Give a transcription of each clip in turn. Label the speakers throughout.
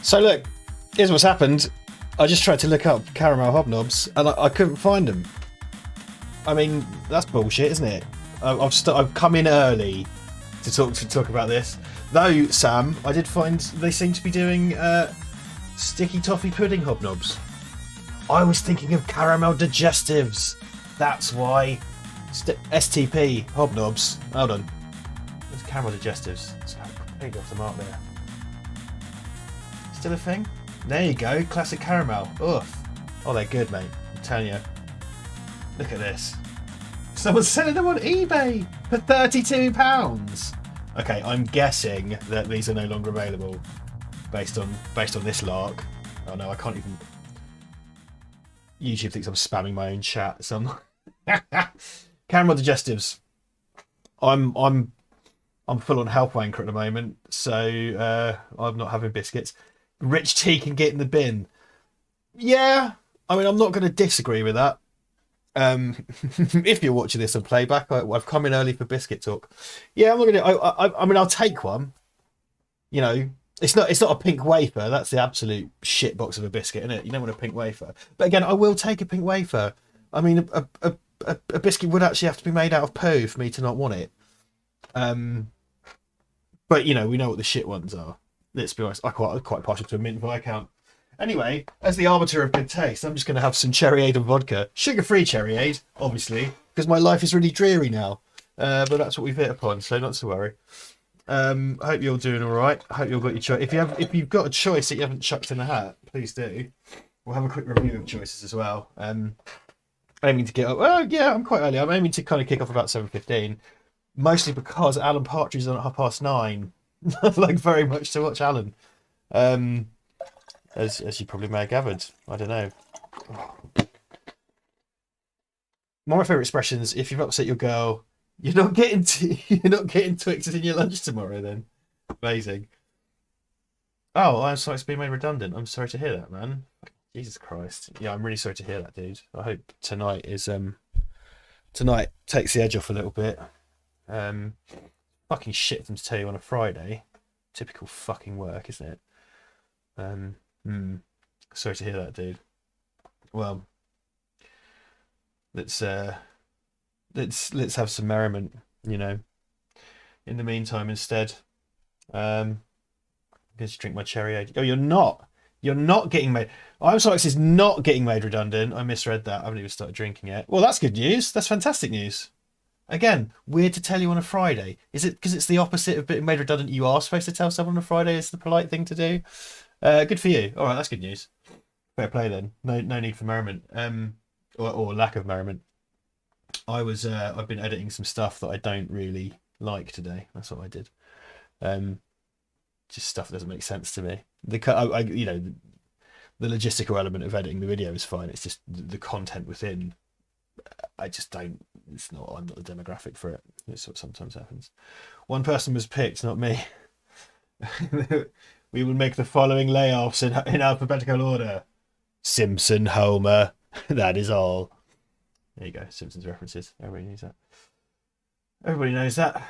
Speaker 1: So look, here's what's happened. I just tried to look up caramel hobnobs and I couldn't find them. I mean, that's bullshit, isn't it? I've come in early to talk about this. Though, Sam, I did find they seem to be doing sticky toffee pudding hobnobs. I was thinking of caramel digestives. That's why. STP hobnobs. Hold on. There's caramel digestives. It's completely off the mark there. Still a thing? There you go. Classic caramel. Oof. Oh, they're good, mate. I'm telling you. Look at this. Someone's selling them on eBay for £32. Okay, I'm guessing that these are no longer available based on this lark. Oh no, I can't even. YouTube thinks I'm spamming my own chat. So I'm caramel digestives. I'm full on health wanker at the moment, so I'm not having biscuits. Rich tea can get in the bin. Yeah, I mean I'm not going to disagree with that. If you're watching this on playback, I've come in early for biscuit talk. Yeah, I'm not gonna. I mean, I'll take one. You know, it's not a pink wafer. That's the absolute shit box of a biscuit, isn't it? You don't want a pink wafer. But again, I will take a pink wafer. I mean, a biscuit would actually have to be made out of poo for me to not want it. But you know, we know what the shit ones are. Let's be honest. I'm quite partial to a mint Viscount. Anyway, as the arbiter of good taste, I'm just going to have some Cherryade and vodka. Sugar-free Cherryade, obviously, because my life is really dreary now. But that's what we've hit upon, so not to worry. I hope you're doing all right. I hope you've got your choice. If you've got a choice that you haven't chucked in the hat, please do. We'll have a quick review of choices as well. Aiming to get up. Well, yeah, I'm quite early. I'm aiming to kind of kick off about 7:15, mostly because Alan Partridge is on at 9:30. I'd like very much to watch Alan. As you probably may have gathered. I don't know. One of my favourite expressions, if you've upset your girl, you're not getting Twixes in your lunch tomorrow then. Amazing. Oh, I'm sorry it's been made redundant. I'm sorry to hear that, man. Jesus Christ. Yeah, I'm really sorry to hear that, dude. I hope tonight takes the edge off a little bit. Fucking shit of them to tell you on a Friday. Typical fucking work, isn't it? Sorry to hear that, dude. Well, let's have some merriment, you know. In the meantime, instead, I'm going to drink my Cherryade. Oh, you're not getting made. I'm sorry, this is not getting made redundant. I misread that. I haven't even started drinking yet. Well, that's good news. That's fantastic news. Again, weird to tell you on a Friday. Is it because it's the opposite of being made redundant? You are supposed to tell someone on a Friday. Is the polite thing to do. Good for you. All right, that's good news. Fair play then. No need for merriment. Or lack of merriment. I've been editing some stuff that I don't really like today. That's what I did. Just stuff that doesn't make sense to me. The logistical element of editing the video is fine. It's just the content within. I just don't. I'm not the demographic for it. It's what sometimes happens. One person was picked, not me. We will make the following layoffs in alphabetical order. Simpson, Homer. That is all. There you go. Simpsons references. Everybody knows that. Everybody knows that.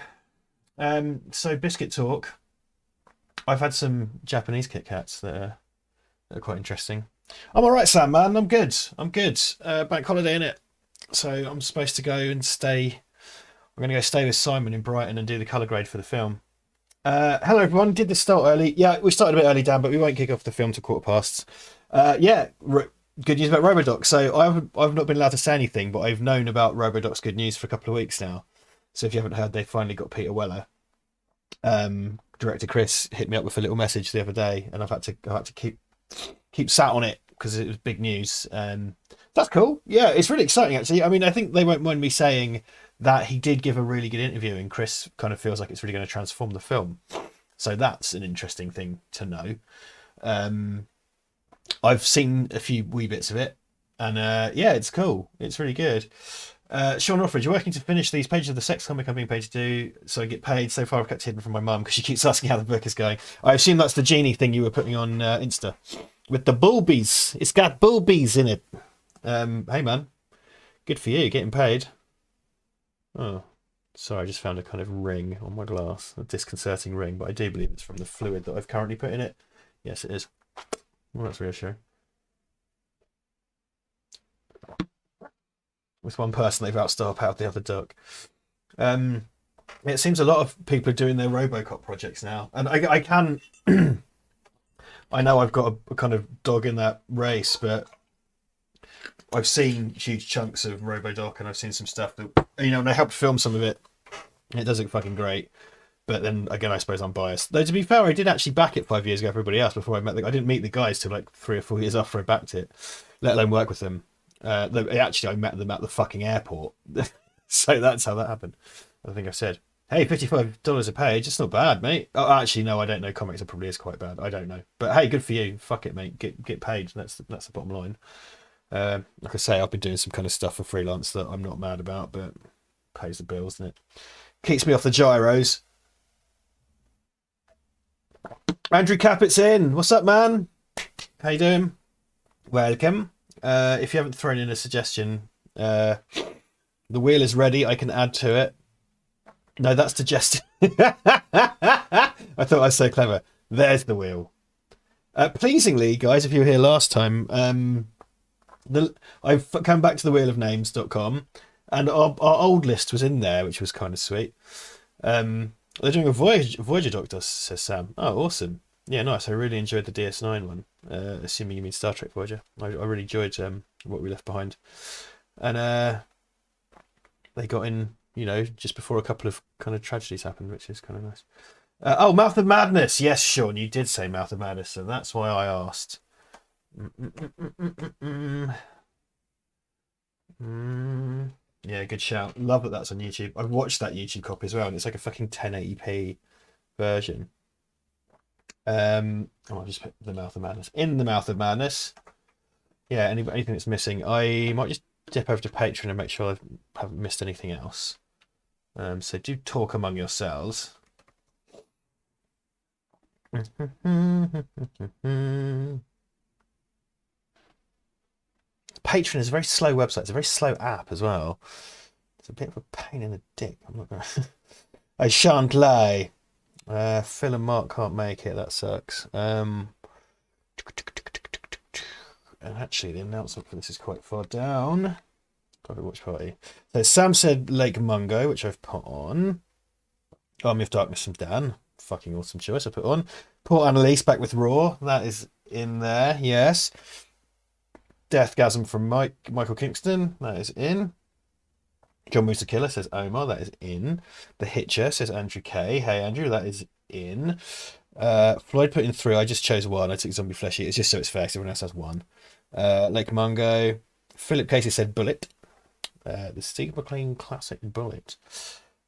Speaker 1: So biscuit talk. I've had some Japanese Kit Kats that are quite interesting. I'm all right, Sam, man. I'm good. Bank holiday, innit? So I'm supposed to go and stay. I'm going to go stay with Simon in Brighton and do the colour grade for the film. Hello everyone. Did this start early? Yeah, we started a bit early, Dan, but we won't kick off the film till 7:15. Yeah, good news about Robodoc. So I've not been allowed to say anything, but I've known about Robodoc's good news for a couple of weeks now. So if you haven't heard, they finally got Peter Weller. Director Chris hit me up with a little message the other day, and I've had to keep sat on it because it was big news. That's cool. Yeah, it's really exciting actually. I mean, I think they won't mind me saying that he did give a really good interview, and Chris kind of feels like it's really going to transform the film. So that's an interesting thing to know. I've seen a few wee bits of it, and yeah, it's cool. It's really good. Sean Offridge, you're working to finish these pages of the sex comic I'm being paid to do, so I get paid. So far I've kept it hidden from my mum because she keeps asking how the book is going. I assume that's the genie thing you were putting on Insta. With the bulbies. It's got bulbies in it. Hey man, good for you, getting paid. Oh, sorry, I just found a kind of ring on my glass. A disconcerting ring, but I do believe it's from the fluid that I've currently put in it. Yes, it is. Well, that's reassuring. With one person, they've out the other duck. It seems a lot of people are doing their RoboCop projects now, and I can. I know I've got a kind of dog in that race, but I've seen huge chunks of RoboDoc, and I've seen some stuff that, you know, and I helped film some of it. It does look fucking great. But then again, I suppose I'm biased. Though to be fair, I did actually back it 5 years ago for everybody else before I met I didn't meet the guys till like 3 or 4 years after I backed it, let alone work with them. Actually, I met them at the fucking airport. So that's how that happened. I think I said, hey, $55 a page, it's not bad, mate. Oh, actually, no, I don't know. Comics, it probably is quite bad. I don't know. But hey, good for you. Fuck it, mate. Get paid. That's the bottom line. Like I say, I've been doing some kind of stuff for freelance that I'm not mad about, but pays the bills, doesn't it? Keeps me off the gyros. Andrew Cappett's in. What's up, man? How you doing? Welcome. If you haven't thrown in a suggestion, the wheel is ready. I can add to it. No, that's digested. I thought I was so clever. There's the wheel. Pleasingly, guys, if you were here last time, I've come back to the wheelofnames.com, and our old list was in there, which was kind of sweet. They're doing a Voyager Doctor, says Sam. Oh, awesome. Yeah, nice. I really enjoyed the DS9 one, assuming you mean Star Trek Voyager. I really enjoyed What We Left Behind. And they got in, you know, just before a couple of kind of tragedies happened, which is kind of nice. Oh, Mouth of Madness. Yes, Sean, you did say Mouth of Madness, so that's why I asked. Yeah, good shout. Love that that's on YouTube. I've watched that YouTube copy as well, and it's like a fucking 1080p version. I'll just put the Mouth of Madness in the Mouth of Madness. Yeah, anything that's missing, I might just dip over to Patreon and make sure I haven't missed anything else. So do talk among yourselves. Patreon is a very slow website. It's a very slow app as well. It's a bit of a pain in the dick. I'm not gonna. I shan't lie. Phil and Mark can't make it. That sucks. And actually, the announcement for this is quite far down. Private watch party. So Sam said Lake Mungo, which I've put on. Army of Darkness from Dan. Fucking awesome choice. I put on. Port Annalise back with Raw. That is in there. Yes. Deathgasm from Michael Kingston. That is in. John Moose the Killer says Omar. That is in. The Hitcher says Andrew K. Hey Andrew, that is in. Floyd put in 3. I just chose 1. I took Zombie Flesh Eaters just so it's fair because everyone else has 1. Lake Mungo. Philip Casey said Bullet. The Steve McLean classic Bullet.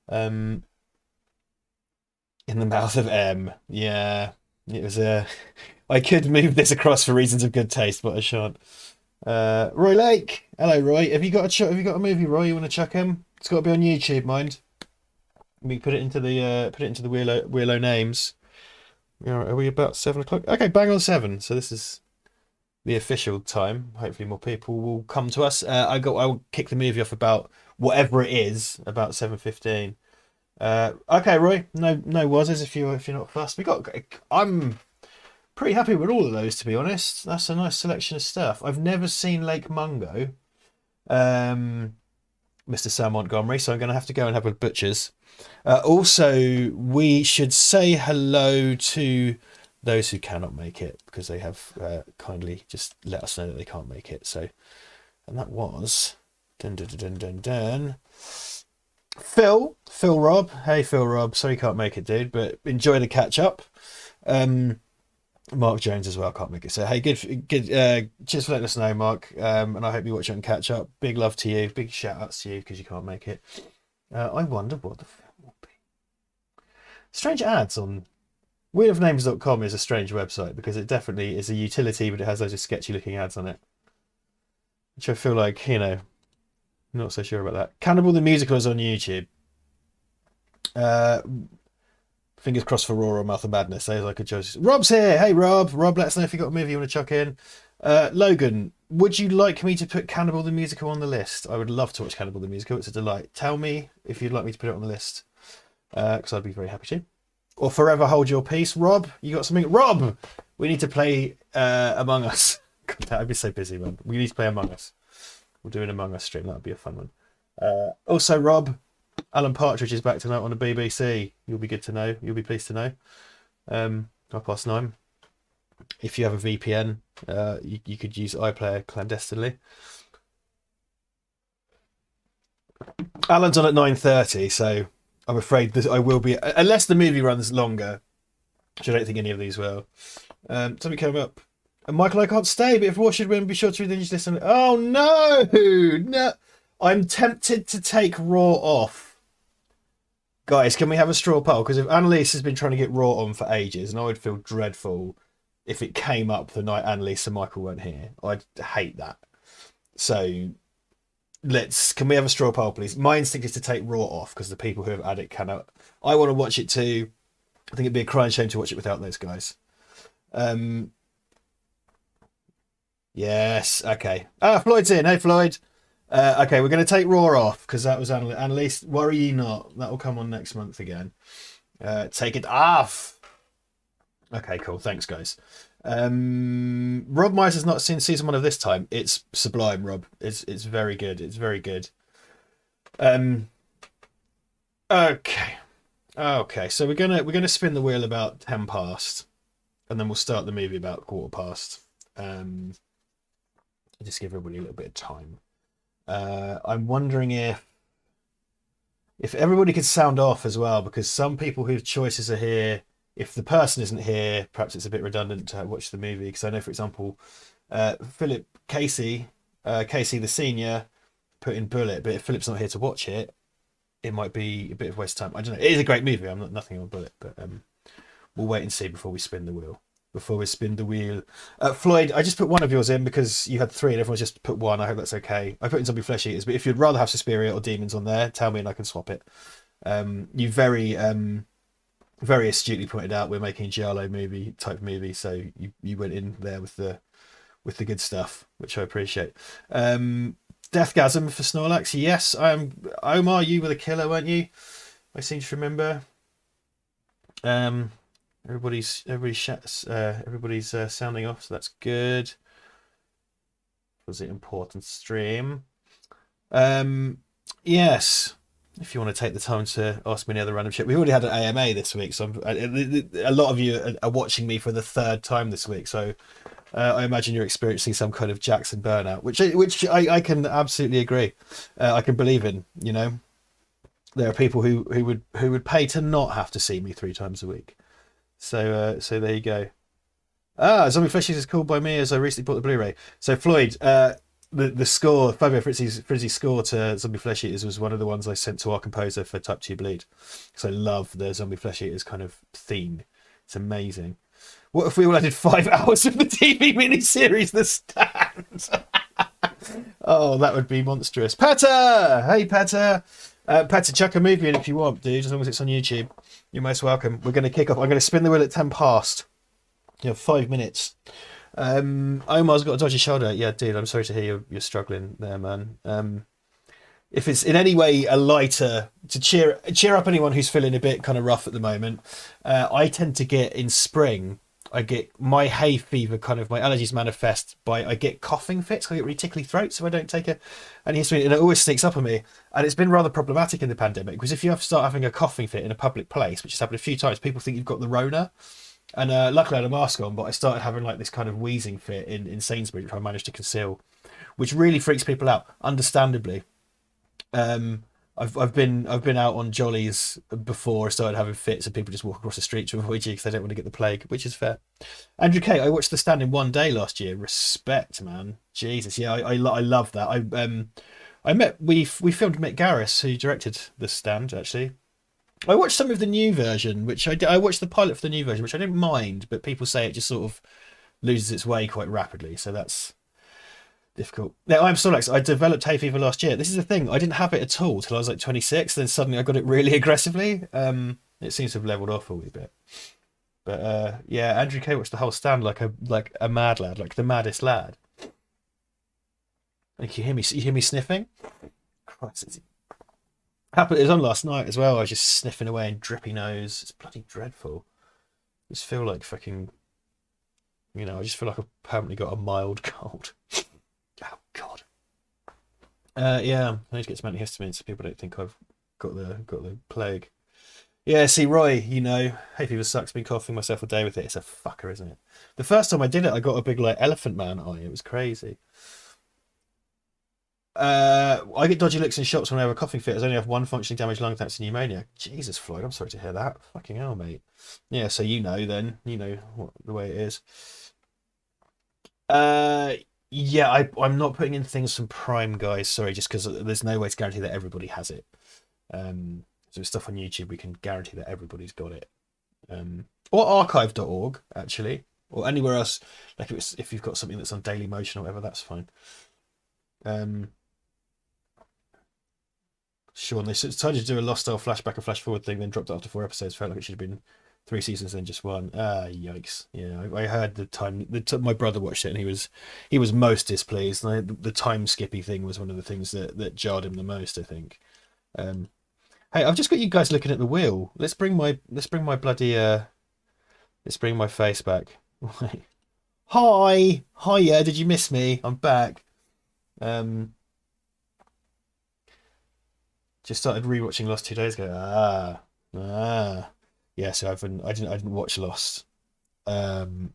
Speaker 1: In the Mouth of M. Yeah. It was I could move this across for reasons of good taste, but I shan't. Roy Lake. Hello, Roy. Have you got a movie, Roy? You want to chuck him? It's got to be on YouTube, mind. We put it into the Wheelo names. Are we about 7 o'clock? Okay, bang on 7. So this is the official time. Hopefully more people will come to us. I will kick the movie off about whatever it is, about 7:15. Okay, Roy. No wazzes if you're not fussed. I'm pretty happy with all of those, to be honest. That's a nice selection of stuff. I've never seen Lake Mungo, Mr. Sam Montgomery, so I'm going to have to go and have a butcher's. Also, we should say hello to those who cannot make it, because they have kindly just let us know that they can't make it. So, and that was Phil Rob. Hey, Phil Rob. Sorry you can't make it, dude, but enjoy the catch up. Mark Jones as well can't make it. So hey, good. Cheers for letting us know, Mark. And I hope you watch it and catch up. Big love to you. Big shout outs to you because you can't make it. I wonder what the film will be. Strange ads on wheelofnames.com is a strange website because it definitely is a utility, but it has those sketchy looking ads on it, which I feel like, you know, not so sure about that. Cannibal the Musical is on YouTube. Fingers crossed for Raw or Mouth of Madness. There's like a choice. Rob's here. Hey, Rob. Rob, let us know if you've got a movie you want to chuck in. Logan, would you like me to put Cannibal the Musical on the list? I would love to watch Cannibal the Musical. It's a delight. Tell me if you'd like me to put it on the list, because I'd be very happy to. Or Forever Hold Your Peace. Rob, you got something? Rob, We need to play Among Us. God, I'd be so busy, man. We need to play Among Us. We'll do an Among Us stream. That'd be a fun one. Also, Rob, Alan Partridge is back tonight on the BBC. You'll be good to know. You'll be pleased to know. 9:30. If you have a VPN, you could use iPlayer clandestinely. Alan's on at 9:30, so I'm afraid I will be, unless the movie runs longer, which I don't think any of these will. Something came up. And Michael, I can't stay, but if Raw should win, be sure to then just listen. Oh no! No! I'm tempted to take Raw off. Guys, can we have a straw poll? Because if Annalise has been trying to get Raw on for ages, and I would feel dreadful if it came up the night Annalise and Michael weren't here. I'd hate that. So can we have a straw poll, please? My instinct is to take Raw off because the people who have had it cannot. I want to watch it too. I think it'd be a crying shame to watch it without those guys. Yes, okay. Floyd's in. Hey, Floyd. Okay, we're going to take Raw off because that was Annalise. Worry ye not. That will come on next month again. Take it off. Okay, cool. Thanks, guys. Rob Myers has not seen season 1 of this time. It's sublime, Rob. It's very good. It's very good. Okay. So we're gonna spin the wheel about 10 past, and then we'll start the movie about 1/4 past. Just give everybody a little bit of time. I'm wondering if everybody could sound off as well, because some people whose choices are here, if the person isn't here, perhaps it's a bit redundant to watch the movie. Because I know, for example, Philip Casey the senior, put in Bullet, but if Philip's not here to watch it, it might be a bit of a waste of time. I don't know. It is a great movie. I'm not nothing on Bullet, but we'll wait and see before we spin the wheel. Floyd, I just put one of yours in because you had 3 and everyone's just put 1. I hope that's okay. I put in Zombie Flesh Eaters, but if you'd rather have Suspiria or Demons on there, tell me and I can swap it. You very astutely pointed out we're making a Giallo type movie, so you went in there with the good stuff, which I appreciate. Deathgasm for Snorlax. Yes, I am. Omar, you were the killer, weren't you? I seem to remember. Everybody's sounding off, so that's good. Was it important stream? Yes. If you want to take the time to ask me any other random shit, we already had an AMA this week, so a lot of you are watching me for the 3rd time this week. So I imagine you're experiencing some kind of Jackson burnout, which I can absolutely agree. I can believe in. You know, there are people who would pay to not have to see me 3 times a week. So there you go. Zombie Flesh Eaters is called by me as I recently bought the Blu-ray. So Floyd, the score, Fabio Frizzi's score to Zombie Flesh Eaters was one of the ones I sent to our composer for Type 2 Bleed. So I love the Zombie Flesh Eaters kind of theme. It's amazing. What if we all added 5 hours of the TV miniseries The Stand? Oh, that would be monstrous. Petter! Hey, Petter! Petter, chuck a movie in if you want, dude, as long as it's on YouTube. You're most welcome. We're going to kick off. I'm going to spin the wheel at 10 past. You have 5 minutes. Omar's got a dodgy shoulder. Yeah, dude, I'm sorry to hear you're struggling there, man. If it's in any way a lighter, to cheer up anyone who's feeling a bit kind of rough at the moment, I tend to get in spring, I get my hay fever, kind of my allergies manifest by, I get coughing fits. I get really tickly throat, so I don't take any history, and it always sneaks up on me. And it's been rather problematic in the pandemic, because if you have to start having a coughing fit in a public place, which has happened a few times, people think you've got the Rona. And luckily I had a mask on, but I started having like this kind of wheezing fit in Sainsbury's, which I managed to conceal, which really freaks people out, understandably. I've been out on jollies before I started having fits, and people just walk across the street to avoid you because they don't want to get the plague, which is fair. Andrew K, I watched The Stand in one day last year. Respect, man. Jesus, yeah, I love that. We filmed Mick Garris, who directed The Stand. Actually, I watched some of the new version, which I watched the pilot for the new version, which I didn't mind, but people say it just sort of loses its way quite rapidly, so that's difficult. Now, I'm Snorlax. I developed hay fever last year. This is the thing. I didn't have it at all till I was like 26. Then suddenly I got it really aggressively. It seems to have leveled off a wee bit. But yeah, Andrew K watched the whole Stand like a mad lad, like the maddest lad. Like you hear me sniffing? Christ, it was on last night as well. I was just sniffing away and drippy nose. It's bloody dreadful. I just feel like fucking You know, I just feel like I've permanently got a mild cold. Oh God. Yeah, I need to get some antihistamines so people don't think I've got the plague. Yeah, see, Roy, you know, hay fever sucks. Been coughing myself a day with it. It's a fucker, isn't it? The first time I did it, I got a big like elephant man eye. It was crazy. I get dodgy looks in shops when I have a coughing fit. I only have one functioning damaged lung thanks to pneumonia. Jesus, Floyd, I'm sorry to hear that. Fucking hell, mate. Yeah, so you know then, you know what the way it is. Uh, yeah, I'm not putting in things from Prime, guys. Sorry, just because there's no way to guarantee that everybody has it. So stuff on YouTube, we can guarantee that everybody's got it. Or archive.org actually, or anywhere else. Like if you've got something that's on Daily Motion or whatever, that's fine. Sure, and they decided to do a Lost Style flashback and flash forward thing, then dropped it after 4 episodes. Felt like it should have been 3 seasons and just one. Ah, yikes! Yeah, I heard the time. My brother watched it and he was most displeased. And the time skippy thing was one of the things that jarred him the most, I think. Hey, I've just got you guys looking at the wheel. Let's bring my bloody let's bring my face back. Hi, yeah. Did you miss me? I'm back. Just started rewatching Lost 2 days ago. Yeah. So I didn't watch Lost. And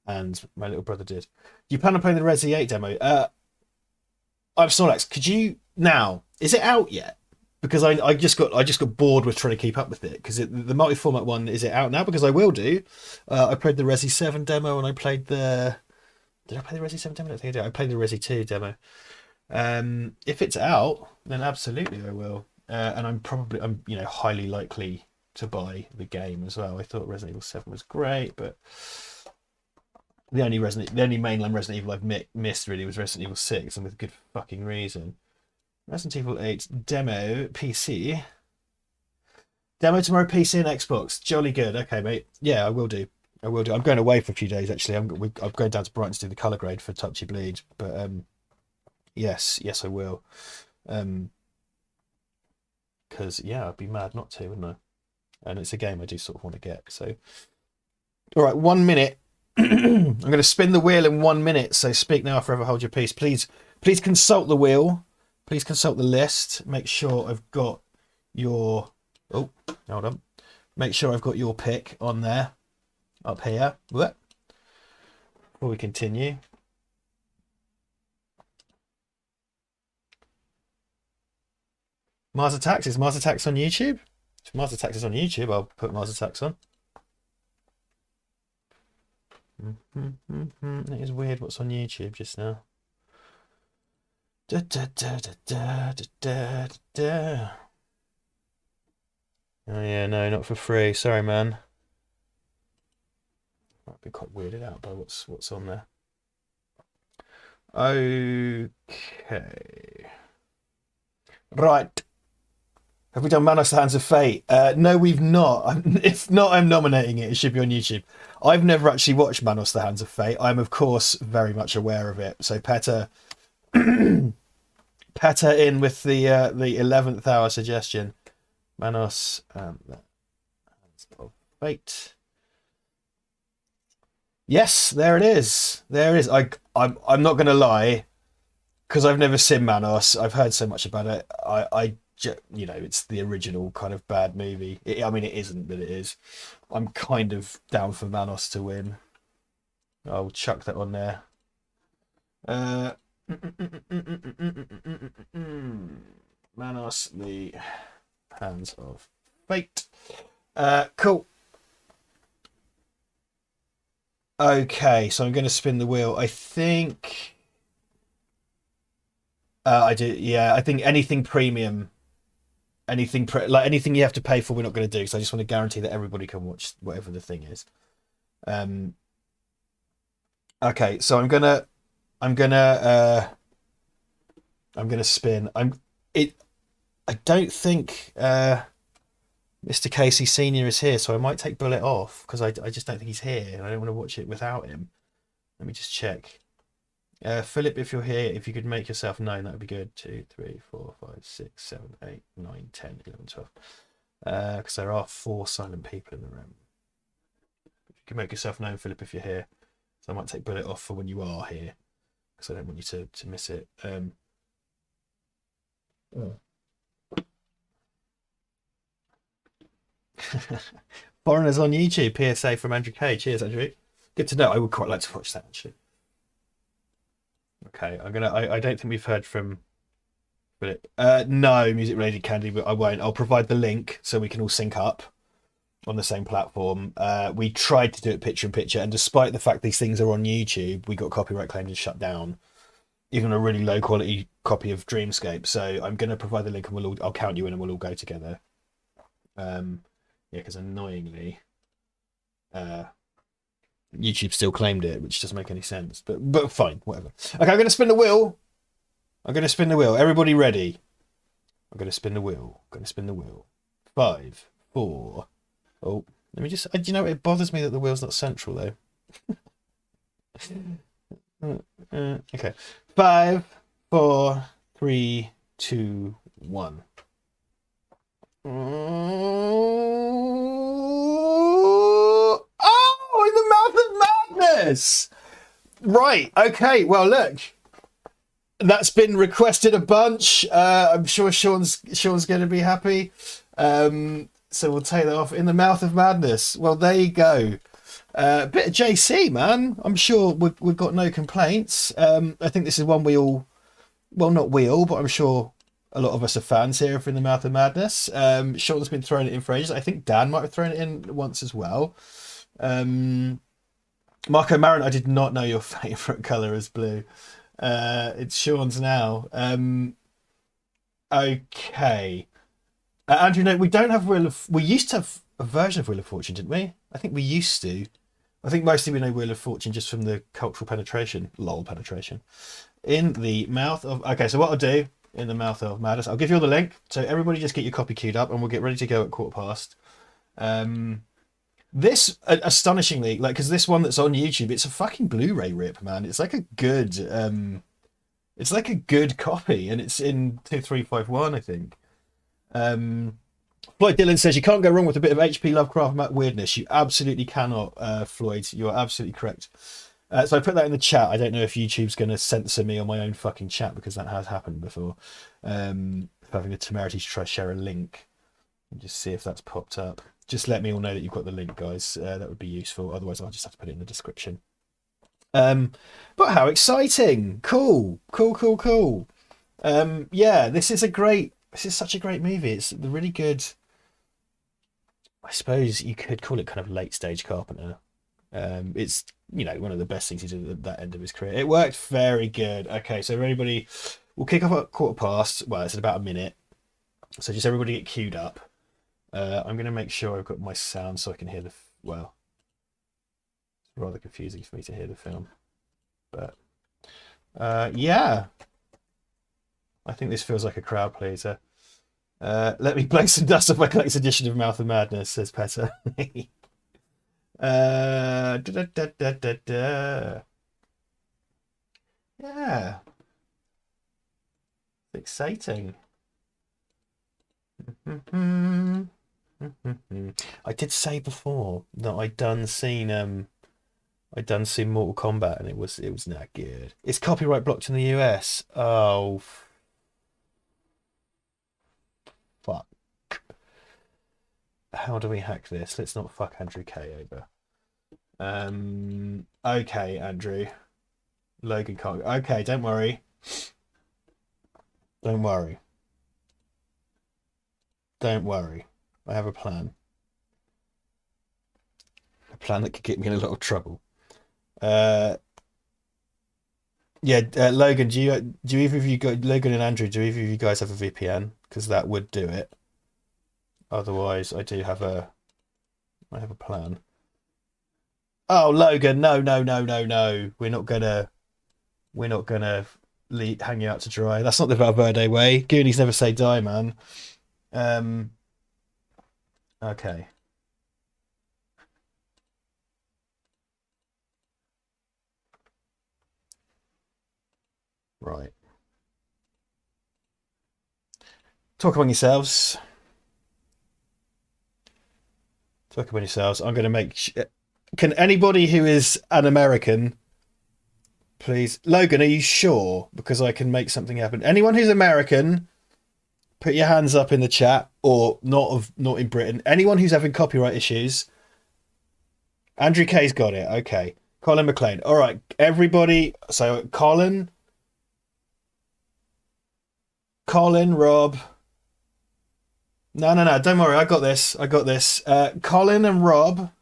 Speaker 1: my little brother did. Do you plan on playing the Resi 8 demo? I'm Snorlax. Could you now? Is it out yet? Because I just got bored with trying to keep up with it. Because the multi-format one, is it out now? Because I will do. I played the Resi 7 demo and I played the. Did I play the Resi 7 demo? I don't think I did. I played the Resi 2 demo. If it's out, then absolutely I will. And I'm highly likely to buy the game as well. I thought Resident Evil 7 was great, but the only mainline Resident Evil I've missed really was Resident Evil 6, and with good fucking reason. Resident Evil 8 demo PC. Demo tomorrow PC and Xbox. Jolly good. Okay, mate. Yeah, I will do. I'm going away for a few days actually. I'm going down to Brighton to do the colour grade for Touchy Bleed, but yes, I will. Because yeah, I'd be mad not to, wouldn't I? And it's a game I do sort of want to get. So, all right, 1 minute. I'm going to spin the wheel in 1 minute. So speak now, forever hold your peace. Please consult the wheel. Please consult the list. Make sure I've got your. Oh, hold on. Make sure I've got your pick on there, up here. Before we continue. Mars Attacks. Is Mars Attacks on YouTube? If Mars Attacks is on YouTube, I'll put Mars Attacks on. It is weird what's on YouTube just now. Oh yeah, no, not for free. Sorry, man. Might be quite weirded out by what's on there. Okay. Right. Have we done Manos: The Hands of Fate? No, we've not. If not, I'm nominating it. It should be on YouTube. I've never actually watched Manos: The Hands of Fate. I'm, of course, very much aware of it. So, Peta in with the 11th hour suggestion. Manos: The Hands of Fate. Yes, there it is. There it is. I'm not going to lie, because I've never seen Manos. I've heard so much about it. It's the original kind of bad movie. It isn't, but it is. I'm kind of down for Manos to win. I'll chuck that on there. Manos: The Hands of Fate. Cool. Okay, so I'm going to spin the wheel. I think I do. Yeah, I think anything premium, anything you have to pay for, we're not going to do. So I just want to guarantee that everybody can watch whatever the thing is. Okay, so I'm gonna spin. I don't think Mr. Casey Senior is here, so I might take Bullet off because I just don't think he's here, and I don't want to watch it without him. Let me just check. Philip, if you're here, if you could make yourself known, that would be good. 2, 3, 4, 5, 6, 7, 8, 9, 10, 11, 12. Because there are 4 silent people in the room. If you could make yourself known, Philip, if you're here. So I might take bullet off for when you are here, because I don't want you to miss it. Foreigners on YouTube, PSA from Andrew K. Cheers, Andrew. Good to know. I would quite like to watch that actually. Okay, I don't think we've heard from. But no music related candy, but I won't. I'll provide the link so we can all sync up on the same platform. We tried to do it picture in picture, and despite the fact these things are on YouTube, we got copyright claimed and shut down. Even a really low quality copy of Dreamscape. So I'm going to provide the link, and I'll count you in, and we'll all go together. Yeah, because annoyingly, YouTube still claimed it, which doesn't make any sense. But fine, whatever. Okay, I'm going to spin the wheel. Everybody ready? I'm going to spin the wheel. 5, 4. Oh, let me just. Do you know, it bothers me that the wheel's not central though. Okay. 5, 4, 3, 2, 1. Oh, in the mouth of madness! Right. Okay. Well, look. That's been requested a bunch. I'm sure Sean's going to be happy. So we'll take that off. In the mouth of madness. Well, there you go. A bit of JC, man. I'm sure we've got no complaints. I think this is one we all, well, not we all, but I'm sure a lot of us are fans here of In the Mouth of Madness. Sean's been throwing it in for ages. I think Dan might have thrown it in once as well. Marco Marin, I did not know your favourite colour is blue. It's Sean's now. Okay. Andrew, no, we don't have we used to have a version of Wheel of Fortune, didn't we? I think we used to. I think mostly we know Wheel of Fortune just from the cultural penetration, lol penetration. In the mouth of... Okay, so what I'll do, In the Mouth of Madness, I'll give you all the link. So everybody just get your copy queued up and we'll get ready to go at 1:15. This, astonishingly, like, because this one that's on YouTube, it's a fucking Blu-ray rip, man. It's like a good... it's like a good copy, and it's in 2351, I think. Floyd Dillon says you can't go wrong with a bit of HP Lovecraft weirdness. You absolutely cannot, Floyd. You are absolutely correct. So I put that in the chat. I don't know if YouTube's going to censor me on my own fucking chat, because that has happened before. Having the temerity to try share a link and just see if that's popped up. Just let me all know that you've got the link, guys. That would be useful. Otherwise, I'll just have to put it in the description. But how exciting! Cool. Yeah, this is such a great movie. It's the really good. I suppose you could call it kind of late stage Carpenter. It's, you know, one of the best things he did at that end of his career. It worked very good. Okay, so everybody, we'll kick off at 1:15. Well, it's in about a minute. So just everybody get queued up. I'm going to make sure I've got my sound so I can hear the... Well, it's rather confusing for me to hear the film. But, yeah. I think this feels like a crowd pleaser. Let me blow some dust off my collector's edition of Mouth of Madness, says Petter. Yeah. It's exciting. I did say before that I'd done seen Mortal Kombat, and it was not good. It's copyright blocked in the US. Oh, fuck. How do we hack this? Let's not fuck Andrew K over. Okay, Andrew. Logan can't. Okay, don't worry. Don't worry. I have a plan. A plan that could get me in a lot of trouble. Yeah, Logan, do either of you Logan and Andrew, do either of you guys have a VPN? Because that would do it. Otherwise, I have a plan. Oh, Logan, no. We're not gonna hang you out to dry. That's not the Val Verde way. Goonies never say die, man. Okay. Right. Talk among yourselves. I'm going to make... Can anybody who is an American, please, Logan? Are you sure? Because I can make something happen. Anyone who's American, put your hands up in the chat, or not in Britain. Anyone who's having copyright issues. Andrew K's got it. Okay. Colin McLean. All right, everybody. So Colin, Rob. No. Don't worry. I got this. Colin and Rob.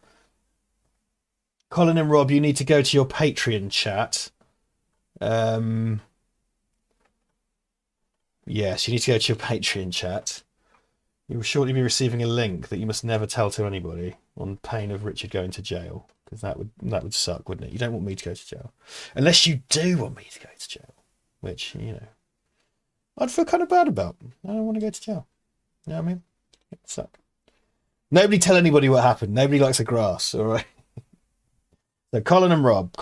Speaker 1: You need to go to your Patreon chat. Yes, you need to go to your Patreon chat. You will shortly be receiving a link that you must never tell to anybody, on pain of Richard going to jail, because that would suck, wouldn't it? You don't want me to go to jail, unless you do want me to go to jail, which I'd feel kind of bad about. I don't want to go to jail. You know what I mean? It'd suck. Nobody tell anybody what happened. Nobody likes a grass. All right. So Colin and Rob.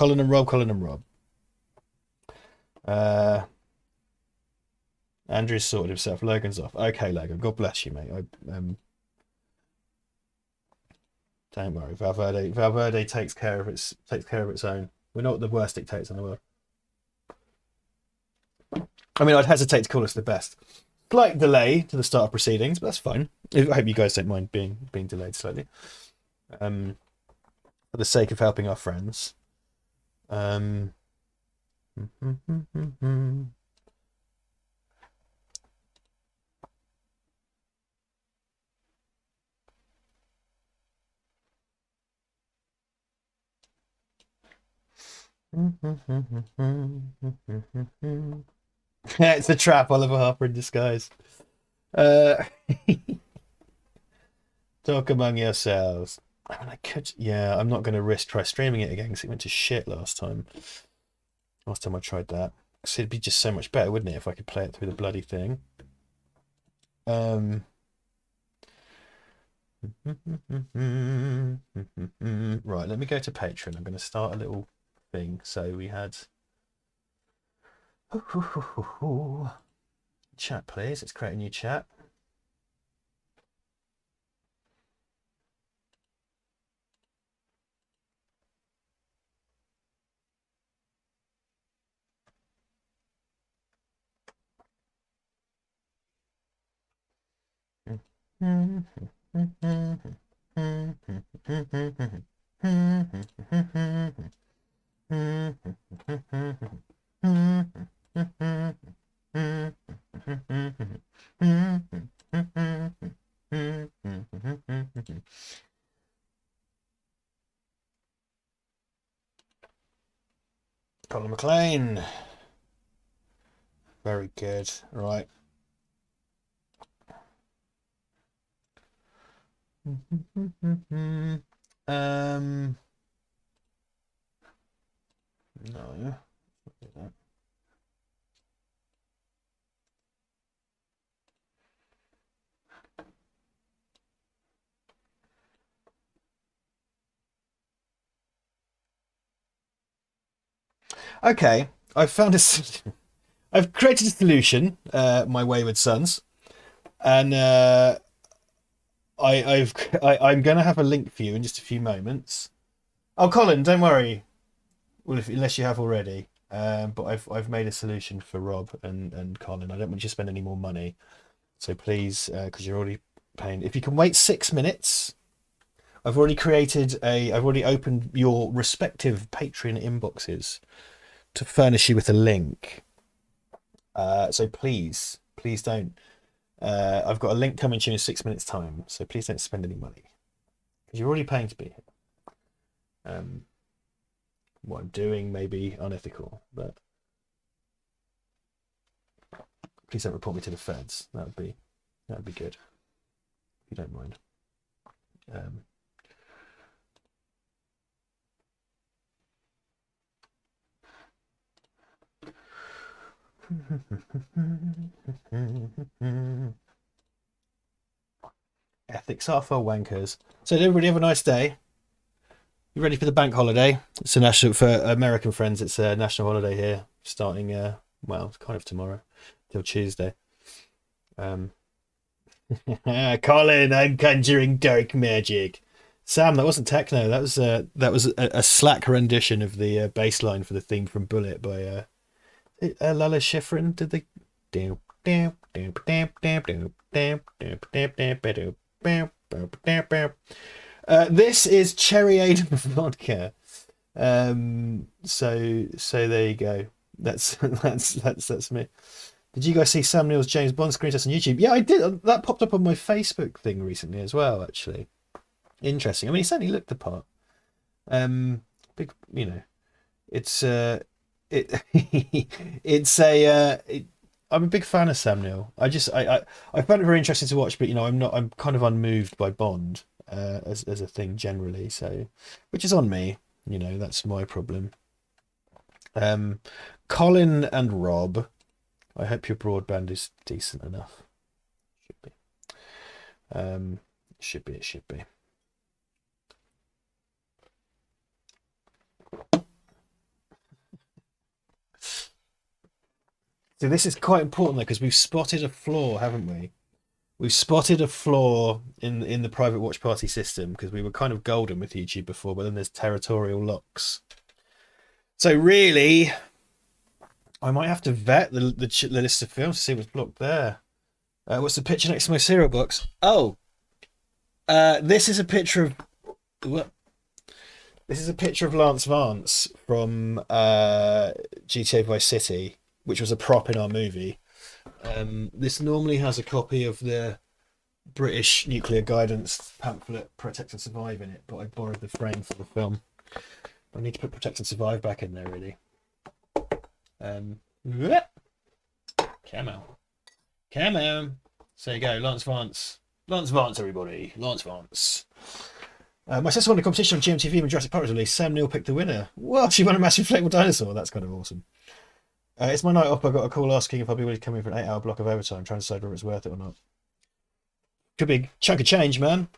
Speaker 1: Andrew's sorted himself. Logan's off. Okay, Logan. God bless you, mate. Don't worry. Val Verde takes care of its own. We're not the worst dictators in the world. I mean, I'd hesitate to call us the best. Slight delay to the start of proceedings, but that's fine. I hope you guys don't mind being delayed slightly. For the sake of helping our friends. It's a trap, Oliver Harper in disguise. Talk among yourselves. I mean, I could, yeah, I'm not going to risk try streaming it again because it went to shit last time. Last time I tried that. Because it'd be just so much better, wouldn't it, if I could play it through the bloody thing. Right, let me go to Patreon. I'm going to start a little thing. So we had chat, please. Let's create a new chat. Colin McLean. Very good. Right. No. Okay, I've found a. I've created a solution, my wayward sons, and I'm going to have a link for you in just a few moments. Oh, Colin, don't worry. Well, unless you have already. But I've made a solution for Rob and Colin. I don't want you to spend any more money, so please, because you're already paying. If you can wait 6 minutes, I've already opened your respective Patreon inboxes to furnish you with a link. So please don't. I've got a link coming to you in 6 minutes' time, so please don't spend any money because you're already paying to be here. What I'm doing may be unethical, but please don't report me to the feds. That would be good, if you don't mind. Ethics are for wankers. So did everybody have a nice day? You ready for the bank holiday? It's a national, for American friends, it's a national holiday here, starting well, kind of tomorrow till Tuesday. Colin, I'm conjuring dark magic. Sam, that wasn't techno. That was a slack rendition of the bass line for the theme from Bullet by Lala Schifrin. Did they? This is Cherry Aiden vodka. So there you go. That's me. Did you guys see Sam Neill's James Bond screen test on YouTube? Yeah, I did. That popped up on my Facebook thing recently as well. Actually, interesting. I mean, he certainly looked the part. Big, you know, it's it it's I'm a big fan of Sam Neill. I found it very interesting to watch, but I'm kind of unmoved by Bond as a thing generally. So, which is on me. That's my problem. Colin and Rob, I hope your broadband is decent enough. Should be. It should be. So this is quite important though, because we've spotted a flaw, haven't we? We've spotted a flaw in the private watch party system, because we were kind of golden with YouTube before, but then there's territorial locks. So really, I might have to vet the list of films to see what's blocked there. What's the picture next to my cereal box? Oh, this is a picture of what? This is a picture of Lance Vance from GTA Vice City, which was a prop in our movie. This normally has a copy of the British nuclear guidance pamphlet Protect and Survive in it, but I borrowed the frame for the film. I need to put Protect and Survive back in there, really. Camo. So you go, Lance Vance. Lance Vance, everybody. Lance Vance. My sister won a competition on GMTV when Jurassic Park was released. Sam Neill picked the winner. Well, she won a massive inflatable dinosaur. That's kind of awesome. It's my night off. I got a call asking if I'll be willing to come in for an 8-hour block of overtime, trying to decide whether it's worth it or not. Could be a chunk of change, man.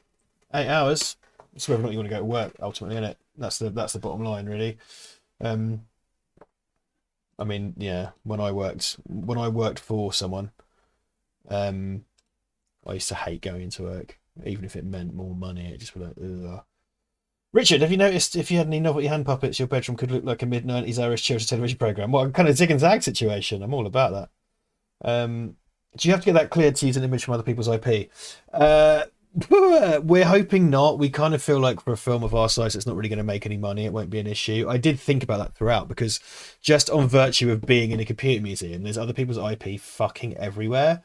Speaker 1: 8 hours. It's whether or not you want to go to work, ultimately, isn't it? That's the bottom line, really. I mean, yeah. When I worked for someone, I used to hate going into work, even if it meant more money. It just was like, ugh. Richard, have you noticed if you had any novelty hand puppets, your bedroom could look like a mid-90s Irish children's television programme? Well, kind of zig and zag situation. I'm all about that. Do you have to get that cleared to use an image from other people's IP? We're hoping not. We kind of feel like for a film of our size, it's not really going to make any money. It won't be an issue. I did think about that throughout, because just on virtue of being in a computer museum, there's other people's IP fucking everywhere.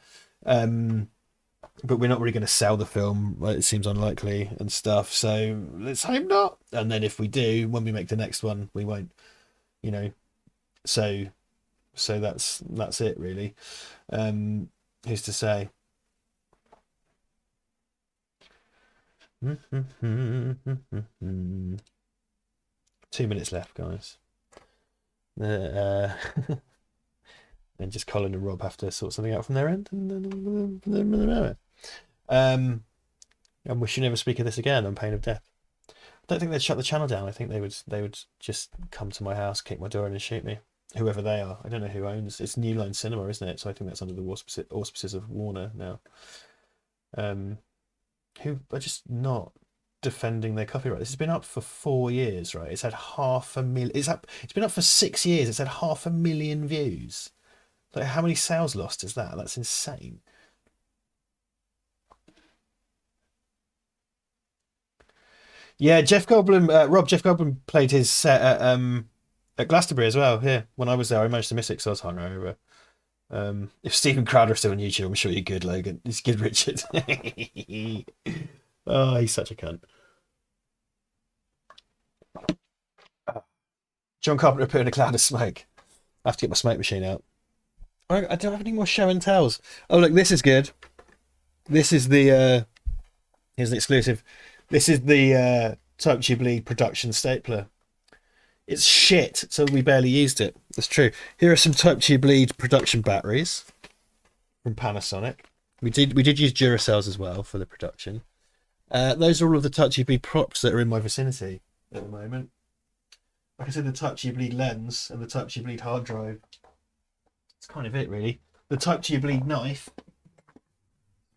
Speaker 1: But we're not really going to sell the film. It seems unlikely and stuff. So let's hope not. And then if we do, when we make the next one, we won't. So that's it really. Who's to say? 2 minutes left, guys. And just Colin and Rob have to sort something out from their end, and we should never speak of this again on pain of death. I don't think they'd shut the channel down. I think they would just come to my house, kick my door in, and shoot me. Whoever they are, I don't know who owns. It's New Line Cinema, isn't it? So I think that's under the auspices of Warner now. Who are just not defending their copyright. This has been up for 4 years, right? It's had 500,000. It's been up for 6 years. It's had 500,000 views. Like, how many sales lost is that? That's insane. Yeah, Jeff Goldblum, Jeff Goldblum played his set at Glastonbury as well. Here, when I was there, I managed to miss it because I was hungover. If Stephen Crowder is still on YouTube, I'm sure you're good, Logan. He's good, Richard. Oh, he's such a cunt. John Carpenter put in a cloud of smoke. I have to get my smoke machine out. I don't have any more show and tells. Oh, look, this is good. This is the here's an exclusive. This is the Type Jubilee production stapler. It's shit, so we barely used it. That's true. Here are some Type Jubilee production batteries from Panasonic. We did use Duracells as well for the production. Those are all of the Type Jubilee props that are in my vicinity at the moment. Like I said, the Type Jubilee lens and the Type Jubilee hard drive. That's kind of it, really. The Type Jubilee knife.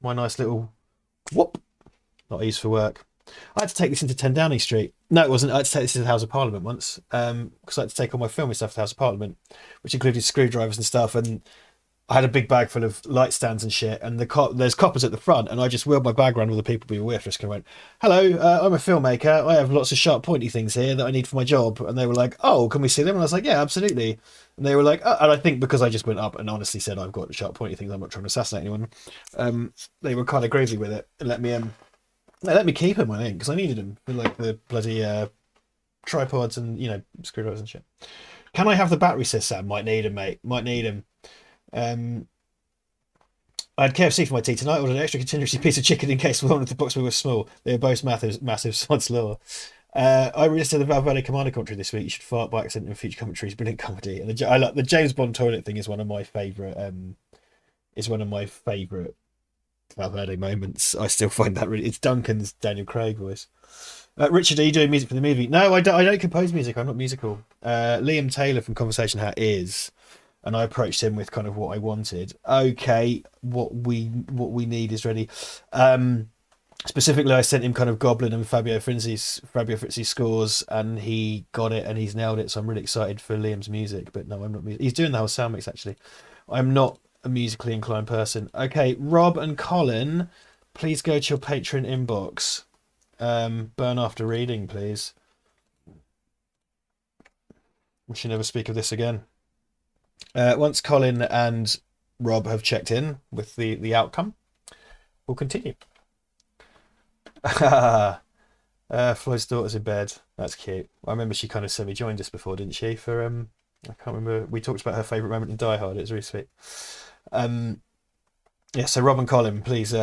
Speaker 1: My nice little whoop. Not used for work. I had to take this into 10 Downing Street. No, it wasn't. I had to take this to the House of Parliament once, because I had to take all my filming stuff to the House of Parliament, which included screwdrivers and stuff. And I had a big bag full of light stands and shit. And there's coppers at the front, and I just wheeled my bag around with the people we were with. Just kind of went, "Hello, I'm a filmmaker. I have lots of sharp, pointy things here that I need for my job." And they were like, "Oh, can we see them?" And I was like, "Yeah, absolutely." And they were like, oh, and I think because I just went up and honestly said I've got sharp, pointy things, I'm not trying to assassinate anyone. They were kind of groovy with it and let me keep them, I think, because I needed them for like the bloody tripods and screwdrivers and shit. Can I have the battery, says Sam? Might need them, mate. Might need them. I had KFC for my tea tonight. Ordered an extra contingency piece of chicken in case one of the box were small. They were both massive sods lower. I re-listened to the Val Verde Commander commentary this week. You should fart by accident in future commentaries. Brilliant comedy. And I like the James Bond toilet thing is one of my favourite. Val Verde moments. I still find that really. It's Duncan's Daniel Craig voice. Richard, are you doing music for the movie? No, I don't compose music. I'm not musical. Liam Taylor from Conversation Hat is, and I approached him with kind of what I wanted. Okay, what we need is ready. Specifically, I sent him kind of Goblin and Fabio Frizzi's scores, and he got it and he's nailed it. So I'm really excited for Liam's music. But no, I'm not. He's doing the whole sound mix actually. I'm not a musically inclined person. Okay, Rob and Colin, please go to your Patreon inbox. Burn after reading, please. We should never speak of this again. Once Colin and Rob have checked in with the outcome, we'll continue. Floyd's daughter's in bed. That's cute. I remember she kind of semi-joined us before, didn't she? For I can't remember. We talked about her favourite moment in Die Hard. It was really sweet. Yeah. So Rob and Colin, please.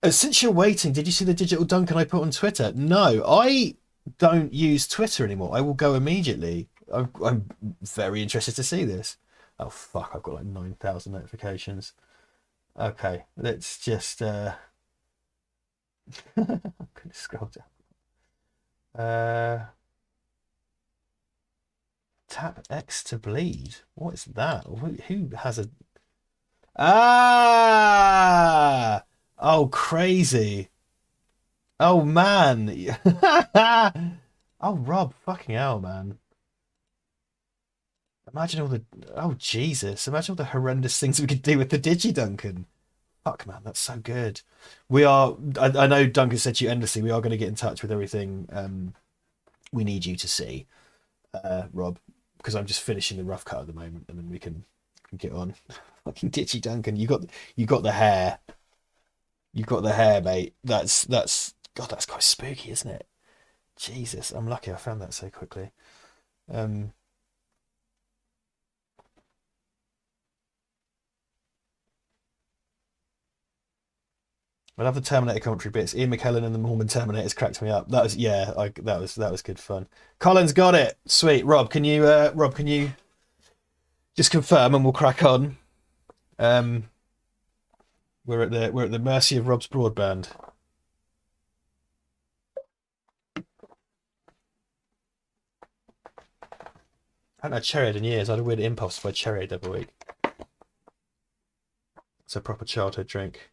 Speaker 1: Since you're waiting, did you see the digital Duncan I put on Twitter? No, I don't use Twitter anymore. I will go immediately. I'm very interested to see this. Oh fuck! I've got like 9,000 notifications. Okay, let's just. I'm gonna scroll down. Tap X to bleed. What is that? Who has a? Ah! Oh, crazy. Oh man. Oh, Rob, fucking hell, man. Imagine all the. Oh, Jesus. Imagine all the horrendous things we could do with the Digi Duncan. Fuck, man, that's so good. We are. I know Duncan said to you endlessly. We are going to get in touch with everything we need you to see, Rob, because I'm just finishing the rough cut at the moment, and then we can get on. Fucking Digi Duncan, you got the hair. You got the hair, mate. That's God. That's quite spooky, isn't it? Jesus, I'm lucky I found that so quickly. I love the Terminator commentary bits. Ian McKellen and the Mormon Terminators cracked me up. That was that was good fun. Colin's got it. Sweet. Rob, can you just confirm and we'll crack on? We're at the mercy of Rob's broadband. I haven't had Cherryade in years. I had a weird impulse to buy Cherryade every week. It's a proper childhood drink.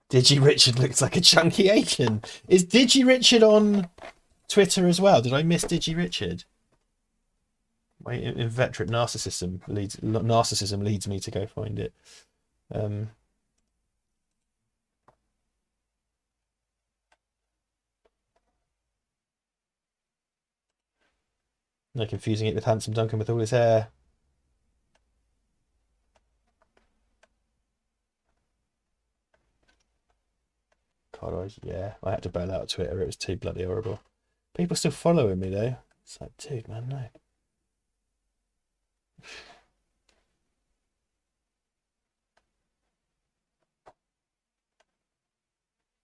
Speaker 1: Digi Richard looks like a chunky Asian. Is Digi Richard on Twitter as well? Did I miss Digi Richard? My inveterate narcissism leads me to go find it. No, confusing it with Handsome Duncan with all his hair. God, yeah, I had to bail out of Twitter. It was too bloody horrible. People still following me though. It's like, dude, man,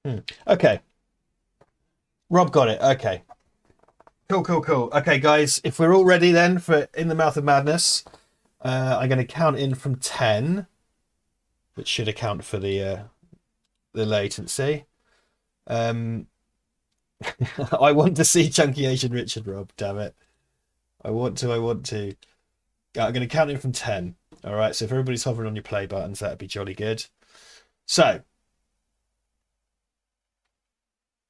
Speaker 1: no. Okay. Rob got it. Okay. Cool. Okay, guys, if we're all ready then for In the Mouth of Madness, I'm going to count in from 10, which should account for the latency. I want to see Chunky Asian Richard, Rob. Damn it! I want to. I'm going to count in from 10. All right. So if everybody's hovering on your play buttons, that'd be jolly good. So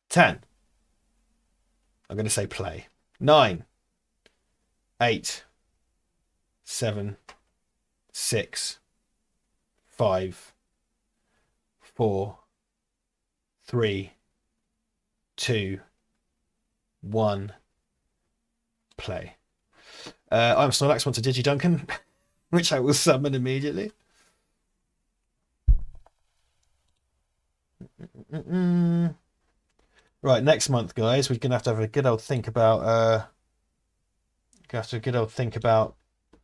Speaker 1: 10. I'm going to say play. 9, 8, 7, 6, 5, 4, 3, 2, 1. Play. I'm Snorlax wants a Digiduncan, which I will summon immediately. Right, next month, guys, we're gonna have to have a good old think about.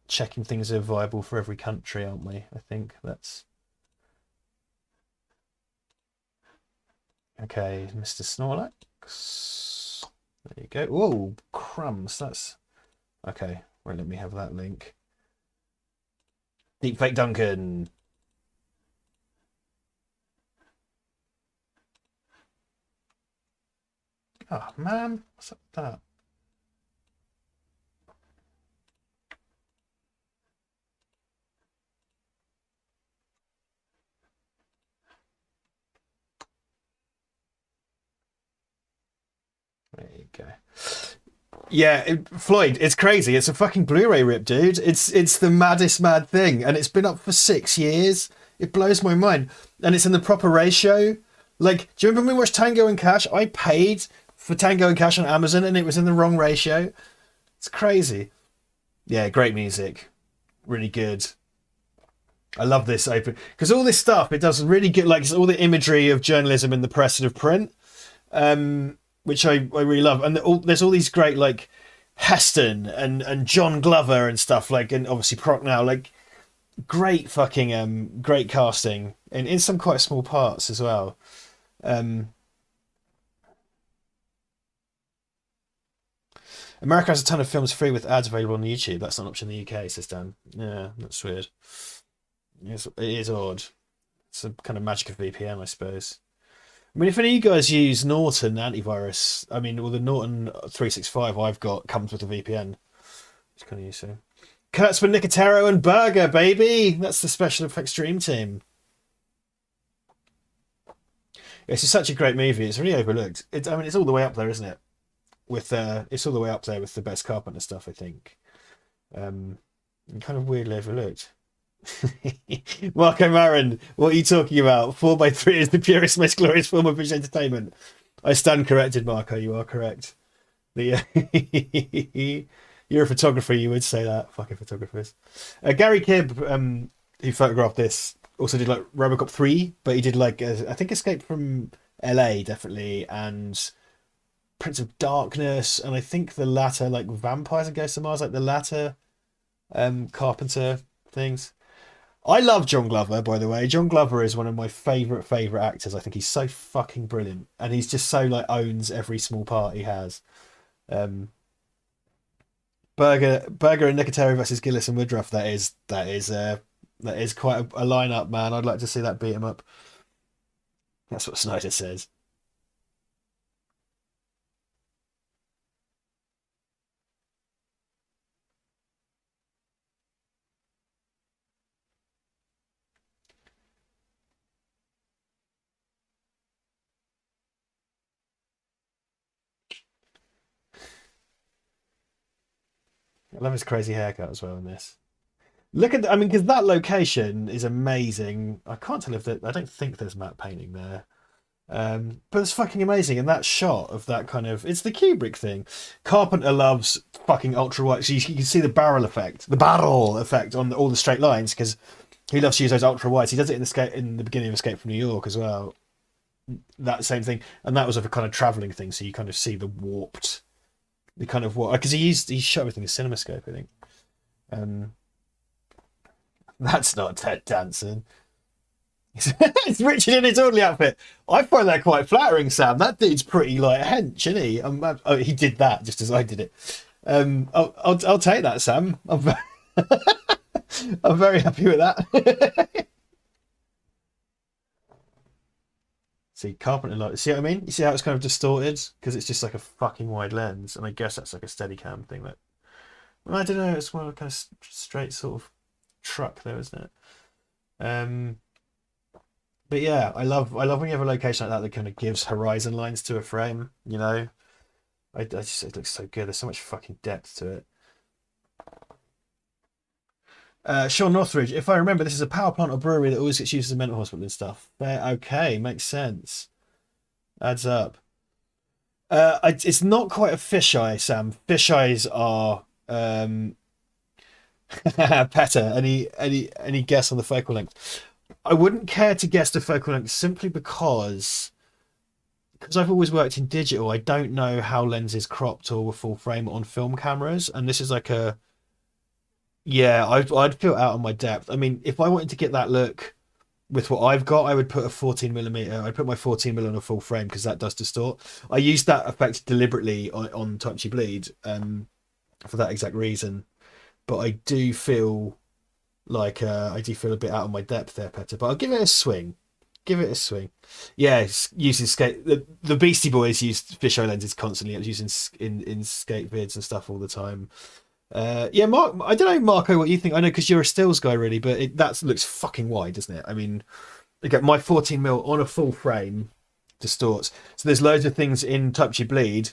Speaker 1: Checking things are viable for every country, aren't we? I think that's okay. Mr. Snorlax. There you go. Whoa, crumbs. That's okay. Right, let me have that link. Deepfake Duncan. Oh man, what's up with that? There you go. Yeah, Floyd, it's crazy. It's a fucking Blu-ray rip, dude. It's the maddest mad thing, and it's been up for 6 years. It blows my mind, and it's in the proper ratio. Like, do you remember when we watched Tango and Cash? I paid for Tango and Cash on Amazon, and it was in the wrong ratio. It's crazy. Yeah, great music, really good. I love this open because all this stuff it does really good. Like it's all the imagery of journalism in the press and of print. Which I really love. And there's all these great like Heston and John Glover and stuff like, and obviously Prochnow, like great fucking great casting and in some quite small parts as well. America has a ton of films free with ads available on YouTube. That's not an option in the UK, says Dan. Yeah, that's weird. It is odd. It's a kind of magic of VPN, I suppose. I mean, if any of you guys use Norton antivirus, I mean, well, the Norton 365 I've got comes with a VPN. It's kind of useful. Kurtzman, Nicotero, and Burger, baby! That's the Special Effects Dream Team. It's just such a great movie. It's really overlooked. I mean, it's all the way up there, isn't it? It's all the way up there with the best Carpenter stuff, I think. And kind of weirdly overlooked. Marco Maron, what are you talking about? 4x3 is the purest, most glorious form of British entertainment. I stand corrected, Marco. You are correct. You're a photographer. You would say that. Fucking photographers. Gary Kibb, who photographed this, also did like RoboCop 3, but he did like I think Escape from LA definitely, and Prince of Darkness, and I think the latter like Vampires and Ghosts of Mars, like the latter Carpenter things. I love John Glover, by the way. John Glover is one of my favorite actors. I think he's so fucking brilliant, and he's just so like owns every small part he has. Um, Berger and Nicotero versus Gillis and Woodruff. That is quite a lineup, man. I'd like to see that beat him up. That's what Snyder says. I love his crazy haircut as well in this. Look at, I mean, because that location is amazing. I can't tell if I don't think there's matte painting there. But it's fucking amazing. And that shot of that kind of, it's the Kubrick thing. Carpenter loves fucking ultra wide. So you can see the barrel effect on all the straight lines because he loves to use those ultra wides. He does it in the beginning of Escape from New York as well. That same thing. And that was of a kind of traveling thing. So you kind of see the kind of what, because he shot everything in CinemaScope, I think. Um, that's not Ted Danson. It's Richard in his orderly outfit. I find that quite flattering, Sam. That dude's pretty like hench, isn't he? Oh, he did that just as I did it. I'll take that, Sam. I'm very happy with that. See, Carpenter like, see what I mean? You see how it's kind of distorted because it's just like a fucking wide lens, and I guess that's like a Steadicam thing. That well, I don't know. It's more kind of straight sort of truck, though, isn't it? But yeah, I love when you have a location like that that kind of gives horizon lines to a frame. I just it looks so good. There's so much fucking depth to it. Sean Northridge, if I remember, this is a power plant or brewery that always gets used as a mental hospital and stuff. Okay, makes sense. Adds up. It's not quite a fisheye, Sam. Fisheyes are better. Any guess on the focal length? I wouldn't care to guess the focal length simply because I've always worked in digital. I don't know how lenses cropped or were full frame on film cameras, and this is like a yeah. I'd feel out on my depth. I mean, if I wanted to get that look with what I've got, I would put a 14 mm. I'd put my 14 mm on a full frame because that does distort. I used that effect deliberately on Touchy Bleed for that exact reason. But I do feel a bit out of my depth there, Petter. But I'll give it a swing. Give it a swing. Yeah, using skate. The Beastie Boys used fisheye lenses constantly. It was using in skate vids and stuff all the time. Yeah, Mark. I don't know, Marco, what you think. I know because you're a stills guy, really, but that looks fucking wide, doesn't it? I mean, again, my 14 mm on a full frame distorts. So there's loads of things in Touchy Bleed.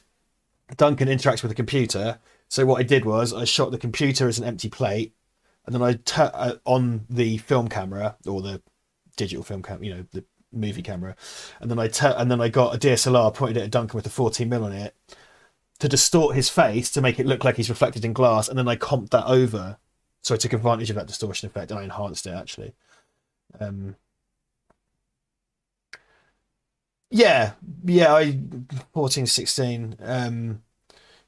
Speaker 1: Duncan interacts with the computer. So what I did was I shot the computer as an empty plate, and then on the film camera or the digital film camera, the movie camera, and then I got a DSLR pointed at Duncan with a 14 mm on it to distort his face to make it look like he's reflected in glass, and then I comped that over. So I took advantage of that distortion effect and I enhanced it actually. Yeah, yeah, I 14, 16.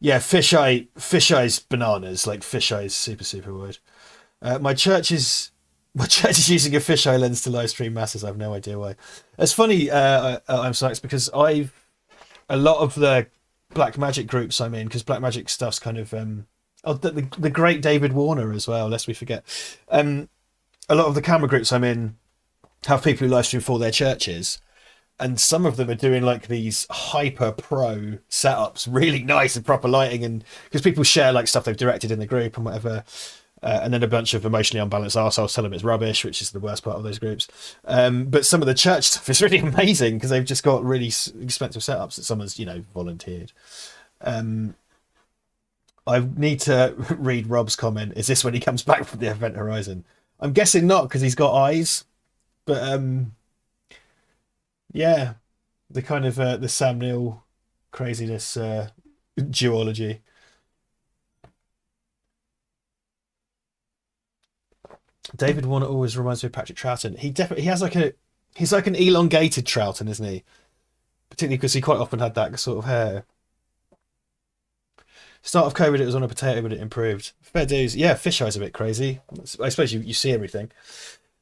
Speaker 1: Yeah, fisheye's bananas. Like fisheye's super, super wide. My church is using a fisheye lens to live stream masses. I have no idea why. It's funny, I'm sorry, it's because a lot of the Black Magic groups I'm in, because Black Magic stuff's kind of the great David Warner as well, lest we forget. A lot of the camera groups I'm in have people who live stream for their churches, and some of them are doing like these hyper pro setups, really nice and proper lighting, and because people share like stuff they've directed in the group and whatever. And then a bunch of emotionally unbalanced arseholes tell them it's rubbish, which is the worst part of those groups. But some of the church stuff is really amazing because they've just got really expensive setups that someone's, volunteered. I need to read Rob's comment. Is this when he comes back from the Event Horizon? I'm guessing not because he's got eyes. But yeah, the kind of the Sam Neill craziness duology. David Warner always reminds me of Patrick Troughton. He has he's like an elongated Troughton, isn't he? Particularly because he quite often had that sort of hair. Start of COVID, it was on a potato, but it improved. Fair dues. Yeah, fisheye's a bit crazy. I suppose you see everything.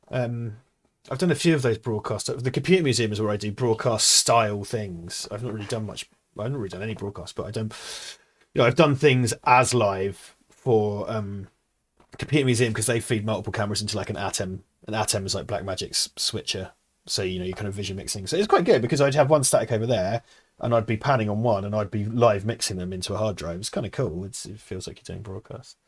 Speaker 1: I've done a few of those broadcasts. The Computer Museum is where I do broadcast style things. I've not really done much. I haven't really done any broadcasts, but I've done things as live for Computer Museum because they feed multiple cameras into like an Atom. An Atom is like Blackmagic's switcher, so you're kind of vision mixing. So it's quite good because I'd have one static over there, and I'd be panning on one, and I'd be live mixing them into a hard drive. It's kind of cool. It feels like you're doing broadcast.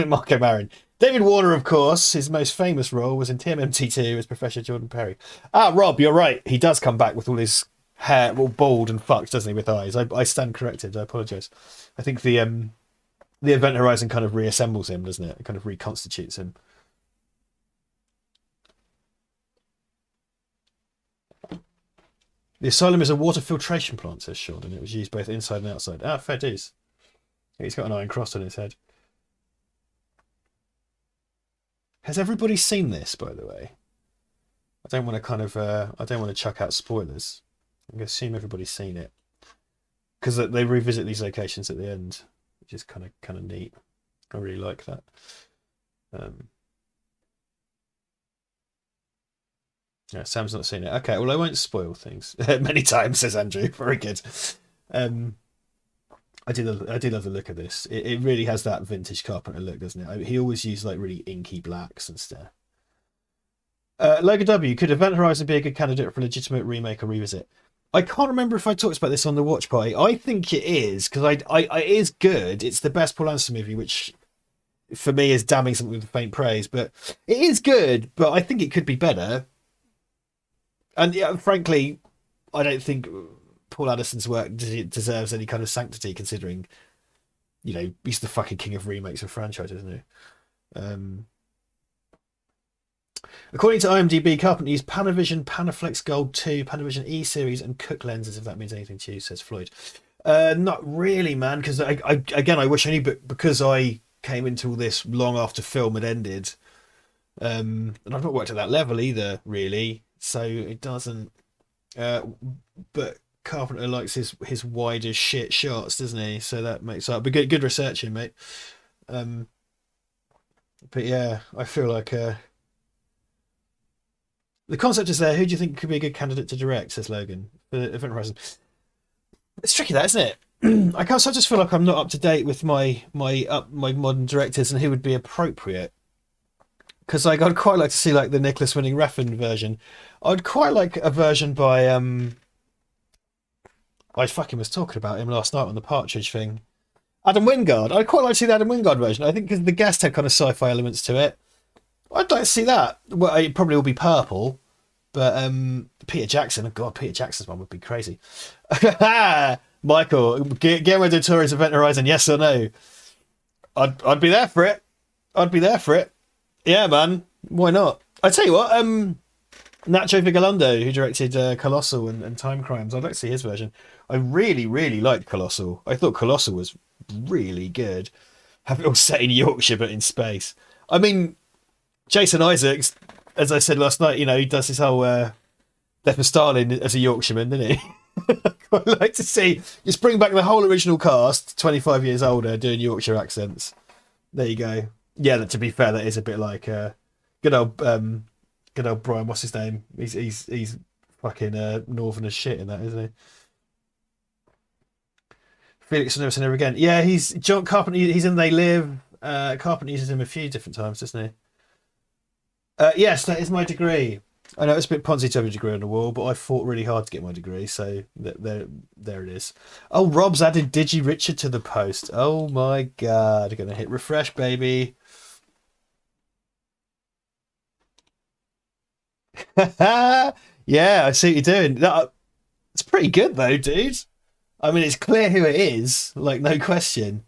Speaker 1: Marco Marin, David Warner, of course, his most famous role was in TMNT2 as Professor Jordan Perry. Rob, you're right. He does come back with all his hair all bald and fucked, doesn't he, with eyes? I stand corrected. I apologise. I think the Event Horizon kind of reassembles him, doesn't it? It kind of reconstitutes him. The asylum is a water filtration plant, says Sean, and it was used both inside and outside. Fair dues. He's got an iron cross on his head. Has everybody seen this, by the way? I don't want to chuck out spoilers. I'm going to assume everybody's seen it. Because they revisit these locations at the end, which is kind of neat. I really like that. Yeah, Sam's not seen it. Okay, well, I won't spoil things. Many times, says Andrew. Very good. I do love the look of this. It really has that vintage Carpenter look, doesn't it? He always used like really inky blacks and stuff. Logan W, could Event Horizon be a good candidate for a legitimate remake or revisit? I can't remember if I talked about this on the watch party. I think it is because it is good. It's the best Paul Anderson movie, which for me is damning something with faint praise. But it is good, but I think it could be better. And yeah, frankly, I don't think Paul Anderson's work deserves any kind of sanctity, considering, he's the fucking king of remakes of franchises, isn't he? According to IMDb, Carpenter used Panavision, Panaflex Gold 2, Panavision E series, and Cook lenses. If that means anything to you, says Floyd. Not really, man. Because I wish I knew, but because I came into all this long after film had ended, and I've not worked at that level either, really. So it doesn't. But Carpenter likes his wider shit shots, doesn't he? So that makes up. But good researching, mate. But yeah, I feel like the concept is there. Who do you think could be a good candidate to direct? Says Logan for Event Horizon. It's tricky, that, isn't it? I just feel like I'm not up to date with my modern directors and who would be appropriate. Because I'd quite like to see like the Nicholas Winding Refn version. I'd quite like a version by I fucking was talking about him last night on the Partridge thing. Adam Wingard. I'd quite like to see the Adam Wingard version. I think because the guest had kind of sci-fi elements to it. I'd like to see that. Well, it probably will be purple, but Peter Jackson. Oh God, Peter Jackson's one would be crazy. Michael, Guillermo del Toro's Event Horizon, yes or no? I'd be there for it. I'd be there for it. Yeah, man. Why not? I tell you what, Nacho Vigalondo, who directed Colossal and Time Crimes, I'd like to see his version. I really, really liked Colossal. I thought Colossal was really good. Have it all set in Yorkshire but in space. I mean, Jason Isaacs, as I said last night, he does his whole Death of Stalin as a Yorkshireman, didn't he? I'd like to see, just bring back the whole original cast, 25 years older, doing Yorkshire accents. There you go. Yeah, to be fair, that is a bit like good old Brian. What's his name? He's fucking northern as shit in that, isn't he? Felix will never say never again. Yeah, he's John Carpenter. He's in They Live. Carpenter uses him a few different times, doesn't he? Yes, that is my degree. I know it's a bit poncy to have a degree on the wall, but I fought really hard to get my degree, so there it is. Oh, Rob's added Digi Richard to the post. Oh my God, gonna hit refresh, baby. Yeah, I see what you're doing. It's pretty good though, dude. I mean, it's clear who it is, like no question.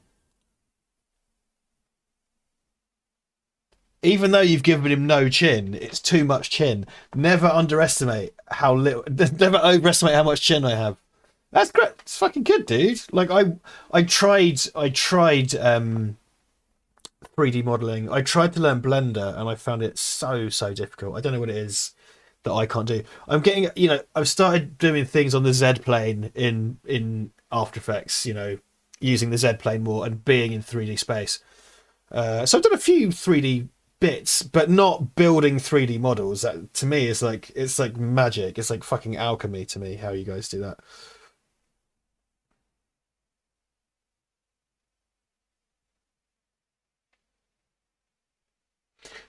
Speaker 1: Even though you've given him no chin, it's too much chin. Never underestimate how little. Never overestimate how much chin I have. That's great. It's fucking good, dude. Like I tried 3D modeling. I tried to learn Blender, and I found it so difficult. I don't know what it is that I can't do. I'm getting, I've started doing things on the Z plane in After Effects. Using the Z plane more and being in 3D space. So I've done a few 3D bits, but not building 3D models. That to me is like, it's like magic. It's like fucking alchemy to me. How you guys do that?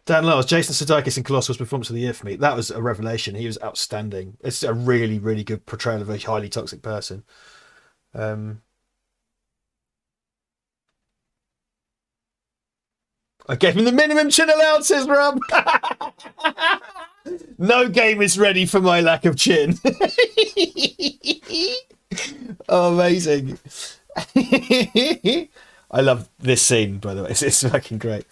Speaker 1: Dan Lars, Jason Sudeikis in Colossal's performance of the year for me. That was a revelation. He was outstanding. It's a really, really good portrayal of a highly toxic person. Um, I gave him the minimum chin allowances, Rob. No game is ready for my lack of chin. Oh, amazing. I love this scene, by the way. It's fucking great.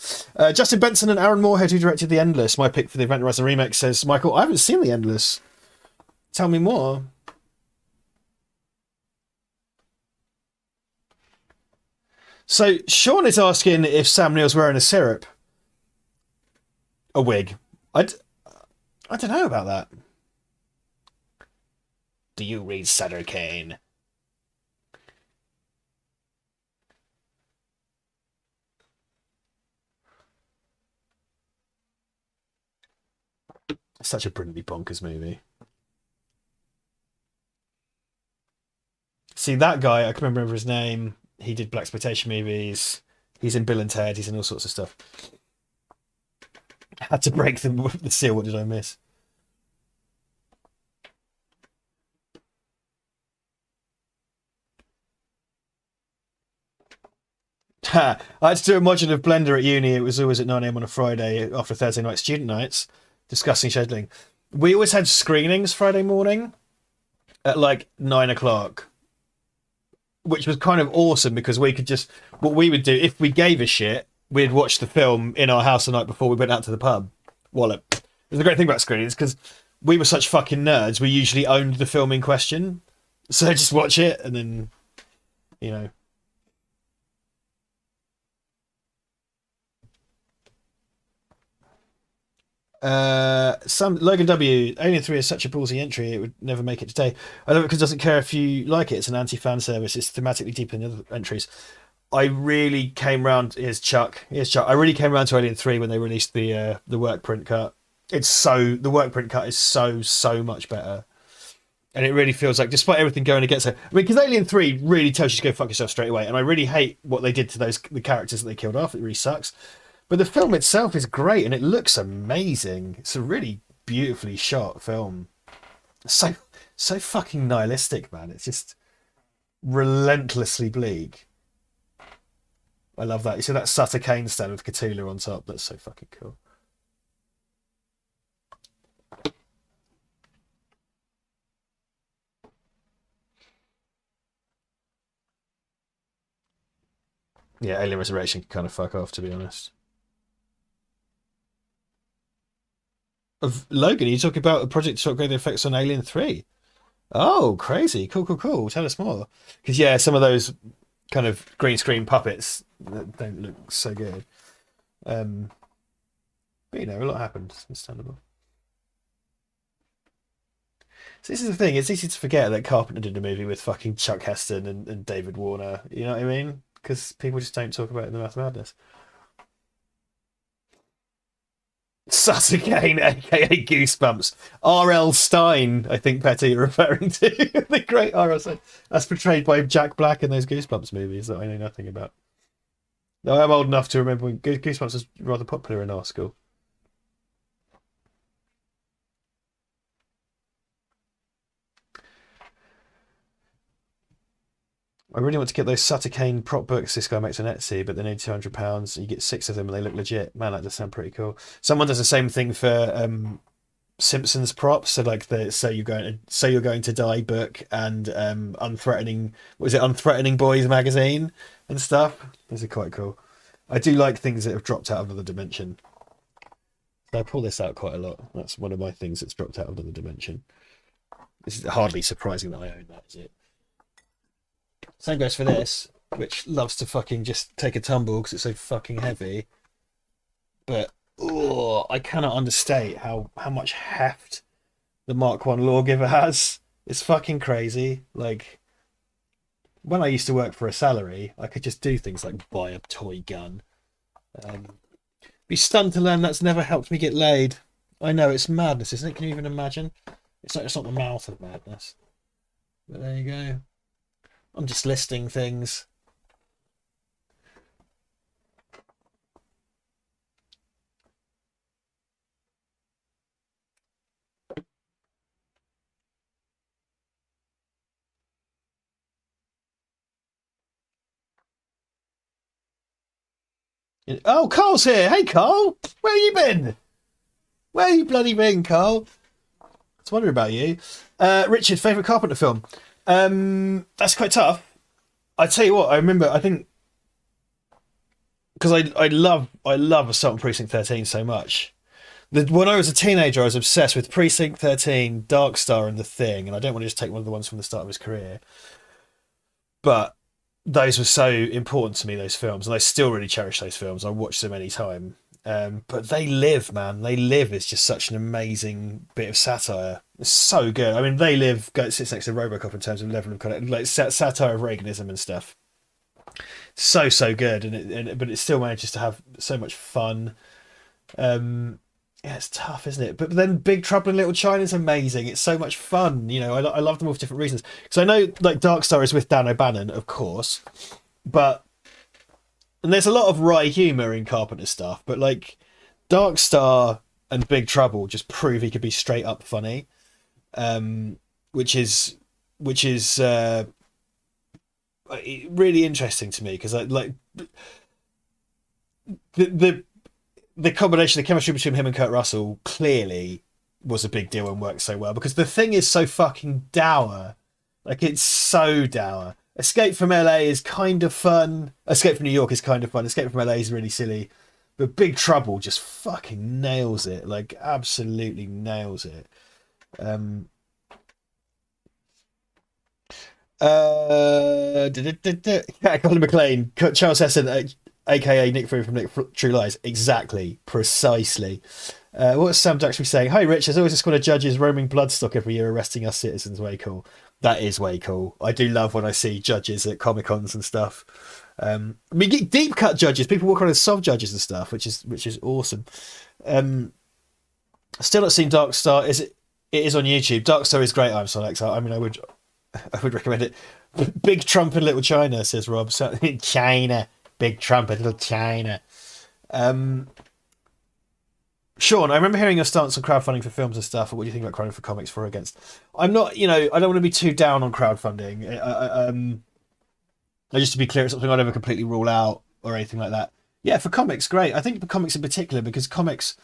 Speaker 1: Justin Benson and Aaron Moorhead, who directed The Endless, my pick for the Event Horizon remake, says, Michael, I haven't seen The Endless. Tell me more. So Sean is asking if Sam Neill's wearing a syrup. A wig. I don't know about that. Do you read Sutter Kane? Such a brilliantly bonkers movie. See, that guy, I can remember his name. He did blaxploitation movies. He's in Bill and Ted. He's in all sorts of stuff. I had to break the seal. What did I miss? I had to do a module of Blender at uni. It was always at 9 a.m. on a Friday after Thursday night student nights, discussing scheduling. We always had screenings Friday morning at like 9 o'clock, which was kind of awesome because we could just, what we would do if we gave a shit, we'd watch the film in our house the night before we went out to the pub. Wallop. There's a great thing about screenings because we were such fucking nerds. We usually owned the film in question, so just watch it and then, you know. Some Logan W. Alien 3 is such a ballsy entry, it would never make it today. I love it because it doesn't care if you like it. It's an anti-fan service. It's thematically deeper than the other entries. I really came round. Here's Chuck. I really came round to Alien 3 when they released the work print cut. The work print cut is so much better, and it really feels like, despite everything going against it. I mean, because Alien 3 really tells you to go fuck yourself straight away, and I really hate what they did to the characters that they killed off. It really sucks. But the film itself is great, and it looks amazing. It's a really beautifully shot film. So fucking nihilistic, man. It's just relentlessly bleak. I love that. You see that Sutter Kane stand with Cthulhu on top? That's so fucking cool. Yeah, Alien Resurrection can kind of fuck off, to be honest. Of Logan, you talk about a project to upgrade the effects on Alien 3. Oh, crazy. Cool. Tell us more. Because, yeah, some of those kind of green screen puppets that don't look so good. But, a lot happened. It's understandable. So this is the thing. It's easy to forget that Carpenter did a movie with fucking Chuck Heston and David Warner. You know what I mean? Because people just don't talk about it in the Math of Madness. Sutter Kane, aka Goosebumps. R.L. Stein, I think Petty you're referring to. The great R.L. Stein. That's portrayed by Jack Black in those Goosebumps movies that I know nothing about. Though I'm old enough to remember when Goosebumps was rather popular in our school. I really want to get those Sutter Kane prop books this guy makes on Etsy, but they need £200. You get 6 of them and they look legit. Man, that does sound pretty cool. Someone does the same thing for Simpsons props. So like the you're going to die book and unthreatening. Was it Unthreatening Boys magazine and stuff? Those are quite cool. I do like things that have dropped out of another dimension. So I pull this out quite a lot. That's one of my things that's dropped out of another dimension. It's hardly surprising that I own that, is it? Same goes for this, which loves to fucking just take a tumble because it's so fucking heavy. But I cannot understate how much heft the Mark One Lawgiver has. It's fucking crazy. Like, when I used to work for a salary, I could just do things like buy a toy gun. Be stunned to learn that's never helped me get laid. I know, it's madness, isn't it? Can you even imagine? It's not the mouth of madness. But there you go. I'm just listing things. Oh, Carl's here. Hey, Carl. Where you been? Where you bloody been, Carl? I was wondering about you. Richard, favourite Carpenter film? That's quite tough. I tell you what, I think because I love Assault on Precinct 13 so much. When I was a teenager, I was obsessed with Precinct 13, Dark Star, and The Thing, and I don't want to just take one of the ones from the start of his career, but those were so important to me, those films, and I still really cherish those films. I watch them anytime. But they live, man. They live is just such an amazing bit of satire. It's so good. I mean, They Live sits next to RoboCop in terms of level of kind of like satire of Reaganism and stuff. So good, but it still manages to have so much fun. Yeah, it's tough, isn't it? But then Big Trouble in Little China is amazing. It's so much fun. I love them all for different reasons. Because I know, like, Dark Star is with Dan O'Bannon, of course, and there's a lot of wry humour in Carpenter stuff, but like Dark Star and Big Trouble just prove he could be straight up funny, which is really interesting to me because the the combination, the chemistry between him and Kurt Russell clearly was a big deal and worked so well because the thing is so fucking dour. Like, it's so dour. Escape from LA is kind of fun. Escape from New York is kind of fun. Escape from LA is really silly. But Big Trouble just fucking nails it. Like, absolutely nails it. Colin McLean, Charles Heston, aka Nick Fury from True Lies. Exactly, precisely. What's Sam actually saying? Hi, Rich. There's always a squad of judges roaming Bloodstock every year, arresting us citizens. Way cool. That is way cool. I do love when I see judges at Comic Cons and stuff. I mean, get deep cut judges. People walk around as soft judges and stuff, which is awesome. Still not seen Dark Star. It is on YouTube. Dark Star is great. I'm so Alexa. I mean, I would recommend it. Big Trump in Little China, says Rob. So, China, Big Trump in Little China. Sean, I remember hearing your stance on crowdfunding for films and stuff. What do you think about crowdfunding for comics, for or against? I'm not, I don't want to be too down on crowdfunding. Just to be clear, it's something I'd never completely rule out or anything like that. Yeah, for comics, great. I think for comics in particular, because comics,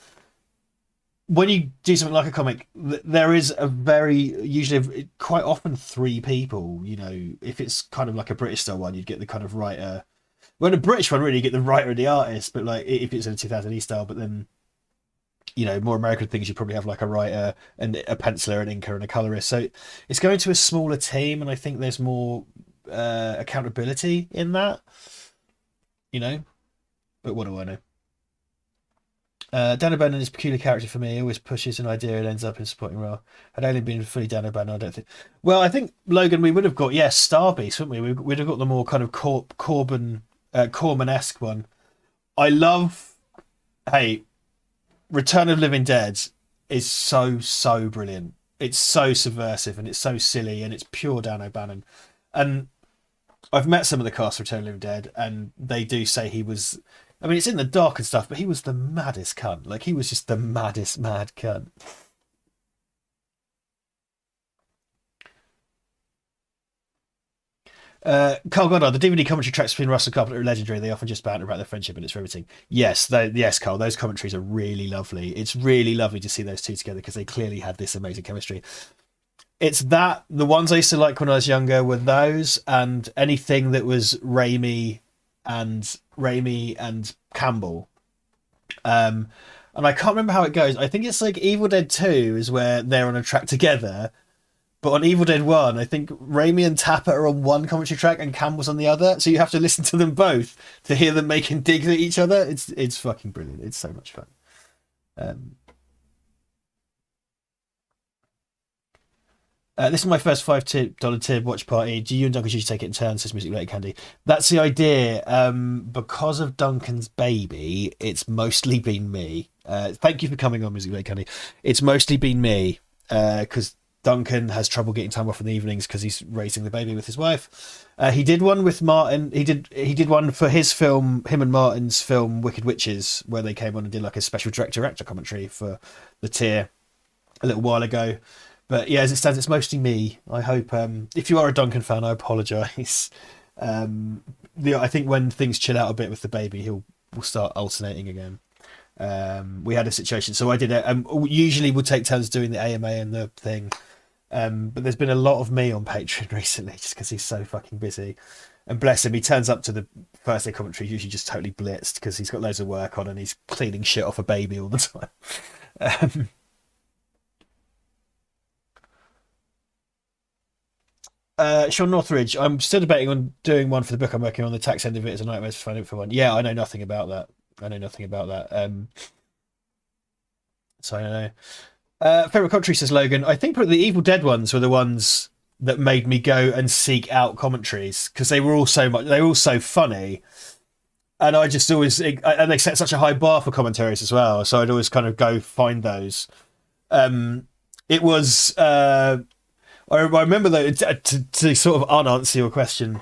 Speaker 1: when you do something like a comic, there is usually quite often three people. If it's kind of like a British style one, you'd get the kind of writer. Well, in a British one, really, you get the writer and the artist. But like if it's in a 2000 style, but then more American things, you probably have like a writer and a penciler, an inker, and a colorist. So it's going to a smaller team, and I think there's more accountability in that. But what do I know? Dan O'Bannon is a peculiar character for me. He always pushes an idea and ends up in a supporting role. Had only been fully Dan O'Bannon, I don't think. Well, I think, Logan, we would have got, Star Beast, wouldn't we? We'd have got the more kind of Corman-esque one. I love, Return of Living Dead is so brilliant. It's so subversive and it's so silly and it's pure Dan O'Bannon. And I've met some of the cast of Return of the Living Dead, and they do say he was. I mean, it's in the dark and stuff, but he was the maddest cunt. Like, he was just the maddest mad cunt. Carl Goddard, the DVD commentary tracks between Russell Carpenter and Legendary, they often just banter about their friendship, and it's riveting. Yes, Carl, those commentaries are really lovely. It's really lovely to see those two together because they clearly had this amazing chemistry. It's that the ones I used to like when I was younger were those, and anything that was Raimi and Campbell. And I can't remember how it goes. I think it's like Evil Dead 2 is where they're on a track together. But on Evil Dead 1, I think Raimi and Tapper are on one commentary track and Campbell's on the other. So you have to listen to them both to hear them making digs at each other. It's fucking brilliant. It's so much fun. This is my first $5 tip watch party. Do you and Duncan usually take it in turns? Says Music Related Candy. That's the idea. Because of Duncan's baby, it's mostly been me. Thank you for coming on, Music Related Candy. It's mostly been me because Duncan has trouble getting time off in the evenings because he's raising the baby with his wife. He did one with Martin. He did one for his film, him and Martin's film Wicked Witches, where they came on and did like a special director-actor commentary for the tier a little while ago. But yeah, as it stands, it's mostly me. I hope if you are a Duncan fan, I apologise. I think when things chill out a bit with the baby, we'll start alternating again. We had a situation, so I did it. Usually we'll take turns doing the AMA and the thing. But there's been a lot of me on Patreon recently just because he's so fucking busy. And bless him, he turns up to the first day commentary usually just totally blitzed because he's got loads of work on and he's cleaning shit off a baby all the time. Sean Northridge, I'm still debating on doing one for the book I'm working on. The tax end of it is a nightmare to find it for one. Yeah, I know nothing about that. So I don't know. Favorite commentary, says Logan. I think probably the Evil Dead ones were the ones that made me go and seek out commentaries because they were all so funny, and I just always and they set such a high bar for commentaries as well. So I'd always kind of go find those. It was. I remember though to sort of unanswer your question.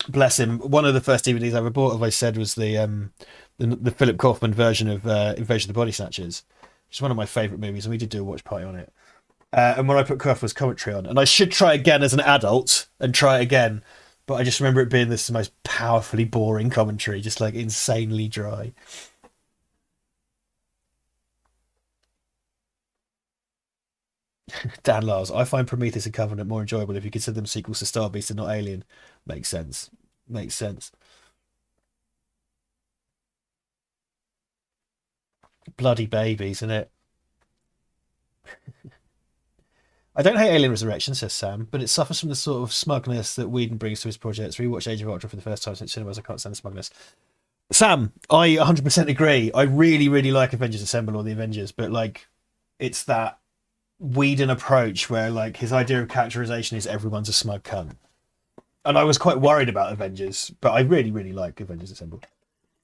Speaker 1: Bless him. One of the first DVDs I ever bought, as I said, was the Philip Kaufman version of Invasion of the Body Snatchers, which is one of my favourite movies, and we did do a watch party on it. And when I put Kaufman's commentary on, and I should try again as an adult and try it again, But I just remember it being this most powerfully boring commentary, just like insanely dry. Dan Lars, I find Prometheus and Covenant more enjoyable if you consider them sequels to Star Beast and not Alien. Makes sense. Makes sense. Bloody babies, isn't it? I don't hate Alien Resurrection, says Sam, but it suffers from the sort of smugness that Whedon brings to his projects. Rewatch Age of Ultron for the first time since cinemas. I can't stand the smugness. Sam, I 100% agree. I really, really like Avengers Assemble or the Avengers, but like, it's that Whedon approach where like his idea of characterization is everyone's a smug cunt. And I was quite worried about Avengers, but I really, really like Avengers Assemble.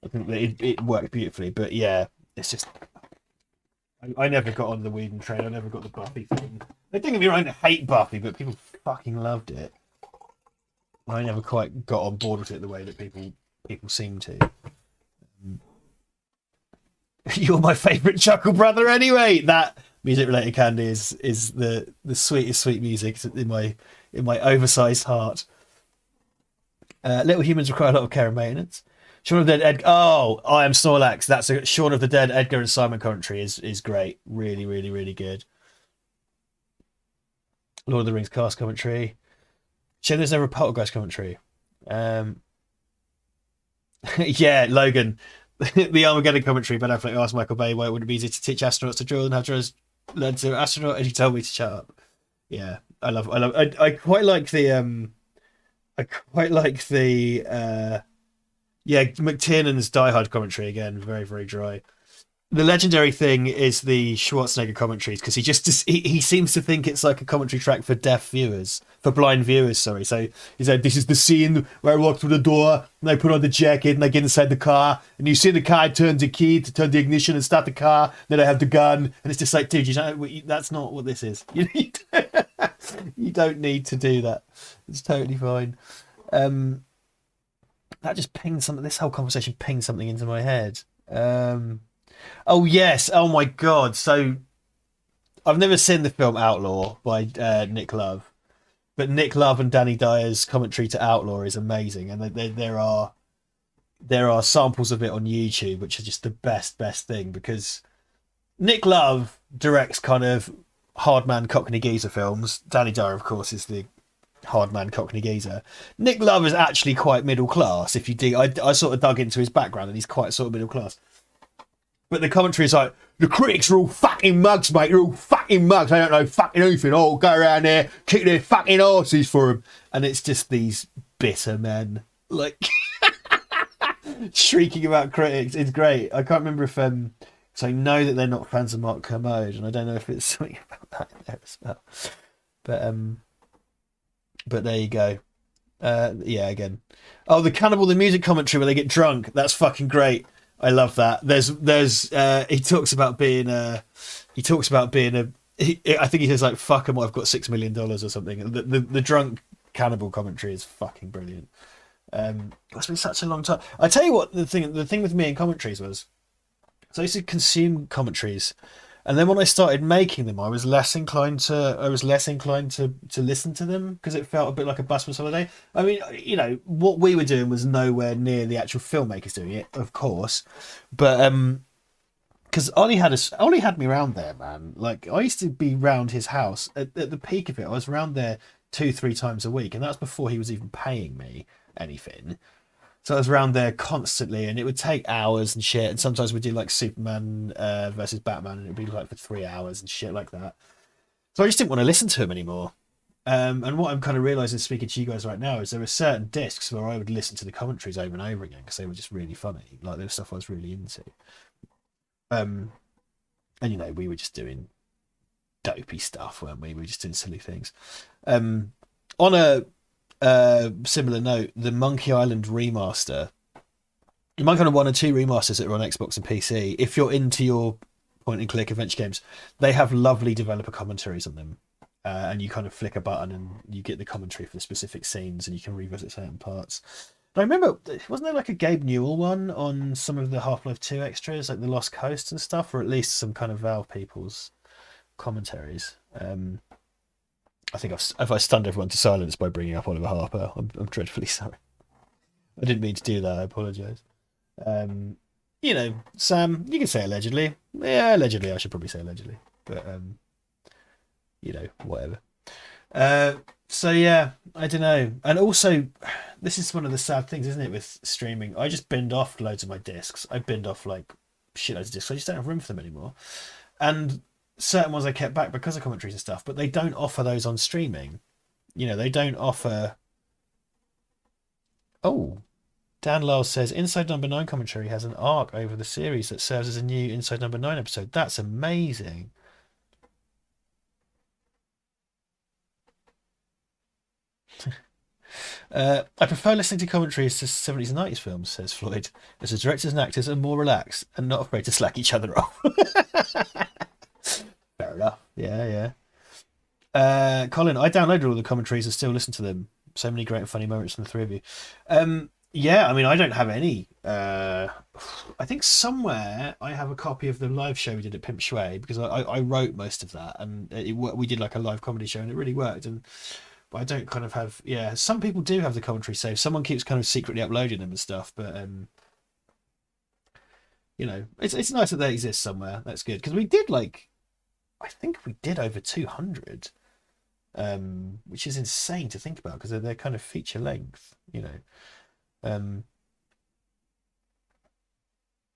Speaker 1: I think that it worked beautifully, but yeah, it's just I never got on the Whedon train. I never got the Buffy thing. I think if you're right, I hate Buffy, but people fucking loved it. I never quite got on board with it the way that people seem to. You're my favourite Chuckle Brother anyway. That music related candy is the sweetest sweet music in my oversized heart. Little humans require a lot of care and maintenance. Shaun of the Dead Oh, I am Snorlax. That's a Shaun of the Dead Edgar and Simon commentary is great. Really, really, really good. Lord of the Rings cast commentary. Shame there's never a Poltergeist commentary. Yeah, Logan. The Armageddon commentary, Ben Affleck asked Michael Bay why it wouldn't be easy to teach astronauts to drill and have drones learn to astronaut, and he told me to shut up. Yeah, I quite like the yeah, McTiernan's Die Hard commentary again, very, very dry. The legendary thing is the Schwarzenegger commentaries because he seems to think it's like a commentary track for deaf viewers, for blind viewers. Sorry, so he said this is the scene where I walk through the door and I put on the jacket and I get inside the car and you see the car turn the key to turn the ignition and start the car. Then I have the gun and it's just like, dude, that's not what this is. You don't need to do that. It's totally fine. That just pinged something. This whole conversation pinged something into my head. Oh yes! Oh my god! So I've never seen the film Outlaw by Nick Love, but Nick Love and Danny Dyer's commentary to Outlaw is amazing, and there are samples of it on YouTube, which are just the best thing because Nick Love directs kind of hard man Cockney geezer films. Danny Dyer, of course, is the hard man Cockney geezer. Nick Love is actually quite middle class. If you dig, I sort of dug into his background, and he's quite sort of middle class. But the commentary is like, the critics are all fucking mugs, mate. They're all fucking mugs. They don't know fucking anything. Oh, go around there, kick their fucking arses for them. And it's just these bitter men, like, shrieking about critics. It's great. I can't remember if, so I know that they're not fans of Mark Kermode, and I don't know if it's something about that in there as well. But there you go. Yeah, again. Oh, the Cannibal the Music commentary where they get drunk. That's fucking great. I love that. He talks about being I think he says like, fuck him, I've got $6 million or something. The drunk cannibal commentary is fucking brilliant. It's been such a long time. I tell you what, the thing with me and commentaries was, so I used to consume commentaries, and then when I started making them, I was less inclined to listen to them because it felt a bit like a busman's holiday. I mean, you know, what we were doing was nowhere near the actual filmmakers doing it, of course, but because Ollie had me round there, man. Like, I used to be round his house at the peak of it. I was round there 2-3 times a week, and that's before he was even paying me anything. So I was around there constantly, and it would take hours and shit. And sometimes we'd do like Superman versus Batman, and it'd be like for 3 hours and shit like that. So I just didn't want to listen to him anymore. And what I'm kind of realizing, speaking to you guys right now, is there were certain discs where I would listen to the commentaries over and over again because they were just really funny. Like, there was stuff I was really into. And you know, we were just doing dopey stuff, weren't we? We were just doing silly things. On a similar note, the Monkey Island remaster, the Monkey Island 1 and 2 remasters that are on Xbox and PC, if you're into your point and click adventure games, they have lovely developer commentaries on them, and you kind of flick a button and you get the commentary for the specific scenes, and you can revisit certain parts. But I remember, wasn't there like a Gabe Newell one on some of the Half-Life 2 extras, like the Lost Coast and stuff, or at least some kind of Valve people's commentaries? I think if I stunned everyone to silence by bringing up Oliver Harper, I'm dreadfully sorry. I didn't mean to do that. I apologise. Um, Sam, you can say allegedly. Yeah, allegedly. I should probably say allegedly, but whatever. Uh, so yeah, I don't know. And also, this is one of the sad things, isn't it, with streaming? I just binned off loads of my discs. I binned off like shitloads of discs. I just don't have room for them anymore. And certain ones I kept back because of commentaries and stuff, but they don't offer those on streaming. They don't offer. Oh, Dan Lyle says Inside Number 9 commentary has an arc over the series that serves as a new Inside Number 9 episode. That's amazing. I prefer listening to commentaries to 70s and 90s films, says Floyd, as the directors and actors are more relaxed and not afraid to slack each other off. Fair enough. Yeah, yeah. Colin, I downloaded all the commentaries and still listen to them. So many great and funny moments from the three of you. Yeah, I mean, I don't have any. I think somewhere I have a copy of the live show we did at Pimp Shui because I wrote most of that and we did like a live comedy show and it really worked. But I don't kind of have. Yeah, some people do have the commentary saved. Someone keeps kind of secretly uploading them and stuff. But it's nice that they exist somewhere. That's good because we did I think we did over 200. Which is insane to think about because they're kind of feature length, One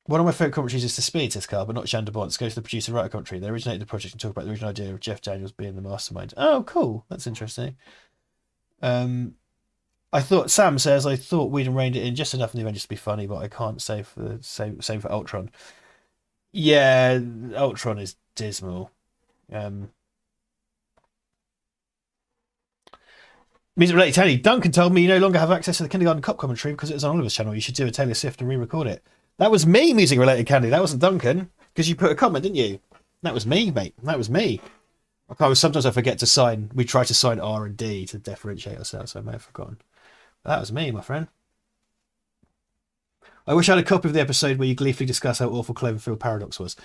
Speaker 1: of my favourite commentaries is The Speed, says Carl, but not Jean de Bont. Go to the producer writer commentary. They originated the project and talk about the original idea of Jeff Daniels being the mastermind. Oh, cool. That's interesting. Sam says, I thought Whedon reined it in just enough in the Avengers to be funny, but I can't say for the same for Ultron. Yeah, Ultron is dismal. Music related, Tony. Duncan told me you no longer have access to the Kindergarten Cop commentary because it was on Oliver's channel. You should do a Taylor Swift and re-record it. That was me, music related, Candy. That wasn't Duncan because you put a comment, didn't you? That was me, mate. That was me. Sometimes I forget to sign. We try to sign R and D to differentiate ourselves. So I may have forgotten. But that was me, my friend. I wish I had a copy of the episode where you gleefully discuss how awful Cloverfield Paradox was.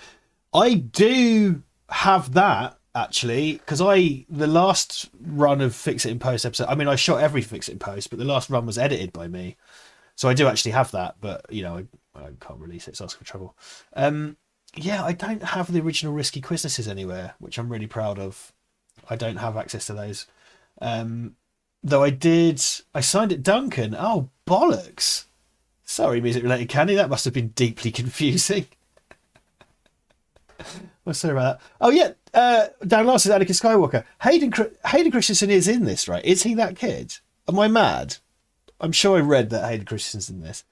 Speaker 1: I do have that. Actually, because the last run of Fix It in Post episode, I mean, I shot every Fix It in Post, but the last run was edited by me, so I do actually have that. But I can't release it; it's asking for trouble. Yeah, I don't have the original Risky Quiznesses anywhere, which I'm really proud of. I don't have access to those, though I did. I signed it, Duncan. Oh bollocks! Sorry, music related Candy. That must have been deeply confusing. Well, sorry about that. Oh yeah, Dan Larson is Anakin Skywalker. Hayden Christensen is in this, right? Is he that kid? Am I mad? I'm sure I read that Hayden Christensen's in this.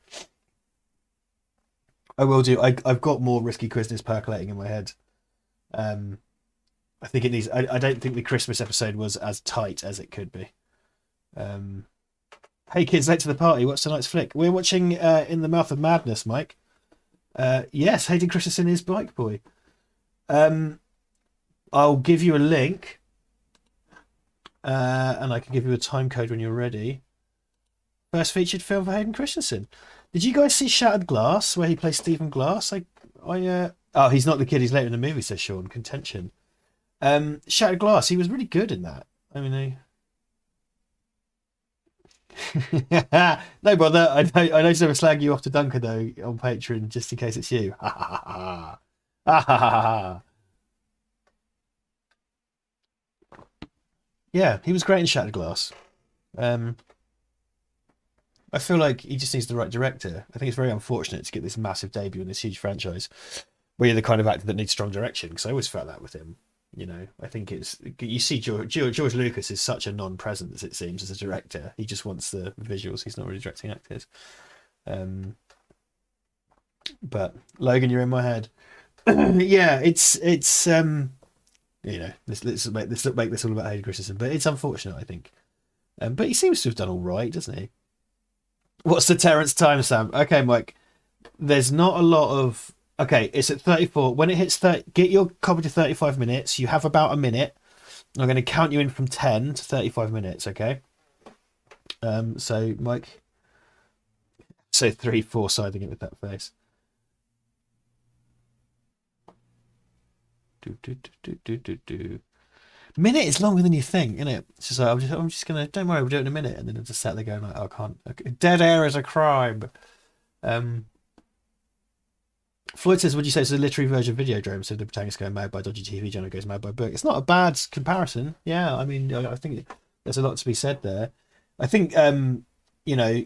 Speaker 1: I will do. I've got more Risky Quizness percolating in my head. I think it needs. I don't think the Christmas episode was as tight as it could be. Hey kids, late to the party. What's tonight's flick? We're watching In the Mouth of Madness, Mike. Yes, Hayden Christensen is Bike Boy. I'll give you a link, and I can give you a time code when you're ready. First featured film for Hayden Christensen. Did you guys see Shattered Glass, where he plays Stephen Glass? Oh, he's not the kid. He's later in the movie, says Sean. Contention. Shattered Glass. He was really good in that. I mean, no bother. I know to never slag you off to Duncan though on Patreon, just in case it's you. Ha ha ha. Yeah, he was great in Shattered Glass. I feel like he just needs the right director. I think it's very unfortunate to get this massive debut in this huge franchise where you're the kind of actor that needs strong direction, because I always felt that with him. I think you see George Lucas is such a non-presence, it seems, as a director. He just wants the visuals. He's not really directing actors. But Logan, you're in my head. Yeah, it's let's make this all about Hayden Christensen, but it's unfortunate, I think. But he seems to have done all right, doesn't he? What's the Terrence timestamp? Okay, Mike. There's not a lot of. Okay, it's at 34. When it hits 30, get your copy to 35 minutes. You have about a minute. I'm going to count you in from 10 to 35 minutes. Okay. So Mike. So 3, 4 siding it with that face. Minute is longer than you think, isn't it? It's just like I'm just gonna, don't worry, we'll do it in a minute, and then I just sat there going like, oh, I can't. Okay. Dead air is a crime. Um, Floyd says, would you say it's a literary version of Videodrome? So the protagonist going mad by dodgy TV, Jonah goes mad by book. It's not a bad comparison. Yeah, I mean, I think there's a lot to be said there. I think, you know,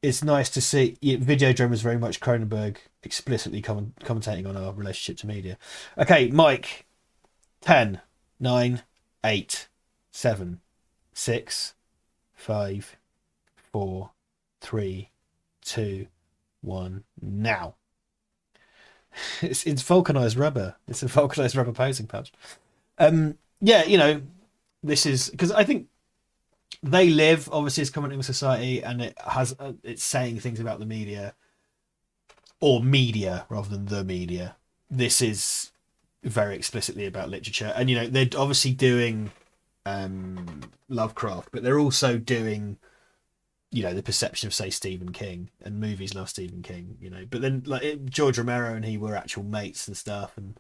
Speaker 1: it's nice to see. Videodrome was very much Cronenberg explicitly commentating on our relationship to media. Okay, Mike, 10, 9, 8, 7, 6, 5, 4, 3, 2, 1, now. It's vulcanized rubber. It's a vulcanized rubber posing pouch. Yeah, you know, this is because I think They Live obviously is commenting on society, and it has it's saying things about the media, or media rather than the media. This is very explicitly about literature, and you know they're obviously doing Lovecraft, but they're also doing, you know, the perception of, say, Stephen King, and movies love Stephen King, you know. But then like George Romero and he were actual mates and stuff and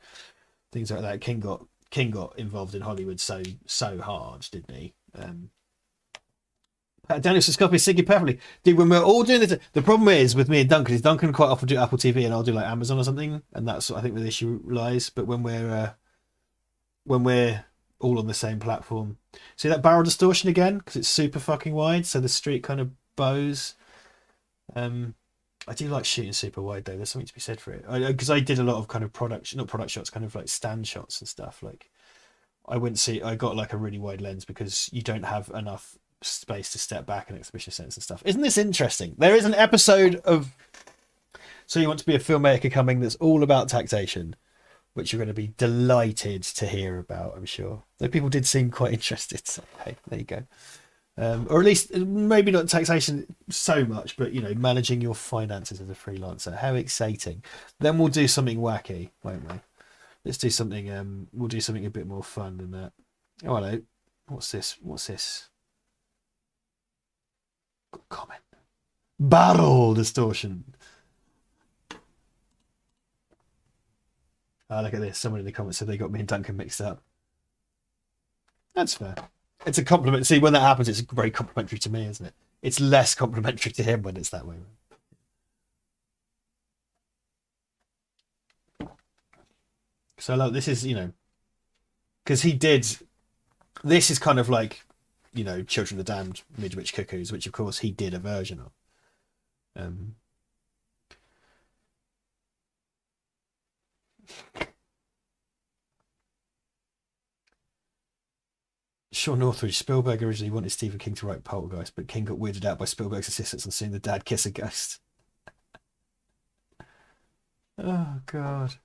Speaker 1: things like that. King got involved in Hollywood so hard, didn't he? Daniel says, copy Siggy perfectly. Dude, when we're all doing this, the problem is with me and Duncan is Duncan quite often do Apple TV and I'll do like Amazon or something, and that's I think where the issue lies. But when we're all on the same platform, see that barrel distortion again because it's super fucking wide, so the street kind of bows. I do like shooting super wide though. There's something to be said for it because I did a lot of kind of not product shots, kind of like stand shots and stuff. Like I got like a really wide lens because you don't have enough space to step back and exhibition sense and stuff. Isn't this interesting? There is an episode of So You Want to Be a Filmmaker coming that's all about taxation, which you're going to be delighted to hear about, I'm sure. Though people did seem quite interested. So, hey, there you go. Or at least maybe not taxation so much, but you know, managing your finances as a freelancer. How exciting! Then we'll do something wacky, won't we? Let's do something. We'll do something a bit more fun than that. Oh, hello. What's this? Comment. Barrel distortion. Oh, look at this. Someone in the comments said they got me and Duncan mixed up. That's fair. It's a compliment. See, when that happens, it's very complimentary to me, isn't it? It's less complimentary to him when it's that way. So, look, this is, you know, because he did. This is kind of like, you know, Children of the Damned, Midwich Cuckoos, which of course he did a version of. Sean Northridge, Spielberg originally wanted Stephen King to write Poltergeist, but King got weirded out by Spielberg's assistants on seeing the dad kiss a ghost. Oh, God.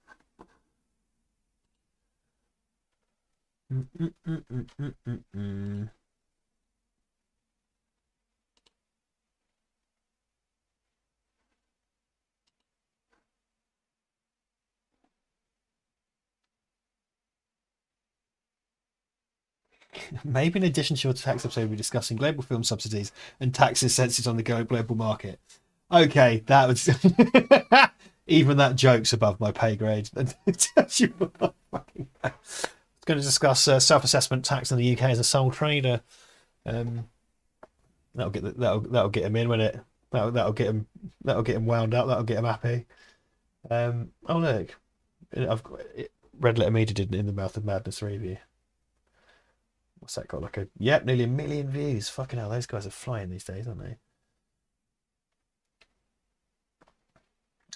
Speaker 1: Maybe in addition to your tax episode, we'll be discussing global film subsidies and taxes censored on the global market. Okay, that was even that joke's above my pay grade. I was going to discuss self-assessment tax in the UK as a sole trader. That'll get him in, won't it? That'll get him wound up. That'll get him happy. Oh look, I've got Red Letter Media did an In the Mouth of Madness review. What's that got? Like nearly 1 million views. Fucking hell, those guys are flying these days, aren't they?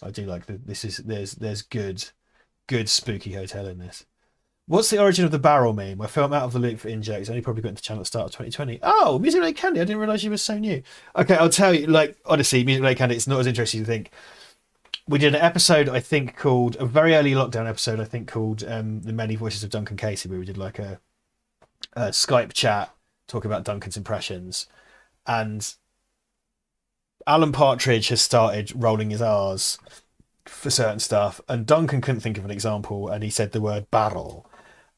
Speaker 1: I do like there's good spooky hotel in this. What's the origin of the barrel meme? I felt out of the loop for in-jokes. It's only probably got into the channel at the start of 2020. Oh, Music Lake Candy. I didn't realise you were so new. Okay, I'll tell you, like, honestly, Music Lake Candy, it's not as interesting as you think. We did an episode, I think, called, a very early lockdown episode, I think, called The Many Voices of Duncan Casey, where we did like a Skype chat talking about Duncan's impressions. And Alan Partridge has started rolling his R's for certain stuff, and Duncan couldn't think of an example, and he said the word barrel.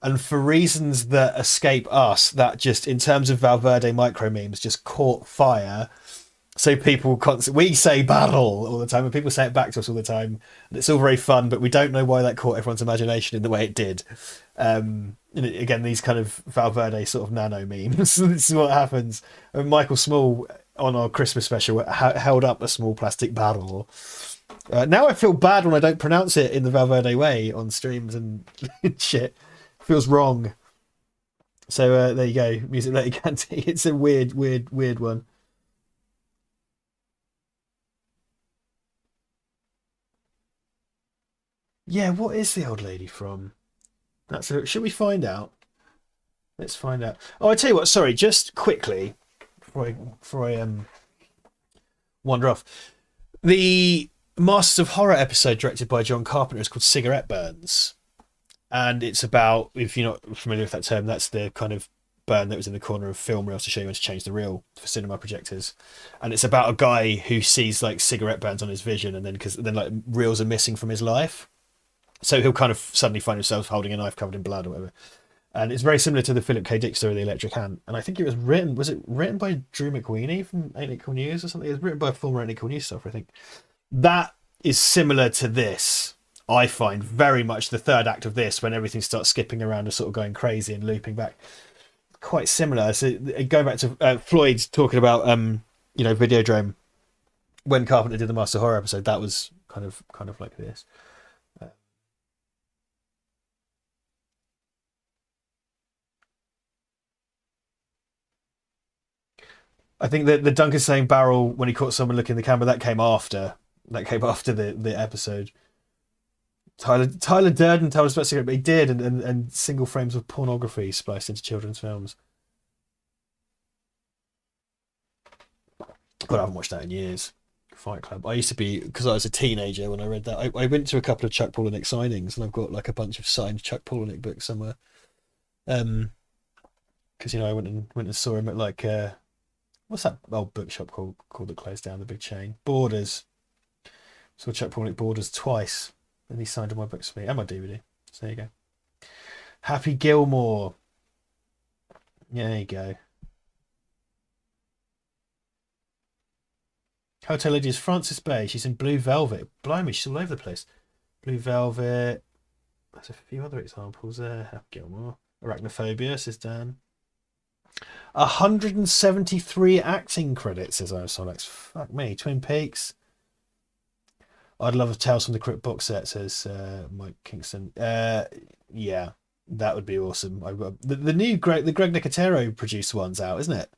Speaker 1: And for reasons that escape us, that just, in terms of Val Verde micro memes, just caught fire. So people constantly we say battle all the time, and people say it back to us all the time, and it's all very fun. But we don't know why that caught everyone's imagination in the way it did. And again, these kind of Val Verde sort of nano memes. This is what happens. And Michael Small on our Christmas special held up a small plastic barrel. Now I feel bad when I don't pronounce it in the Val Verde way on streams and shit. Feels wrong. So there you go, Music Lady Canty. It's a weird one. Yeah, what is the old lady from? Should we find out? Let's find out. Oh, I tell you what. Sorry, just quickly before I wander off. The Masters of Horror episode directed by John Carpenter is called Cigarette Burns, and it's about, if you're not familiar with that term, that's the kind of burn that was in the corner of film reels to show you when to change the reel for cinema projectors, and it's about a guy who sees like cigarette burns on his vision, and then like reels are missing from his life, so he'll kind of suddenly find himself holding a knife covered in blood or whatever. And it's very similar to the Philip K. Dick story, The Electric Hand. And I think was it written by Drew McWeeny from Ain't It Cool News or something? It was written by a former Ain't It Cool News stuff, I think. That is similar to this. I find very much the third act of this, when everything starts skipping around and sort of going crazy and looping back. Quite similar. So going back to Floyd talking about, Videodrome, when Carpenter did the Master Horror episode, that was kind of like this. I think that the Duncan saying barrel when he caught someone looking in the camera, that came after. That came after the episode. Tyler Durden told us about cigarette, but he did, and single frames of pornography spliced into children's films. God, I haven't watched that in years. Fight Club. I used to be, because I was a teenager when I read that. I went to a couple of Chuck Palahniuk signings, and I've got like a bunch of signed Chuck Palahniuk books somewhere. Because I went and saw him at like what's that old bookshop called that closed down, the big chain? Borders. Saw Chuck Palahniuk Borders twice, and he signed all my books for me and my DVD. So there you go. Happy Gilmore. Yeah, there you go. Hotel Lady is Frances Bay. She's in Blue Velvet. Blimey, she's all over the place. Blue Velvet. There's a few other examples there. Happy Gilmore. Arachnophobia, says Dan. 173 acting credits, says Solex. Fuck me. Twin Peaks. I'd love a Tales from the Crypt box set, says Mike Kingston. Yeah, that would be awesome. The new the Greg Nicotero produced one's out, isn't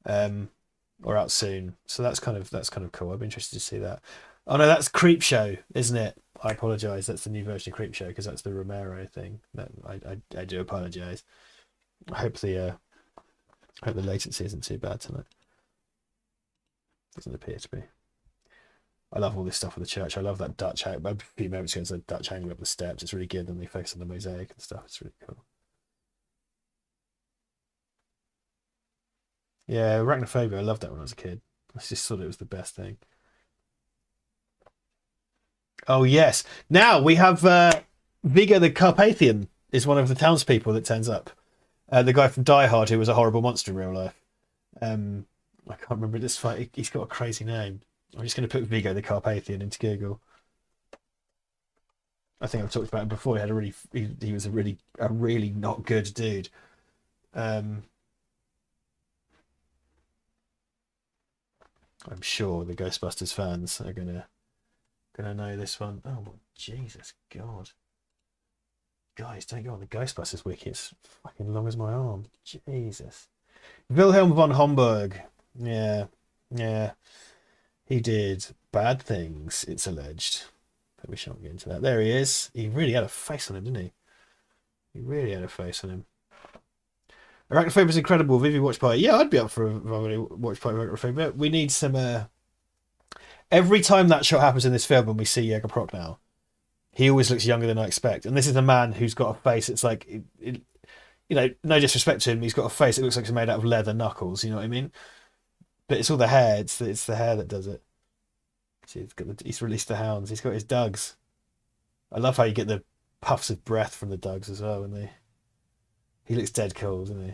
Speaker 1: it? Or out soon. So that's kind of cool. I'd be interested to see that. Oh no, that's Creepshow, isn't it? I apologise. That's the new version of Creepshow, because that's the Romero thing. I do apologise. I hope the latency isn't too bad tonight. Doesn't appear to be. I love all this stuff with the church. I love that Dutch angle. A few moments ago, it's a Dutch angle up the steps. It's really good. And they focus on the mosaic and stuff. It's really cool. Yeah, Arachnophobia. I loved that when I was a kid. I just thought it was the best thing. Oh yes. Now we have Viggo the Carpathian is one of the townspeople that turns up. The guy from Die Hard, who was a horrible monster in real life. I can't remember this fight. He's got a crazy name. I'm just going to put Viggo the Carpathian into Google. I think I've talked about him before. He was a really not good dude. I'm sure the Ghostbusters fans are gonna know this one. Oh Jesus God! Guys, don't go on the Ghostbusters wiki. It's fucking long as my arm. Jesus. Wilhelm von Homburg. Yeah. He did bad things, it's alleged. But we shan't get into that. There he is. He really had a face on him, didn't he? He really had a face on him. Arachnophobia is incredible. Vivi watch party. Yeah, I'd be up for a watch party of Arachnophobia. We need some. Every time that shot happens in this film, when we see Jäger Proc now, he always looks younger than I expect. And this is a man who's got a face. It's like, no disrespect to him. He's got a face that looks like it's made out of leather knuckles. You know what I mean? But it's all the hair. It's the hair that does it. See, he's released the hounds. He's got his dugs. I love how you get the puffs of breath from the dugs as well. He looks dead cool, doesn't he?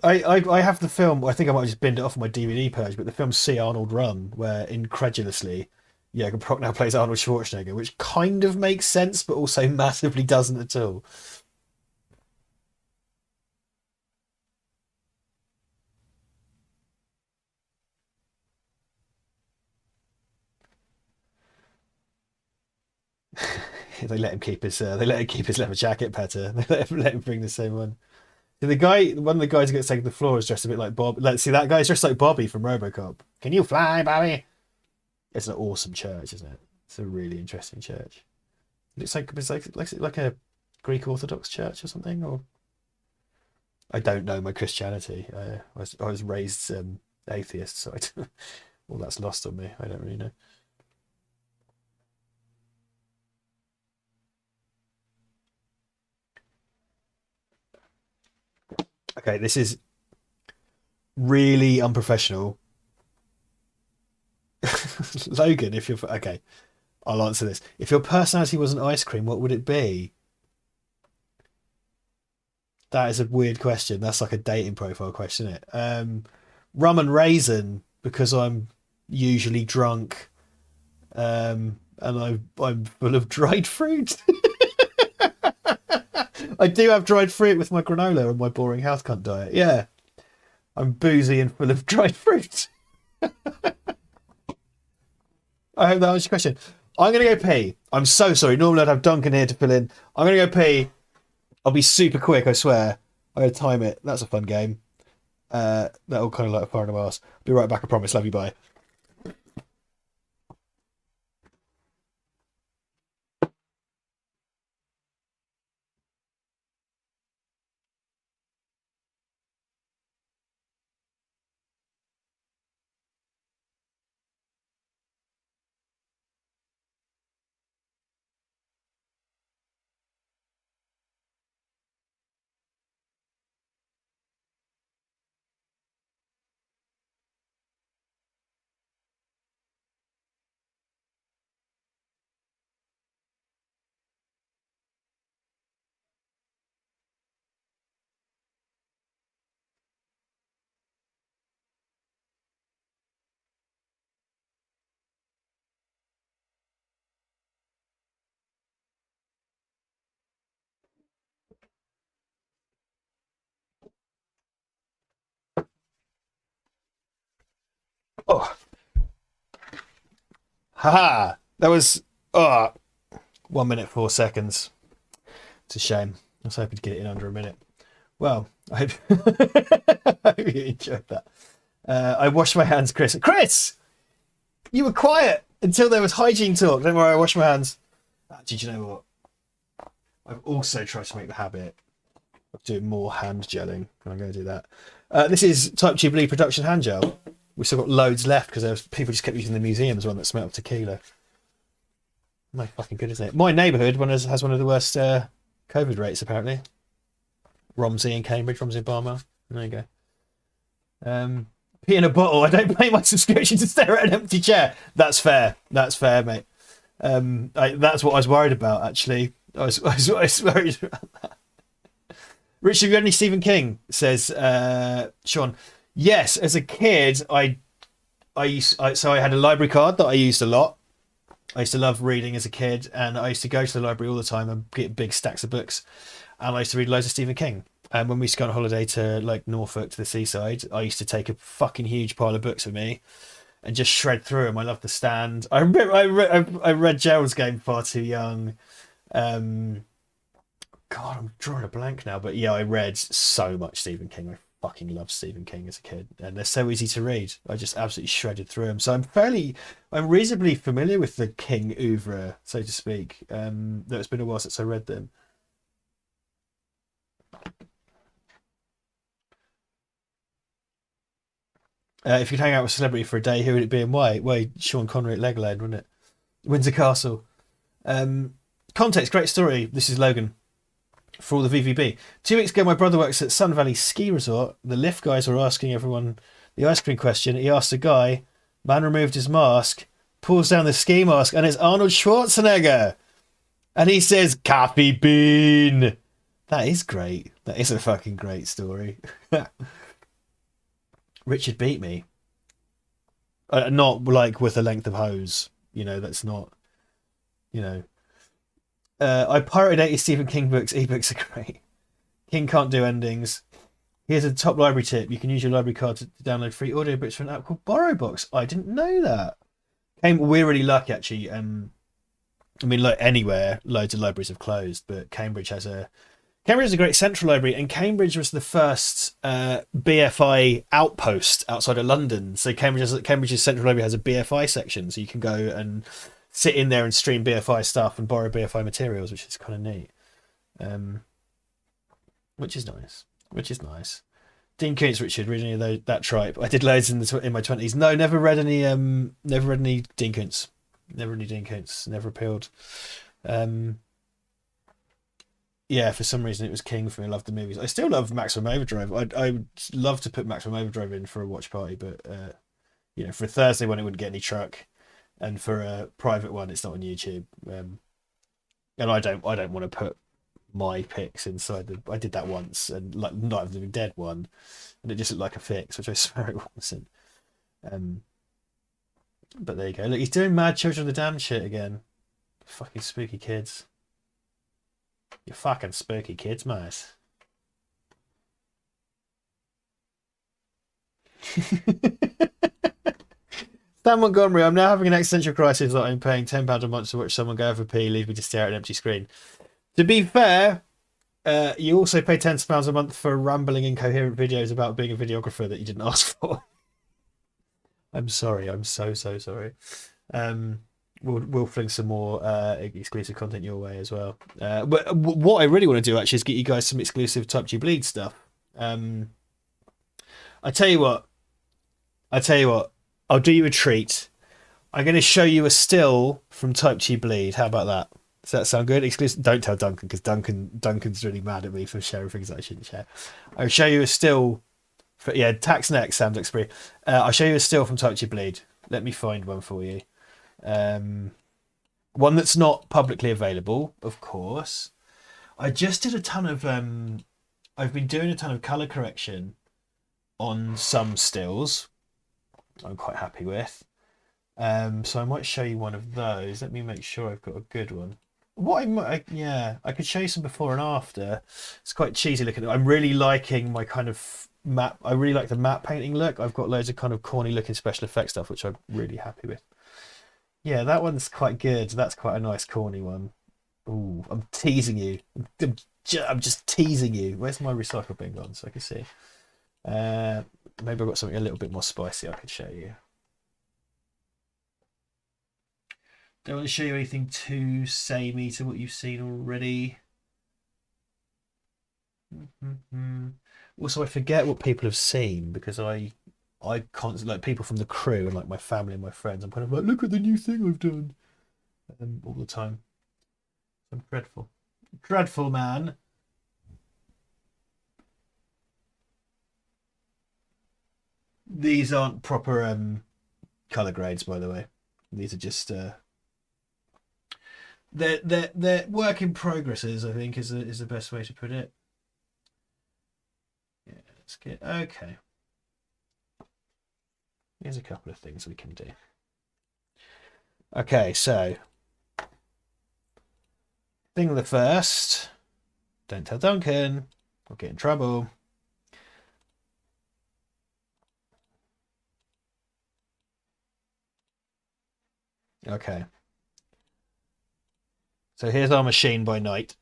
Speaker 1: I have the film. I think I might have just binned it off on my DVD purge, but the film See Arnold Run, where incredulously, Jürgen Prochnow plays Arnold Schwarzenegger, which kind of makes sense, but also massively doesn't at all. They let him keep his. They let him keep his leather jacket better. They let him bring the same one. The guy, one of the guys who gets taken to the floor is dressed a bit like Bob. Let's see, that guy's dressed like Bobby from RoboCop. Can you fly, Bobby? It's an awesome church, isn't it? It's a really interesting church. It's like a Greek Orthodox church or something. Or I don't know my Christianity. I was raised atheist, so all that's lost on me. I don't really know. Okay, this is really unprofessional. Logan, if you're okay, I'll answer this. If your personality was an ice cream, what would it be? That is a weird question. That's like a dating profile question, isn't it? Rum and raisin, because I'm usually drunk, and I'm full of dried fruit. I do have dried fruit with my granola and my boring house cunt diet. Yeah, I'm boozy and full of dried fruit. I hope that answers your question. I'm gonna go pee. I'm so sorry. Normally I'd have Duncan here to fill in. I'm gonna go pee. I'll be super quick, I swear. I'm gonna time it. That's a fun game. That'll kind of like a fire in the arse. Be right back, I promise. Love you, bye. Oh, haha. That was 1 minute 4 seconds. It's a shame. I was hoping to get it in under a minute. Well, I hope, I hope you enjoyed that. I washed my hands, Chris. Chris, you were quiet until there was hygiene talk. Don't worry, I washed my hands. Did you know what? I've also tried to make the habit of doing more hand gelling, and I'm going to do that. This is Type Jubilee Production Hand Gel. We've still got loads left because people just kept using the museum's one that smelled of tequila. My fucking good, isn't it? My neighbourhood has one of the worst COVID rates, apparently. Romsey in Cambridge, Romsey in Barmouth. There you go. Pee in a bottle. I don't pay my subscription to stare at an empty chair. That's fair. That's fair, mate. That's what I was worried about, actually. I was worried about that. Richard, have you got any Stephen King? Says Sean. Yes, as a kid, so I had a library card that I used a lot. I used to love reading as a kid, and I used to go to the library all the time and get big stacks of books. And I used to read loads of Stephen King. And when we used to go on holiday to like Norfolk to the seaside, I used to take a fucking huge pile of books with me and just shred through them. I love The Stand. I read Gerald's Game far too young. God, I'm drawing a blank now, but yeah, I read so much Stephen King. I fucking loved Stephen King as a kid, and they're so easy to read. I just absolutely shredded through them. So I'm reasonably familiar with the King oeuvre, so to speak. Though it's been a while since I read them. If you could hang out with a celebrity for a day, who would it be and why? Well, Sean Connery at Legoland, wouldn't it? Windsor Castle. Context, great story. This is Logan for all the VVB. 2 weeks ago, my brother works at Sun Valley Ski Resort. The lift guys were asking everyone the ice cream question. He asked a guy, man removed his mask, pulls down the ski mask, and it's Arnold Schwarzenegger. And he says, Coffee Bean. That is great. That is a fucking great story. Richard beat me. Not like with a length of hose. That's not. I pirated 80 Stephen King books. Ebooks are great. King can't do endings. Here's a top library tip. You can use your library card to download free audiobooks from an app called BorrowBox. I didn't know that. We're really lucky, actually. Like anywhere, loads of libraries have closed, but Cambridge has a great central library, and Cambridge was the first BFI outpost outside of London. So Cambridge's central library has a BFI section, so you can go and sit in there and stream BFI stuff and borrow BFI materials, which is kind of neat. Which is nice. Dean Koontz, Richard, reading any of that tripe. I did loads in my 20s. No, never read any Dean Koontz. Never appealed. Yeah, for some reason it was king for me. I loved the movies. I still love Maximum Overdrive. I would love to put Maximum Overdrive in for a watch party, but for a Thursday one it wouldn't get any truck, and for a private one it's not on YouTube. And I don't want to put my picks inside I did that once, and like Night of the Living Dead one, and it just looked like a fix, which I swear it wasn't. But there you go. Look, he's doing Mad Children of the Damned shit again. Fucking spooky kids. You fucking spooky kids, mate. Stan Montgomery, I'm now having an existential crisis that I'm paying £10 a month to watch someone go over pee, leave me to stare at an empty screen. To be fair, you also pay £10 a month for rambling incoherent videos about being a videographer that you didn't ask for. I'm sorry. I'm so sorry. We'll fling some more exclusive content your way as well. But what I really want to do actually is get you guys some exclusive Type G Bleed stuff. I tell you what. I'll do you a treat. I'm going to show you a still from Type G Bleed. How about that? Does that sound good? Exclusive. Don't tell Duncan, because Duncan's really mad at me for sharing things that I shouldn't share. I'll show you a still. Tax next. Sam looks free. I'll show you a still from Type G Bleed. Let me find one for you. One that's not publicly available, of course. I just did a ton of. I've been doing a ton of color correction on some stills. I'm quite happy with. So I might show you one of those. Let me make sure I've got a good one. I could show you some before and after. It's quite cheesy looking. I'm really liking my kind of matte. I really like the matte painting look. I've got loads of kind of corny looking special effects stuff, which I'm really happy with. Yeah, that one's quite good. That's quite a nice corny one. Ooh, I'm teasing you. I'm just teasing you. Where's my recycle bin gone so I can see? Maybe I've got something a little bit more spicy I could show you. Don't want to show you anything too samey to what you've seen already. Also, I forget what people have seen because I constantly, like, people from the crew and like my family and my friends, I'm kind of like, look at the new thing I've done, all the time. I'm dreadful man. These aren't proper color grades, by the way. These are just they're work in progresses, I think, is the best way to put it. Yeah, let's get okay. Here's a couple of things we can do. Okay, so thing the first. Don't tell Duncan. I'll get in trouble. Okay. So here's our machine by night.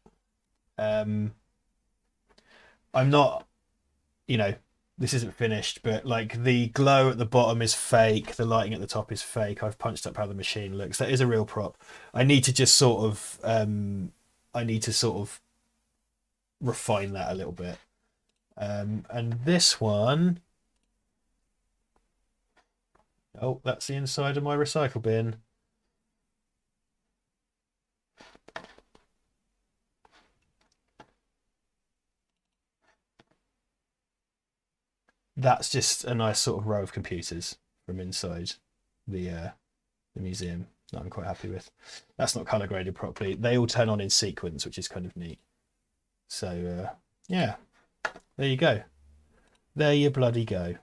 Speaker 1: I'm not, this isn't finished, but like the glow at the bottom is fake. The lighting at the top is fake. I've punched up how the machine looks. That is a real prop. I need to just sort of, refine that a little bit. And this one, oh, that's the inside of my recycle bin. That's just a nice sort of row of computers from inside the museum that I'm quite happy with. That's not color graded properly. They all turn on in sequence, which is kind of neat. So yeah, there you go. There you bloody go.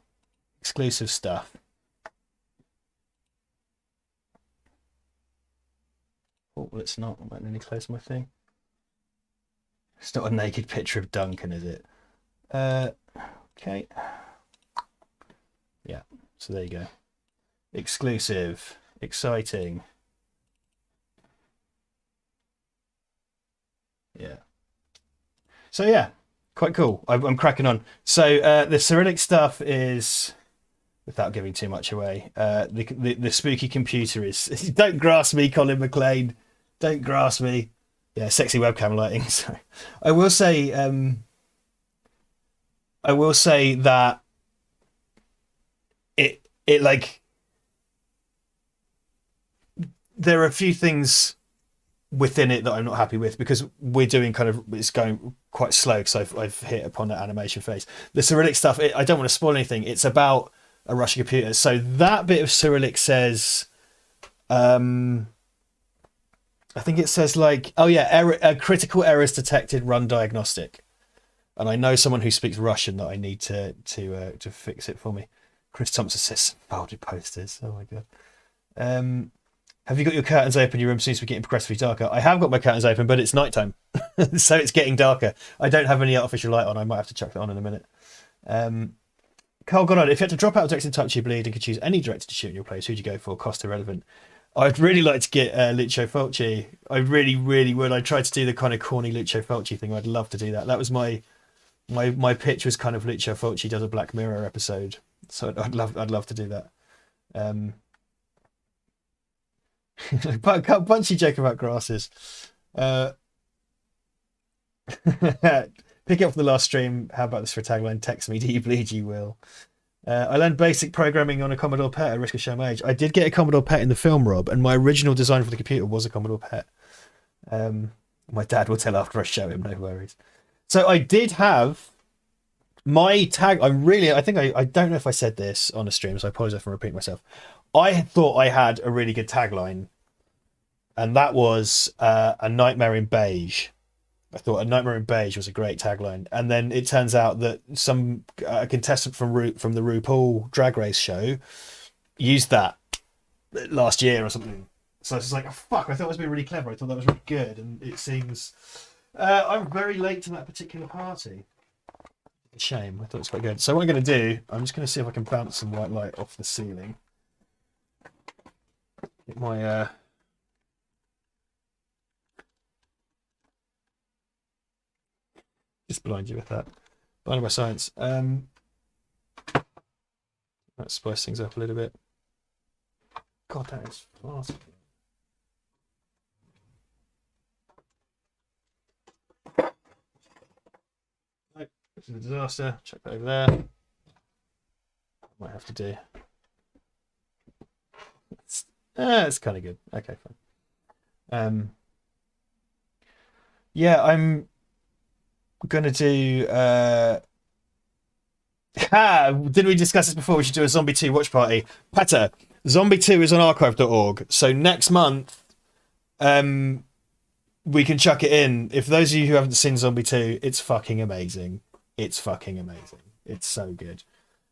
Speaker 1: exclusive stuff. Oh, well, it's not. I might nearly close my thing. It's not a naked picture of Duncan, is it? Okay. Yeah, so there you go. Exclusive. Exciting. Yeah. So yeah, quite cool. I'm cracking on. So the Cyrillic stuff is, without giving too much away, the spooky computer is. Don't grasp me, Colin McLean. Don't grasp me. Yeah, sexy webcam lighting. So I will say, that it like there are a few things within it that I'm not happy with because we're doing it's going quite slow because I've hit upon that animation phase. The Cyrillic stuff, I don't want to spoil anything. It's about a Russian computer. So that bit of Cyrillic says, I think it says like, oh yeah, critical errors detected, run diagnostic. And I know someone who speaks Russian that I need to fix it for me. Chris Thompson says bolded posters. Oh my god. Have you got your curtains open? Your room seems to be getting progressively darker. I have got my curtains open, but it's nighttime, so it's getting darker. I don't have any artificial light on. I might have to chuck that on in a minute. Carl Goddard, if you had to drop out of directing Touch You Bleed and could choose any director to shoot in your place, who'd you go for? Cost irrelevant. I'd really like to get Lucio Fulci. I really, really would. I tried to do the kind of corny Lucio Fulci thing. I'd love to do that. That was my pitch was kind of Lucio Fulci does a Black Mirror episode. So I'd love to do that. Bunchy joke about grasses. Pick it up from the last stream. How about this for a tagline? Text me, do you bleed, you will. I learned basic programming on a Commodore PET at risk of showing my age. I did get a Commodore PET in the film, Rob, and my original design for the computer was a Commodore PET. My dad will tell after I show him, no worries. So I did have my tag. I don't know if I said this on a stream, so I apologize for repeating myself. I thought I had a really good tagline, and that was a nightmare in beige. I thought a nightmare in beige was a great tagline, and then it turns out that some contestant from the RuPaul Drag Race show used that last year or something. So it's like, oh, fuck! I thought it was really clever. I thought that was really good, and it seems I'm very late to that particular party. A shame. I thought it was quite good. So what I'm going to do, I'm just going to see if I can bounce some white light off the ceiling. Get my just blind you with that. Blinded by science. Let's spice things up a little bit. God, that is fast. Nope, this is a disaster. Check that over there. Might have to do. It's kind of good. Okay, fine. Yeah, I'm gonna do. Didn't we discuss this before? We should do a Zombie 2 watch party. Pata, Zombie 2 is on archive.org. So next month, we can chuck it in. If those of you who haven't seen Zombie 2, it's fucking amazing. It's fucking amazing. It's so good.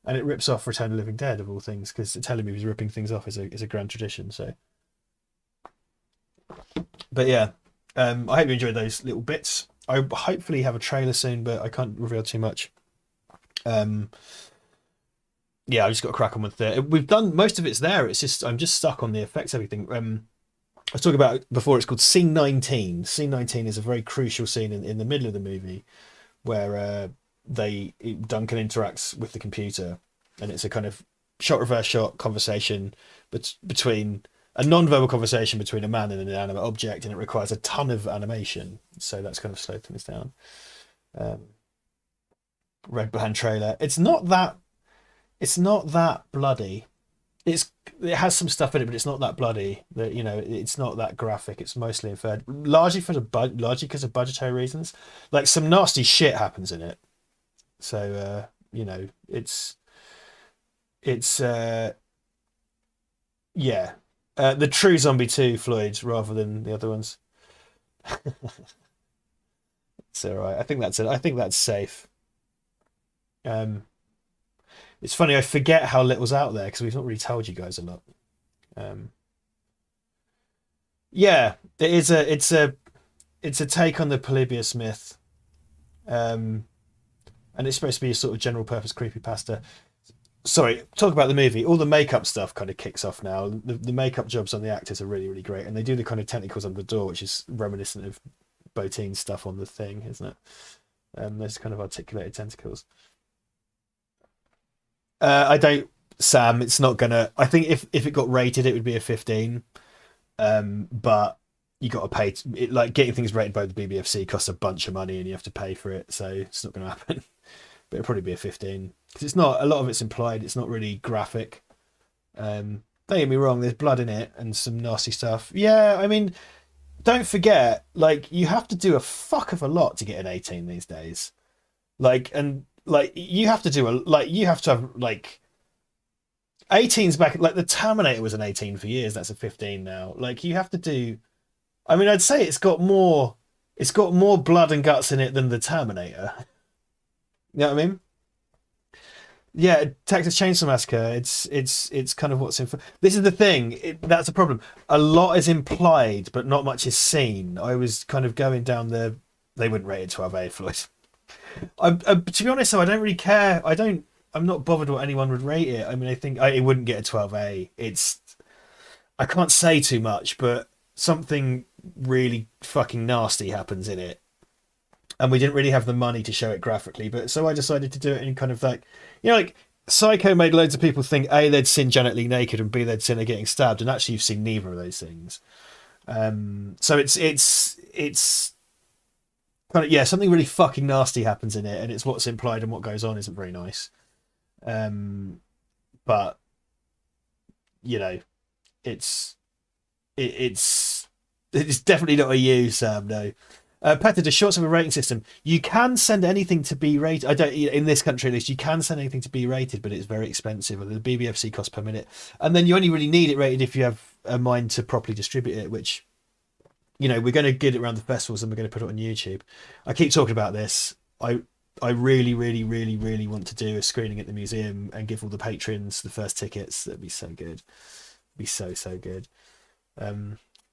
Speaker 1: And it rips off Return of the Living Dead, of all things, because Italian movies ripping things off is a grand tradition. So, but yeah, I hope you enjoyed those little bits. I hopefully have a trailer soon, but I can't reveal too much. Yeah, I've just got to crack on with it. We've done most of it's there. It's just I'm just stuck on the effects, everything. I was talking about before. It's called Scene 19. Scene 19 is a very crucial scene in the middle of the movie where Duncan interacts with the computer, and it's a kind of shot reverse shot conversation between a non-verbal conversation between a man and an inanimate object, and it requires a ton of animation. So that's kind of slowed things down. Red Band trailer. It's not that bloody. It has some stuff in it, but it's not that bloody. That it's not that graphic. It's mostly inferred, largely because of budgetary reasons. Like some nasty shit happens in it. So it's yeah. The true Zombie 2 Floyd rather than the other ones. It's all right. I think that's it. I think that's safe. It's funny, I forget how little's out there because we've not really told you guys a lot. Um, yeah, it's a take on the Polybius myth, um, and it's supposed to be a sort of general purpose creepypasta. Sorry, talk about the movie. All the makeup stuff kind of kicks off now. The makeup jobs on the actors are really, really great, and they do the kind of tentacles under the door, which is reminiscent of Bottin's stuff on The Thing, isn't it? Those kind of articulated tentacles. I don't, Sam. It's not gonna. I think if it got rated, it would be a 15. But you got to pay. Like getting things rated by the BBFC costs a bunch of money, and you have to pay for it. So it's not going to happen. But it'll probably be a 15 because it's not. A lot of it's implied. It's not really graphic. Don't get me wrong. There's blood in it and some nasty stuff. Yeah, I mean, don't forget. Like you have to do a fuck of a lot to get an 18 these days. Like you have to do a like you have to have like 18's back. Like the Terminator was an 18 for years. That's a 15 now. Like you have to do. I mean, I'd say it's got more blood and guts in it than the Terminator. You know what I mean? Yeah, Texas Chainsaw Massacre. It's kind of what's in. This is the thing. That's a problem. A lot is implied, but not much is seen. I was kind of going down the. They wouldn't rate it 12A, Floyd. To be honest, though, I don't really care. I don't. I'm not bothered what anyone would rate it. I mean, I think it wouldn't get a 12A. It's. I can't say too much, but something really fucking nasty happens in it, and we didn't really have the money to show it graphically. But so I decided to do it in kind of like, like Psycho made loads of people think A, they'd seen Janet Leigh naked, and B, they'd seen her getting stabbed, and actually you've seen neither of those things. So it's kind of something really fucking nasty happens in it, and it's what's implied and what goes on isn't very nice. But it's it's definitely not a you, Sam. No. Petter, the shorts of a rating system. You can send anything to be rated. I don't in this country at least. You can send anything to be rated, but it's very expensive. The BBFC cost per minute, and then you only really need it rated if you have a mind to properly distribute it. Which, we're going to get it around the festivals and we're going to put it on YouTube. I keep talking about this. I really, really, really, really want to do a screening at the museum and give all the patrons the first tickets. That'd be so good. Be so good.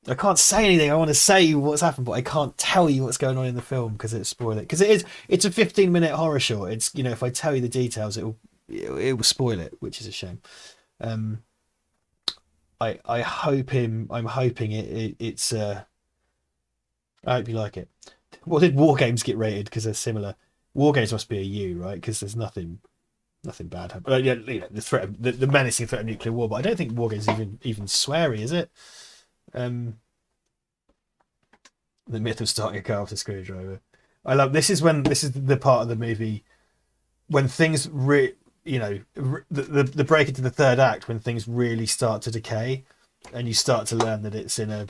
Speaker 1: I can't say anything. I want to say what's happened, but I can't tell you what's going on in the film because it'll spoil it. Because it's a 15-minute horror short. It's if I tell you the details, it will spoil it, which is a shame. I'm hoping it's. I hope you like it. What did War Games get rated? Because they're similar. War Games must be a U, right? Because there's nothing bad happening. The threat, the menacing threat of nuclear war. But I don't think War Games is even sweary, is it? The myth of starting a car with a screwdriver. I love this is the part of the movie when things the break into the third act when things really start to decay and you start to learn that it's in a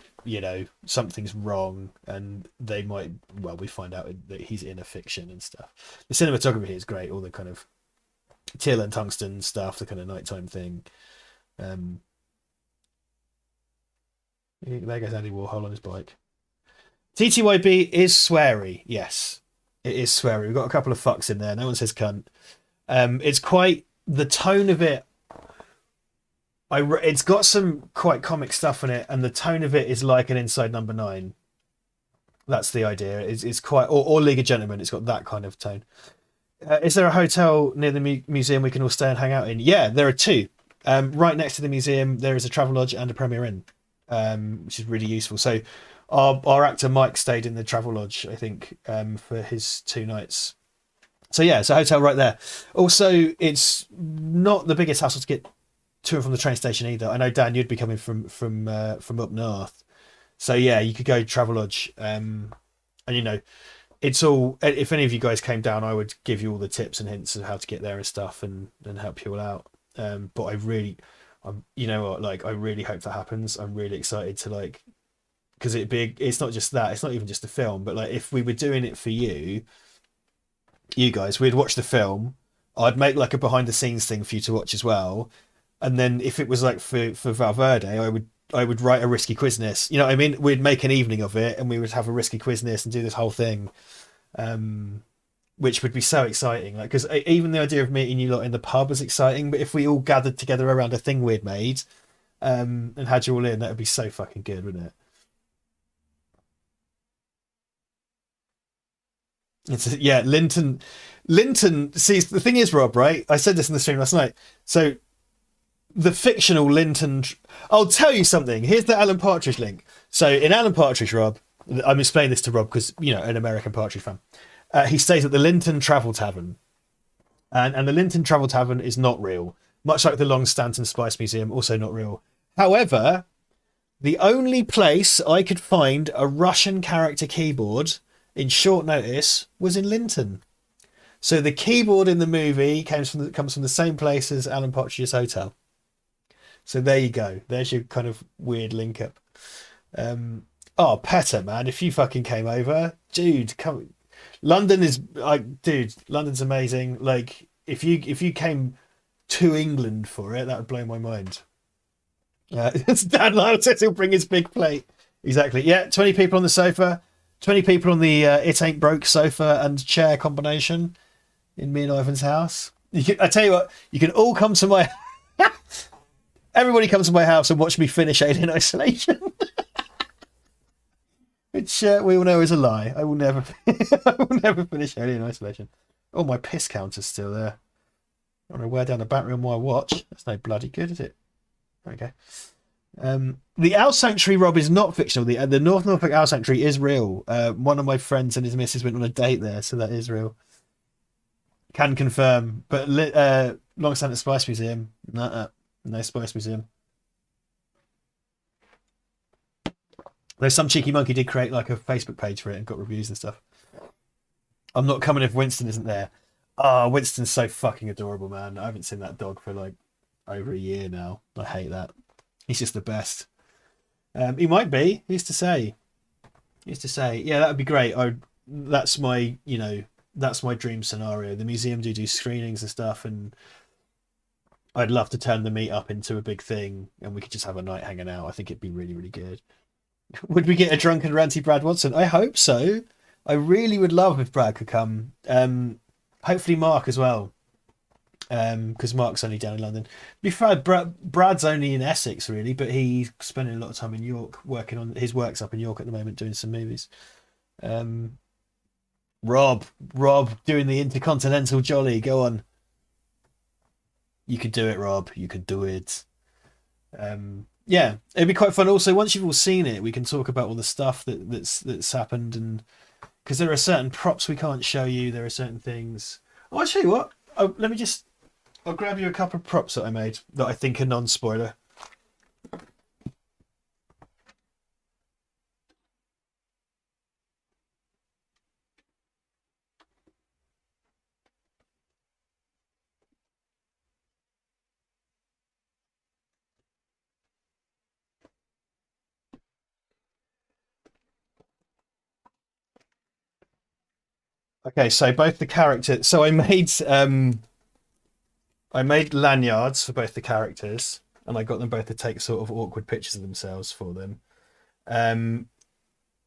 Speaker 1: something's wrong and we find out that he's in a fiction and stuff. The cinematography here is great, all the kind of teal and tungsten stuff, the kind of nighttime thing. There goes Andy Warhol on his bike. TTYB is sweary. Yes, it is sweary. We've got a couple of fucks in there. No one says cunt. It's quite the tone of it. It's got some quite comic stuff in it, and the tone of it is like an Inside Number 9. That's the idea. It's quite or League of Gentlemen. It's got that kind of tone. Is there a hotel near the museum we can all stay and hang out in? Yeah, there are two. Right next to the museum, there is a Travelodge and a Premier Inn. Which is really useful. So our actor Mike stayed in the Travelodge, I think, for his 2 nights. So yeah, it's a hotel right there. Also, it's not the biggest hassle to get to and from the train station either. I know, Dan, you'd be coming from up north. So yeah, you could go Travelodge. And it's all, if any of you guys came down, I would give you all the tips and hints of how to get there and stuff and help you all out. But I really hope that happens. I'm really excited to because it's not just that, it's not even just a film, but if we were doing it for you guys, we'd watch the film. I'd make a behind the scenes thing for you to watch as well. And then if it was for Val Verde, I would write a risky quizness. You know what I mean? We'd make an evening of it and we would have a risky quizness and do this whole thing. which would be so exciting. Like, because even the idea of meeting you lot in the pub was exciting, but if we all gathered together around a thing we'd made, and had you all in, that would be so fucking good, wouldn't it? Yeah, Linton. Linton. See, the thing is, Rob, right? I said this in the stream last night. So the fictional Linton. I'll tell you something. Here's the Alan Partridge link. So in Alan Partridge, Rob, I'm explaining this to Rob because an American Partridge fan. He stays at the Linton Travel Tavern, and the Linton Travel Tavern is not real. Much like the Long Stanton Spice Museum, also not real. However, the only place I could find a Russian character keyboard in short notice was in Linton. So the keyboard in the movie comes from the same place as Alan Partridge's hotel. So there you go. There's your kind of weird link up. Oh, Petter, man, if you fucking came over, dude, come. London is like, dude, London's amazing. Like, if you came to England for it, that would blow my mind. Dan Lyle says he'll bring his big plate. Exactly. Yeah, 20 people on the sofa, 20 people on the it ain't broke sofa and chair combination in me and Ivan's house. I tell you what, you can all come to my. Everybody comes to my house and watch me finish Alien Isolation. Which we all know is a lie. I will never, I will never finish Alien Isolation. Oh, my piss counter's still there. I want to wear down the battery on my watch. That's no bloody good, is it? Okay. The Owl Sanctuary, Rob, is not fictional. The North Norfolk Owl Sanctuary is real. One of my friends and his missus went on a date there, so that is real. Can confirm. But Long Stanton Spice Museum, no Spice Museum. Though some cheeky monkey did create like a Facebook page for it and got reviews and stuff. I'm not coming if Winston isn't there. Oh, Winston's so fucking adorable, man. I haven't seen that dog for like over a year now. I hate that. He's just the best. He might be. Who's to say? Who's to say? Yeah, that would be great. That's my, that's my dream scenario. The museum do screenings and stuff, and I'd love to turn the meet up into a big thing, and we could just have a night hanging out. I think it'd be really, really good. Would we get a drunken ranty Brad Watson? I hope so. I really would love if Brad could come. Hopefully Mark as well, because Mark's only down in London. To be fair, Brad's only in Essex really, but he's spending a lot of time in York working on his work's up in York at the moment, doing some movies. Rob doing the Intercontinental Jolly. Go on, you could do it, Rob. You could do it. Yeah, it'd be quite fun. Also, once you've all seen it, we can talk about all the stuff that's happened, and because there are certain props we can't show you, there are certain things. Oh, I'll show you what. I'll grab you a couple of props that I made that I think are non-spoiler. Okay, so both the characters. So I made lanyards for both the characters, and I got them both to take sort of awkward pictures of themselves for them. Um,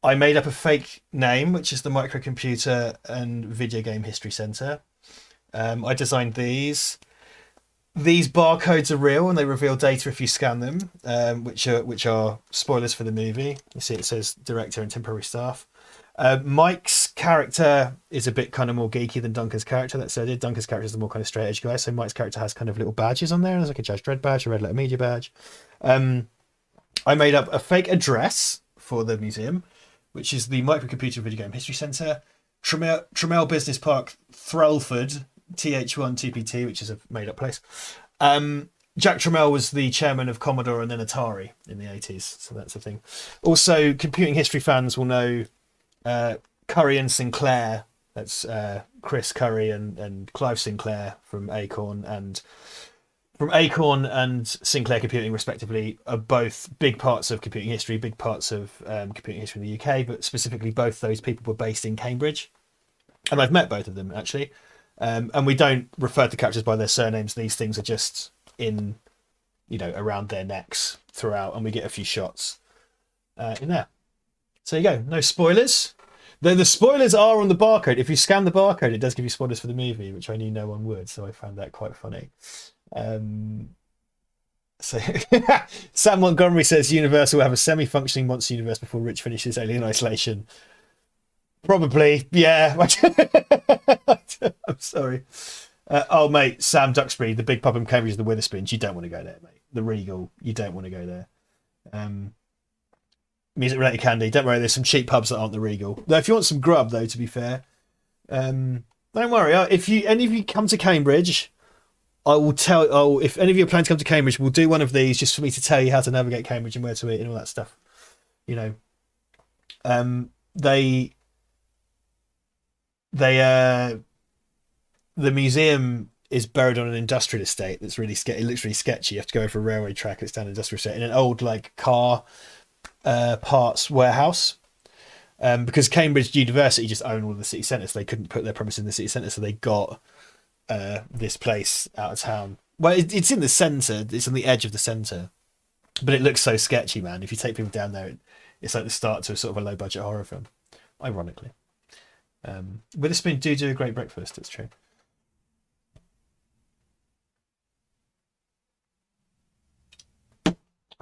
Speaker 1: I made up a fake name, which is the Microcomputer and Video Game History Center. I designed these. These barcodes are real, and they reveal data if you scan them, which are spoilers for the movie. You see, it says director and temporary staff. Mike's character is a bit kind of more geeky than Duncan's character. That's so I did. Duncan's character is the more kind of straight edge guy. So Mike's character has kind of little badges on there. There's like a Judge Dredd badge, a Red Letter Media badge. I made up a fake address for the museum, which is the Microcomputer Video Game History Centre, Tremel Business Park, Threlford, TH1 TPT, which is a made up place. Jack Tramiel was the chairman of Commodore and then Atari in the 80s. So that's a thing. Also, computing history fans will know Curry and Sinclair. That's Chris Curry and Clive Sinclair from Acorn and Sinclair Computing, respectively, are both big parts of computing history, big parts of computing history in the UK. But specifically, both those people were based in Cambridge, and I've met both of them actually. And we don't refer to characters by their surnames. These things are just in, around their necks throughout, and we get a few shots in there. So there you go. No spoilers. The spoilers are on the barcode. If you scan the barcode, it does give you spoilers for the movie, which I knew no one would, so I found that quite funny. So Sam Montgomery says Universal will have a semi-functioning monster universe before Rich finishes Alien Isolation. Probably, yeah. I'm sorry. Oh, mate, Sam Duxbury, the big pub in Cambridge, the Witherspoons. You don't want to go there, mate. The Regal, you don't want to go there. Music related candy. Don't worry, there's some cheap pubs that aren't the Regal. Though, if you want some grub, though, to be fair, don't worry. If any of you come to Cambridge, I will tell. Oh, if any of you are planning to come to Cambridge, we'll do one of these just for me to tell you how to navigate Cambridge and where to eat and all that stuff. You know, the museum is buried on an industrial estate that's really it looks really sketchy. You have to go over a railway track. It's down an industrial estate in an old like car parts warehouse. Because Cambridge University just own all the city centre, so they couldn't put their premise in the city centre, so they got this place out of town. Well, it's in the centre. It's on the edge of the centre, but it looks so sketchy, man. If you take people down there, it's like the start to a sort of a low budget horror film. Ironically, Witherspoon do a great breakfast. It's true.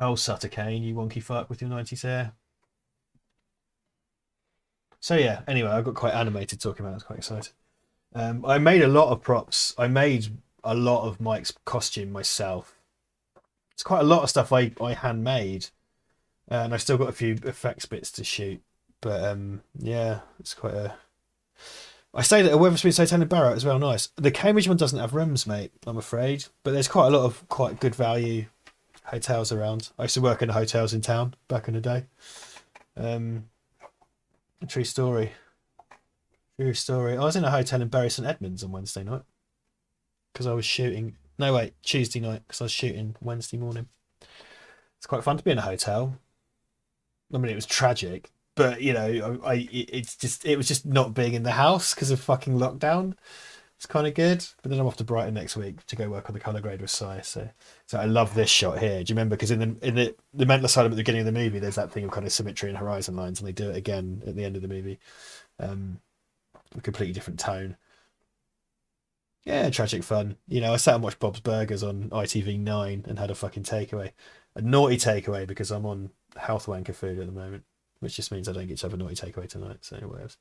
Speaker 1: Oh, Sutter Kane, you wonky fuck with your 90s hair. So yeah, anyway, I got quite animated talking about it. I was quite excited. I made a lot of props. I made a lot of Mike's costume myself. It's quite a lot of stuff I handmade. And I've still got a few effects bits to shoot. But yeah, it's quite a... I stayed at a Wetherspoons Hotel in Barrow as well, nice. The Cambridge one doesn't have rooms, mate, I'm afraid. But there's quite a lot of quite good value hotels around. I used to work in the hotels in town back in the day. A true story. True story. I was in a hotel in Bury St Edmunds on Wednesday night because I was shooting. No, wait, Tuesday night because I was shooting Wednesday morning. It's quite fun to be in a hotel. I mean, it was tragic, but you know, it was just not being in the house because of fucking lockdown. It's kind of good. But then I'm off to Brighton next week to go work on the colour grade with Si. So I love this shot here. Do you remember? Because in the mental asylum at the beginning of the movie, there's that thing of kind of symmetry and horizon lines, and they do it again at the end of the movie. A completely different tone. Yeah, tragic fun. You know, I sat and watched Bob's Burgers on ITV9 and had a fucking takeaway. A naughty takeaway because I'm on health wanker food at the moment, which just means I don't get to have a naughty takeaway tonight. So whatever.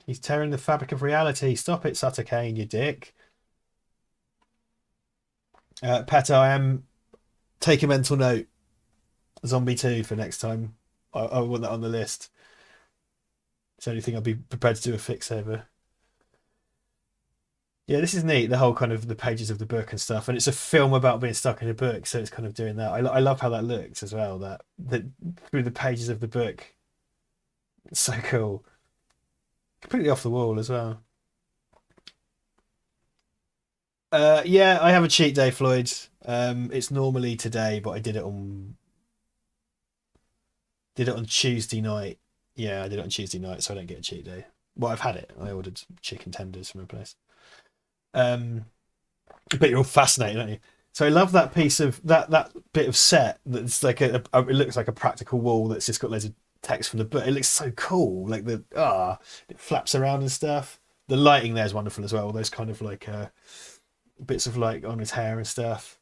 Speaker 1: He's tearing the fabric of reality. Stop it, Sutter Kane, you dick. Pat, I am taking mental note. Zombie 2 for next time. I want that on the list. It's the only thing I'll be prepared to do a fix over. Yeah, this is neat. The whole kind of the pages of the book and stuff, and it's a film about being stuck in a book, so it's kind of doing that. I love how that looks as well. That through the pages of the book, it's so cool. Completely off the wall as well. Yeah, I have a cheat day, Floyd. It's normally today, but I did it on Tuesday night. Yeah, I did it on Tuesday night, so I don't get a cheat day. Well, I've had it. I ordered chicken tenders from a place. But you're all fascinated, aren't you? So I love that piece of that bit of set that's like it looks like a practical wall that's just got loads of text from the book. It looks so cool. Like it flaps around and stuff. The lighting there is wonderful as well. All those kind of like bits of like on his hair and stuff.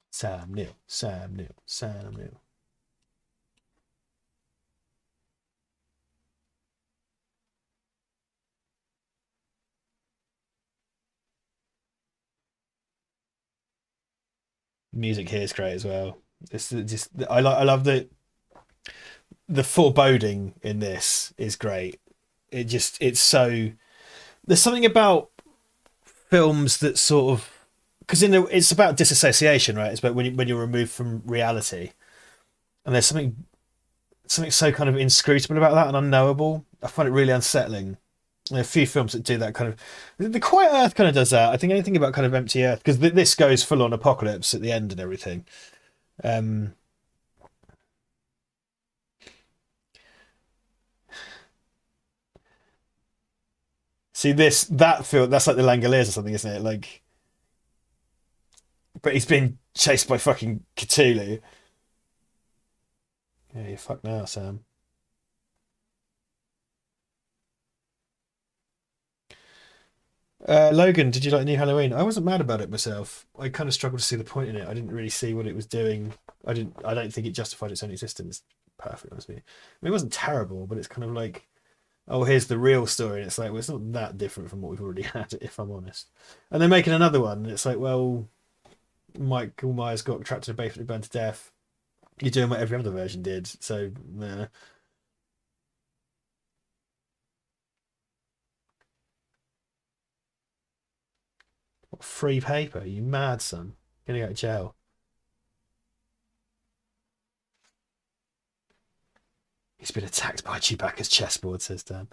Speaker 1: Sam Neill, Sam Neill, Sam Neill. Music here is great as well. It's just I love the foreboding in this is great. It's so there's something about films that sort of because it's about disassociation, right? It's about when you're removed from reality, and there's something so kind of inscrutable about that and unknowable. I find it really unsettling. There are a few films that do that kind of. The Quiet Earth kind of does that. I think anything about kind of Empty Earth because this goes full on apocalypse at the end and everything. See that film, that's like the Langoliers or something, isn't it? Like, but he's been chased by fucking Cthulhu. Yeah, you fuck now, Sam. Logan, did you like New Halloween? I wasn't mad about it myself. I kind of struggled to see the point in it. I didn't really see what it was doing. I didn't. I don't think it justified its own existence. Perfectly honest with you. I mean, it wasn't terrible, but it's kind of like, oh, here's the real story. And it's like, well, it's not that different from what we've already had, if I'm honest. And they're making another one. And it's like, well, Michael Myers got trapped in a basement and burned to death. You're doing what every other version did. So, nah. What free paper? You mad, son? Gonna go to jail. He's been attacked by Chewbacca's chessboard, says Dan.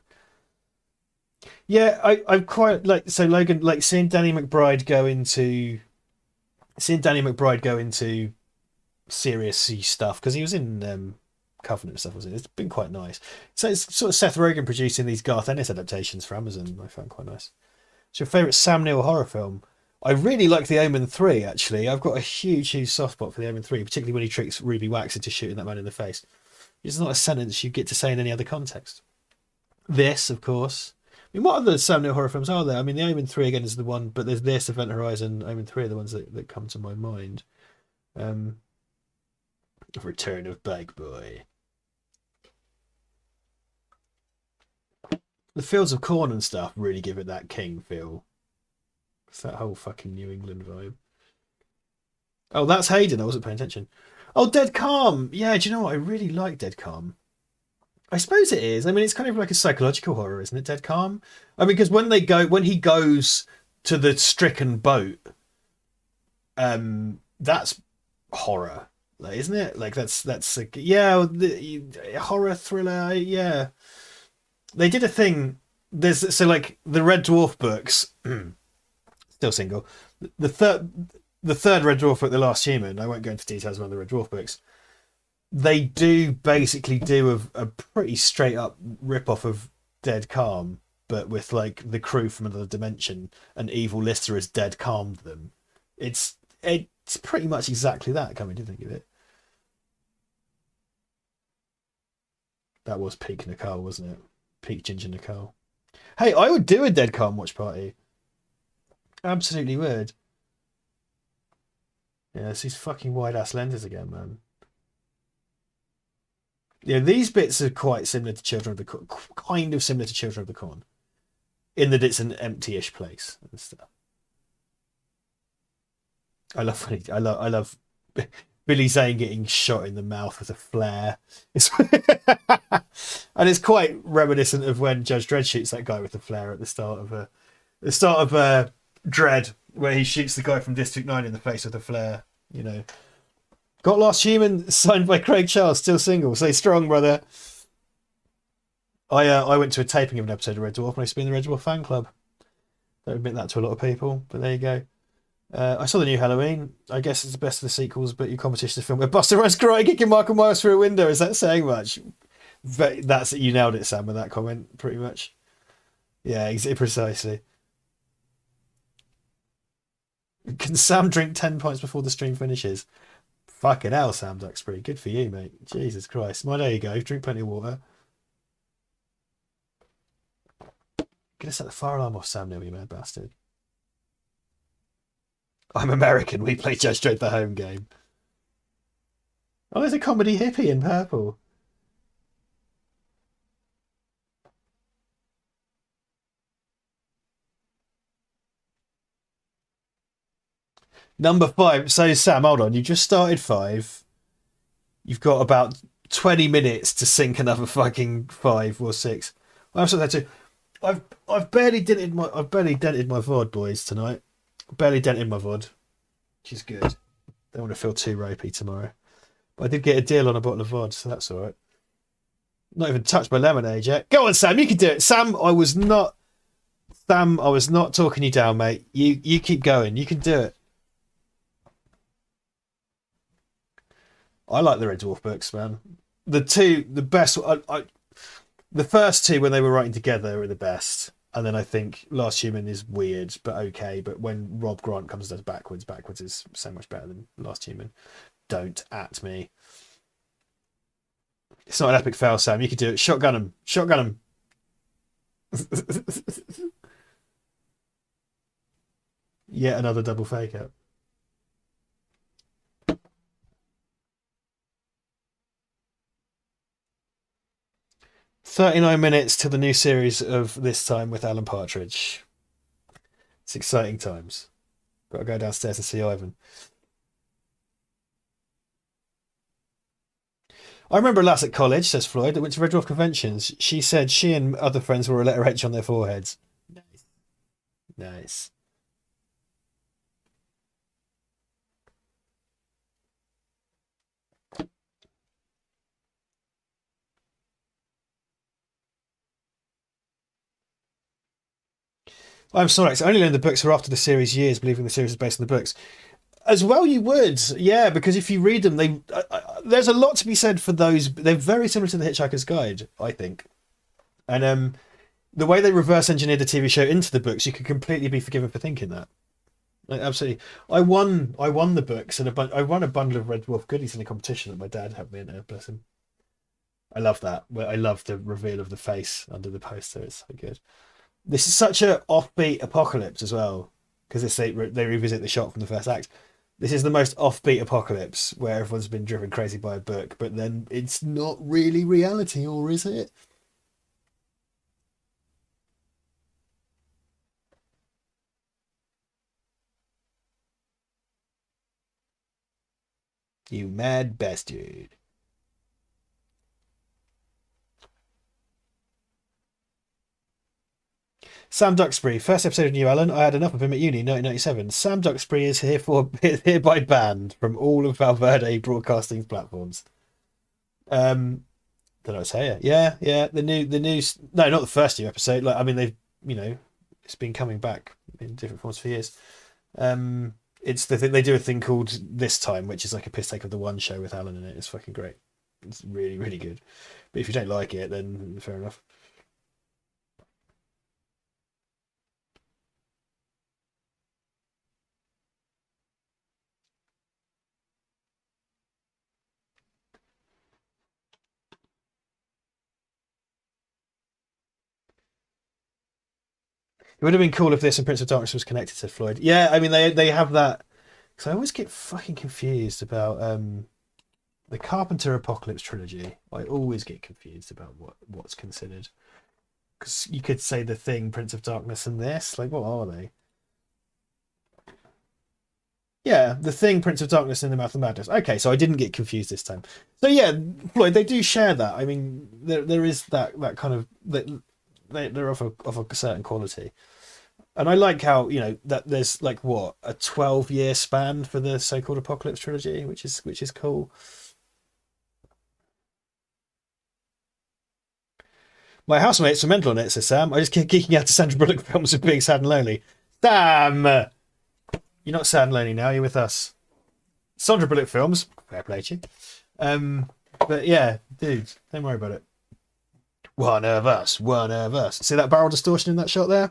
Speaker 1: Yeah, I'm quite like so Logan, like seeing Danny McBride go into serious stuff because he was in Covenant and stuff, wasn't it? It's been quite nice. So it's sort of Seth Rogen producing these Garth Ennis adaptations for Amazon. I found quite nice. It's your favourite Sam Neill horror film? I really like The Omen 3, actually. I've got a huge soft spot for The Omen 3, particularly when he tricks Ruby Wax into shooting that man in the face. It's not a sentence you get to say in any other context. This, of course. I mean, what other Sam Neill horror films are there? I mean, The Omen 3 again is the one, but there's this, Event Horizon, Omen 3 are the ones that come to my mind. Return of Bike Boy. The Fields of Corn and stuff really give it that King feel. It's that whole fucking New England vibe. Oh, that's Hayden. I wasn't paying attention. Oh, Dead Calm. Yeah, do you know what? I really like Dead Calm. I suppose it is. I mean, it's kind of like a psychological horror, isn't it? Dead Calm. I mean, because when he goes to the stricken boat, that's horror, like, isn't it? Like that's a, yeah, horror thriller. Yeah, they did a thing. There's so like the Red Dwarf books, still single. The third Red Dwarf book, The Last Human. I won't go into details on the Red Dwarf books. They do basically do a pretty straight up rip off of Dead Calm, but with like the crew from another dimension and evil Lister has dead calmed them. It's pretty much exactly that, coming to think of it. That was peak Nicole, wasn't it? Peak Ginger Nicole. Hey, I would do a Dead Calm watch party. Absolutely would. Yeah, it's these fucking wide ass lenses again, man. Yeah, these bits are quite similar to Children of the Corn, kind of similar to Children of the Corn, in that it's an empty-ish place and stuff. I love Billy Zane getting shot in the mouth with a flare. It's and it's quite reminiscent of when Judge Dredd shoots that guy with the flare at the start of Dredd, where he shoots the guy from District 9 in the face with a flare. You know, got Last Human signed by Craig Charles, still single. Stay strong, brother. I went to a taping of an episode of Red Dwarf and I used to be in the Red Dwarf fan club. Don't admit that to a lot of people, but there you go. I saw the new Halloween. I guess it's the best of the sequels, but your competition is film where Buster Rhymes karate kicking Michael Myers through a window. Is that saying much? That's you nailed it, Sam, with that comment, pretty much. Yeah, precisely. Can Sam drink 10 pints before the stream finishes? Fucking hell, Sam Duxbury. Good for you, mate. Jesus Christ. Well, there you go. Drink plenty of water. Gonna set the fire alarm off, Sam Neill, you mad bastard. I'm American. We play Judge Dredd the home game. Oh, there's a comedy hippie in purple. Number 5. So, Sam, hold on. You just started 5. You've got about 20 minutes to sink another fucking 5 or 6. I'm sorry, too. I've barely dented my VOD, boys, tonight. Barely dented my VOD, which is good. Don't want to feel too ropey tomorrow. But I did get a deal on a bottle of VOD, so that's all right. Not even touched my lemonade yet. Go on, Sam. You can do it. Sam, I was not talking you down, mate. You keep going. You can do it. I like the Red Dwarf books, man. The best. The first two when they were writing together are the best. And then I think Last Human is weird, but okay. But when Rob Grant comes and does Backwards is so much better than Last Human. Don't at me. It's not an epic fail, Sam. You could do it. Shotgun him. Shotgun him. 'Yet another double fake out. 39 minutes till the new series of This Time with Alan Partridge. It's exciting times. Got to go downstairs and see Ivan. I remember a lass at college, says Floyd, that went to Red Dwarf conventions. She said she and other friends wore a letter H on their foreheads. Nice. Nice. I'm sorry, I only learned the books were after the series years, believing the series is based on the books. As well, you would, yeah, because if you read them, there's a lot to be said for those. They're very similar to the Hitchhiker's Guide, I think, and the way they reverse engineered the TV show into the books, you could completely be forgiven for thinking that. Like, absolutely, I won the books and I won a bundle of Red Dwarf goodies in a competition that my dad had me in there. Bless him. I love that. I love the reveal of the face under the poster. It's so good. This is such a offbeat apocalypse as well, because they revisit the shot from the first act. This is the most offbeat apocalypse where everyone's been driven crazy by a book, but then it's not really reality, or is it? You mad bastard. Sam Duxbury, first episode of New Alan. I had enough of him at uni, 1997. Sam Duxbury is hereby banned from all of Val Verde broadcasting platforms. Did I say it? Yeah, yeah. The new. No, not the first new episode. Like, I mean, they've it's been coming back in different forms for years. It's the thing they do a thing called This Time, which is like a piss take of the one show with Alan in it. It's fucking great. It's really, really good. But if you don't like it, then fair enough. It would have been cool if this and Prince of Darkness was connected, said Floyd. Yeah, I mean they have that. Because I always get fucking confused about the Carpenter Apocalypse trilogy. I always get confused about what's considered. Because you could say The Thing, Prince of Darkness, and this. Like, what are they? Yeah, The Thing, Prince of Darkness, and The Mouth of Madness. Okay, so I didn't get confused this time. So yeah, Floyd, they do share that. I mean, there is that kind of they're of a certain quality. And I like how that there's like what a 12-year span for the so-called Apocalypse trilogy, which is cool. My housemates are mental on it, says Sam. I just keep geeking out to Sandra Bullock films of being sad and lonely. Sam, you're not sad and lonely now. You're with us. Sandra Bullock films, fair play to you. But yeah, dude, don't worry about it. One of us, one of us. See that barrel distortion in that shot there?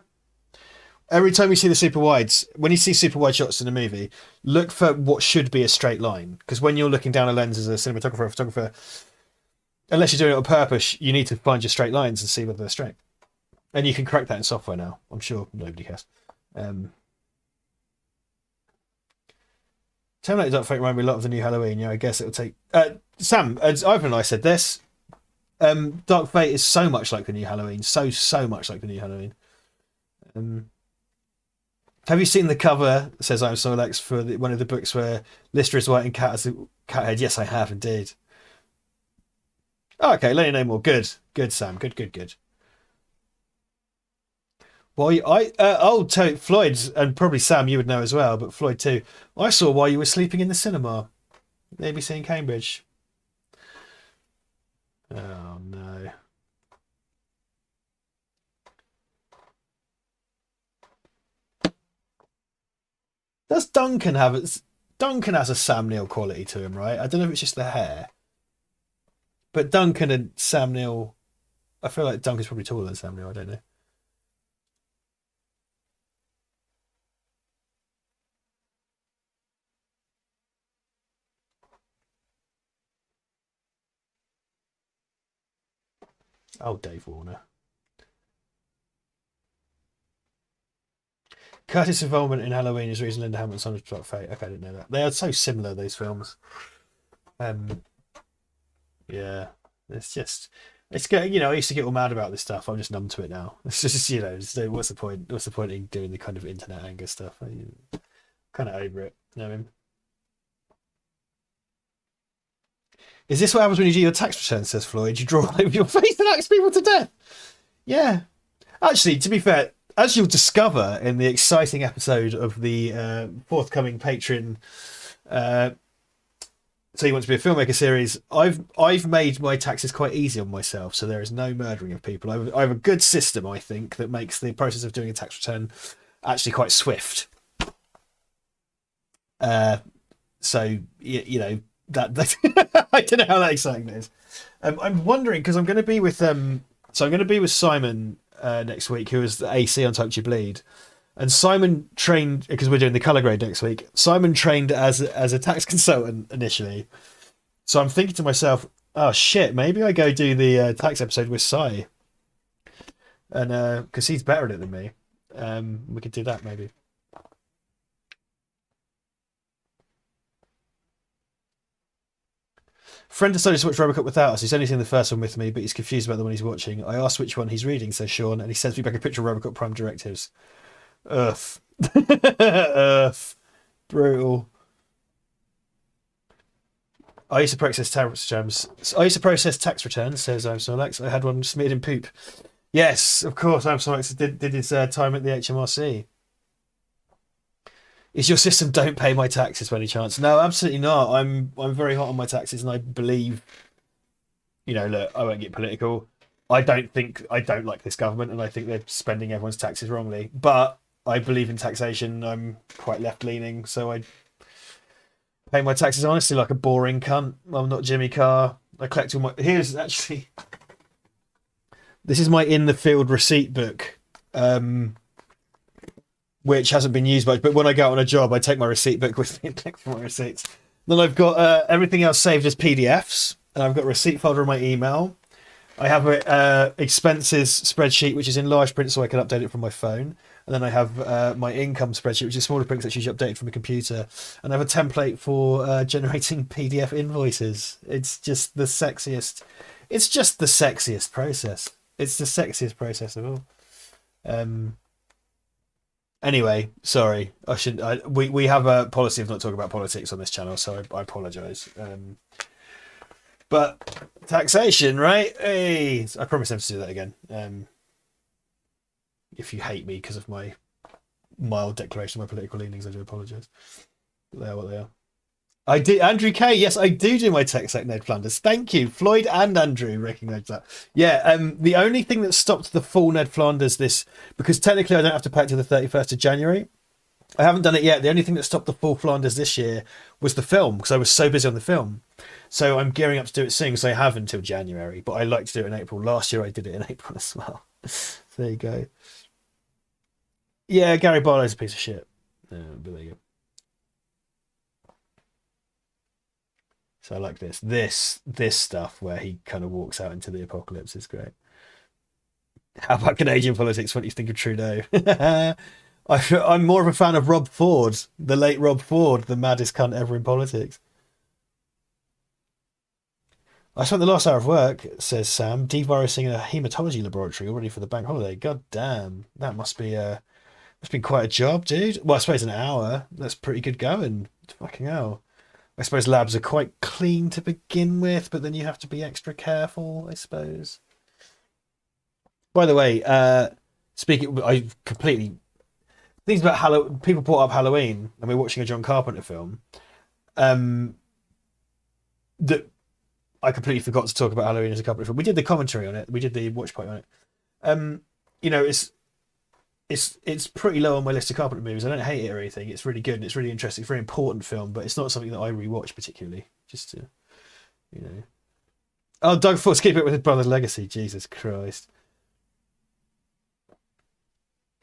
Speaker 1: Every time you see the super wides, when you see super wide shots in a movie, look for what should be a straight line. Because when you're looking down a lens as a cinematographer or photographer, unless you're doing it on purpose, you need to find your straight lines and see whether they're straight. And you can correct that in software now. I'm sure nobody has. Terminator Dark Fate reminded me a lot of the new Halloween. Yeah, I guess it'll take. Sam, as Ivan and I said this, Dark Fate is so much like the new Halloween. So much like the new Halloween. Have you seen the cover, says I'm Solex, for one of the books where Lister is white and Cat has a cat head? Yes, I have indeed. Oh, okay, let you know more. Good. Good, Sam. Good. Well, Floyd, and probably Sam, you would know as well, but Floyd too. I saw while you were sleeping in the cinema, ABC in Cambridge. Oh, no. Does Duncan have it? Duncan has a Sam Neill quality to him, right? I don't know if it's just the hair, but Duncan and Sam Neill, I feel like Duncan's probably taller than Sam Neill. I don't know. Oh, Dave Warner. Curtis' involvement in Halloween is the reason Linda Hamilton's on Plot Fate. Okay, I didn't know that. They are so similar, those films. Yeah, it's just, it's getting, I used to get all mad about this stuff. I'm just numb to it now. It's just, what's the point? What's the point in doing the kind of internet anger stuff? I'm kind of over it. You know what I mean? Is this what happens when you do your tax return, says Floyd? You draw over your face and axe people to death. Yeah. Actually, to be fair, as you'll discover in the exciting episode of the forthcoming Patreon So You Want to Be a Filmmaker series, I've made my taxes quite easy on myself, so there is no murdering of people. I have a good system, I think, that makes the process of doing a tax return actually quite swift. So that I don't know how that exciting it is. I'm wondering because I'm going to be with I'm going to be with Simon next week, who is the AC on Touch You Bleed, and Simon trained because we're doing the color grade next week. Simon trained as a tax consultant initially, so I'm thinking to myself, oh shit, maybe I go do the tax episode with Si, and because he's better at it than me, we could do that maybe. Friend decided to watch Robocop without us. He's only seen the first one with me, but he's confused about the one he's watching. I asked which one he's reading, says Sean, and he sends me back a picture of Robocop Prime Directives. Earth. Earth. Brutal. I used to process tax returns, says I'm Solex. I had one smeared in poop. Yes, of course, I'm Solex did his time at the HMRC. Is your system don't pay my taxes by any chance? No, absolutely not. I'm very hot on my taxes, and I believe, look, I won't get political. I don't like this government, and I think they're spending everyone's taxes wrongly. But I believe in taxation. I'm quite left leaning, so I pay my taxes honestly like a boring cunt. I'm not Jimmy Carr. I collect all my. This is my in the field receipt book. Which hasn't been used much, but when I go out on a job, I take my receipt book with me and collect my receipts. Then I've got everything else saved as PDFs, and I've got a receipt folder in my email. I have a expenses spreadsheet, which is in large print, so I can update it from my phone. And then I have my income spreadsheet, which is smaller print, that's usually updated from a computer. And I have a template for generating PDF invoices. It's just the sexiest. It's just the sexiest process. It's the sexiest process of all. Anyway, sorry, I shouldn't. We have a policy of not talking about politics on this channel, so I apologise. But taxation, right? Hey, I promise never to do that again. If you hate me because of my mild declaration of my political leanings, I do apologise. But they are what they are. I do, Andrew K. Yes, I do my tech sec Ned Flanders. Thank you, Floyd and Andrew recognise that. Yeah, the only thing that stopped the full Ned Flanders because technically I don't have to pay it to the 31st of January. I haven't done it yet. The only thing that stopped the full Flanders this year was the film, because I was so busy on the film. So I'm gearing up to do it soon, so I have until January. But I like to do it in April. Last year I did it in April as well. So there you go. Yeah, Gary Barlow's a piece of shit. But there you go. So I like this stuff where he kind of walks out into the apocalypse is great. How about Canadian politics? What do you think of Trudeau? I'm more of a fan of Rob Ford, the late Rob Ford, the maddest cunt ever in politics. I spent the last hour of work, says Sam, devirusing a hematology laboratory all ready for the bank holiday. God damn, that must be quite a job, dude. Well, I suppose an hour. That's pretty good going. Fucking hell. I suppose labs are quite clean to begin with, but then you have to be extra careful, I suppose. By the way, I completely things about Halloween. People brought up Halloween, and we're watching a John Carpenter film. That I completely forgot to talk about Halloween as a Carpenter film. We did the commentary on it. We did the watch party on it. It's pretty low on my list of Carpenter movies. I don't hate it or anything. It's really good and it's really interesting. It's a very important film, but it's not something that I rewatch particularly. Just to, Oh, Doug Ford's keep it with his brother's legacy. Jesus Christ.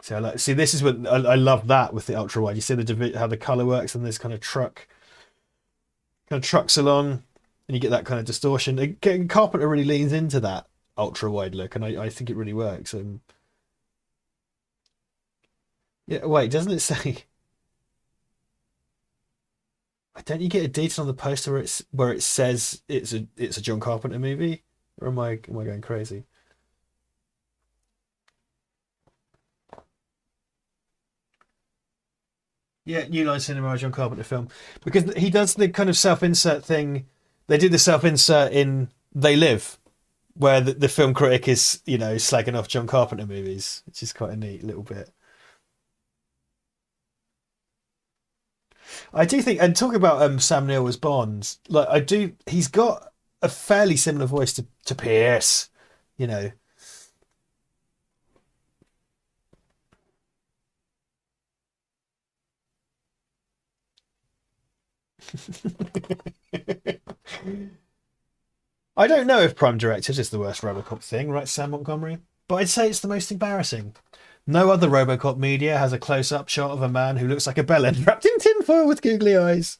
Speaker 1: So this is what I love that with the ultra wide. You see how the color works and this kind of trucks along, and you get that kind of distortion. Carpenter really leans into that. ultra wide look, and I think it really works. Yeah, wait, doesn't it say? Don't you get a detail on the poster where it says it's a John Carpenter movie, or am I going crazy? Yeah, New Line Cinema, John Carpenter film, because he does the kind of self-insert thing. They do the self-insert in They Live, where the film critic is, slagging off John Carpenter movies, which is quite a neat little bit. I do think, and talk about Sam Neill as Bond, like I do, he's got a fairly similar voice to Pierce, you know. I don't know if Prime Directives is the worst Robocop thing, right, Sam Montgomery? But I'd say it's the most embarrassing. No other Robocop media has a close-up shot of a man who looks like a bellend wrapped in tinfoil with googly eyes.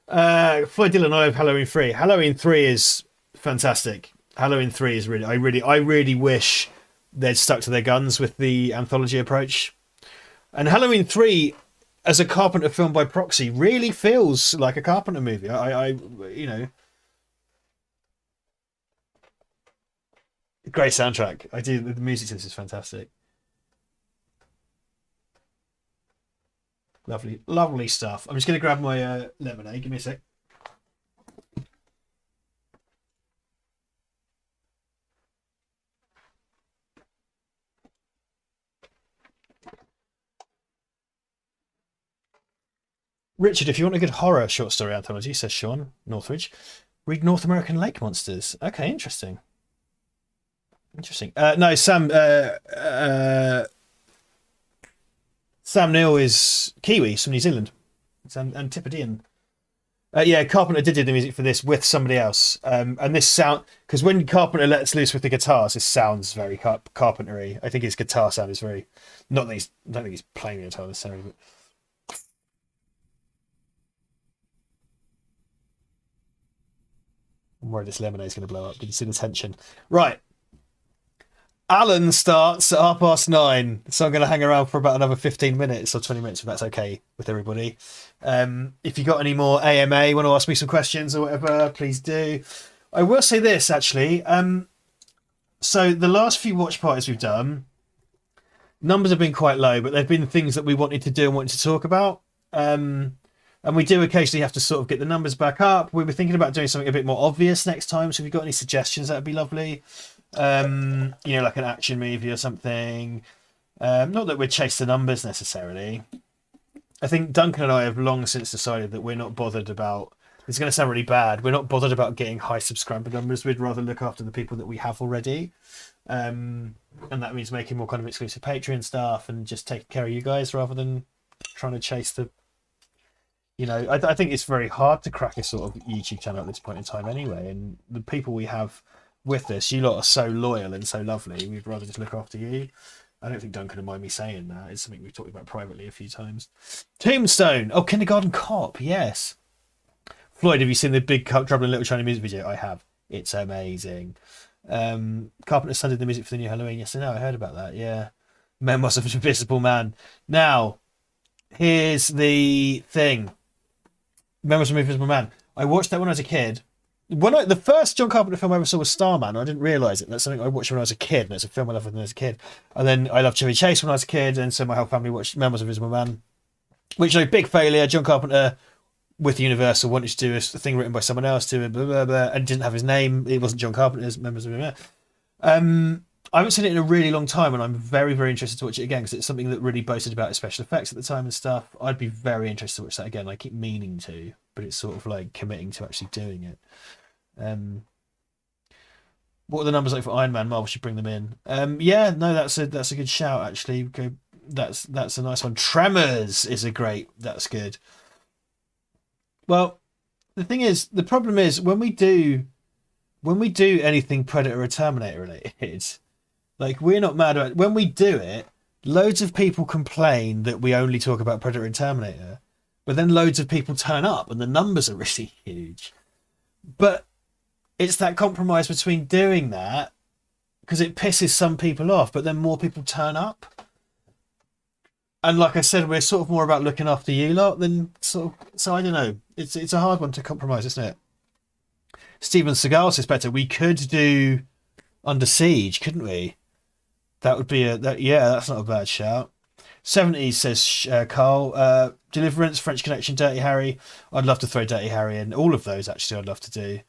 Speaker 1: Floyd Dillon, I have Halloween 3. Halloween 3 is fantastic. Halloween 3 is I really wish they'd stuck to their guns with the anthology approach. And Halloween 3, as a Carpenter film by proxy, really feels like a Carpenter movie. Great soundtrack. I do. The music to this is fantastic. Lovely, lovely stuff. I'm just going to grab my lemonade. Give me a sec. Richard, if you want a good horror short story anthology, says Sean Northridge, read North American Lake Monsters. Okay, interesting. Interesting. No, Sam Neill is Kiwi, he's from New Zealand. It's Antipodean. Yeah, Carpenter did do the music for this with somebody else. And this sound, because when Carpenter lets loose with the guitars, this sounds very Carpentery. I think his guitar sound is very, not that I don't think he's playing the guitar necessarily, but I'm worried this lemonade's going to blow up. Did you see the tension? Right. Alan starts at 9:30, so I'm going to hang around for about another 15 minutes or 20 minutes if that's okay with everybody. If you got any more AMA, want to ask me some questions or whatever, please do. I will say this actually. So the last few watch parties we've done, numbers have been quite low, but they've been things that we wanted to do and wanted to talk about. And we do occasionally have to sort of get the numbers back up. We were thinking about doing something a bit more obvious next time. So if you've got any suggestions, that'd be lovely. Like an action movie or something. Not that we'd chase the numbers necessarily. I think Duncan and I have long since decided that we're not bothered about. It's going to sound really bad. We're not bothered about getting high subscriber numbers. We'd rather look after the people that we have already. And that means making more kind of exclusive Patreon stuff and just taking care of you guys rather than trying to chase the. I think it's very hard to crack a sort of YouTube channel at this point in time anyway. And the people we have with this, you lot are so loyal and so lovely. We'd rather just look after you. I don't think Duncan will mind me saying that. It's something we've talked about privately a few times. Tombstone. Oh, Kindergarten Cop. Yes. Floyd, have you seen the Big Trouble in Little China music video? I have. It's amazing. Carpenter's son did the music for the new Halloween. Yes, I know. I heard about that. Yeah. Memoirs of an Invisible Man. Now, here's the thing. Memoirs of an Invisible Man. I watched that when I was a kid. The first John Carpenter film I ever saw was Starman. I didn't realise it. That's something I watched when I was a kid, and it's a film I loved when I was a kid. And then I loved Chevy Chase when I was a kid, and so my whole family watched Memoirs of an Invisible Man, which is a big failure. John Carpenter with Universal wanted to do a thing written by someone else to blah blah blah, and didn't have his name. It wasn't John Carpenter's Memoirs of an Invisible Man. I haven't seen it in a really long time, and I'm very, very interested to watch it again because it's something that really boasted about its special effects at the time and stuff. I'd be very interested to watch that again. I keep meaning to, but it's sort of like committing to actually doing it. What are the numbers like for Iron Man? Marvel should bring them in. Yeah, no, that's a good shout actually. That's a nice one. Tremors is a great. That's good. Well, the problem is when we do anything Predator or Terminator related, like we're not mad about it. When we do it, loads of people complain that we only talk about Predator and Terminator, but then loads of people turn up and the numbers are really huge. But it's that compromise between doing that because it pisses some people off, but then more people turn up. And like I said, we're sort of more about looking after you lot than sort of. So I don't know. It's a hard one to compromise, isn't it? Steven Seagal says better. We could do Under Siege, couldn't we? That would be yeah, that's not a bad shout. 70s says Carl. Deliverance, French Connection, Dirty Harry. I'd love to throw Dirty Harry in. All of those actually, I'd love to do.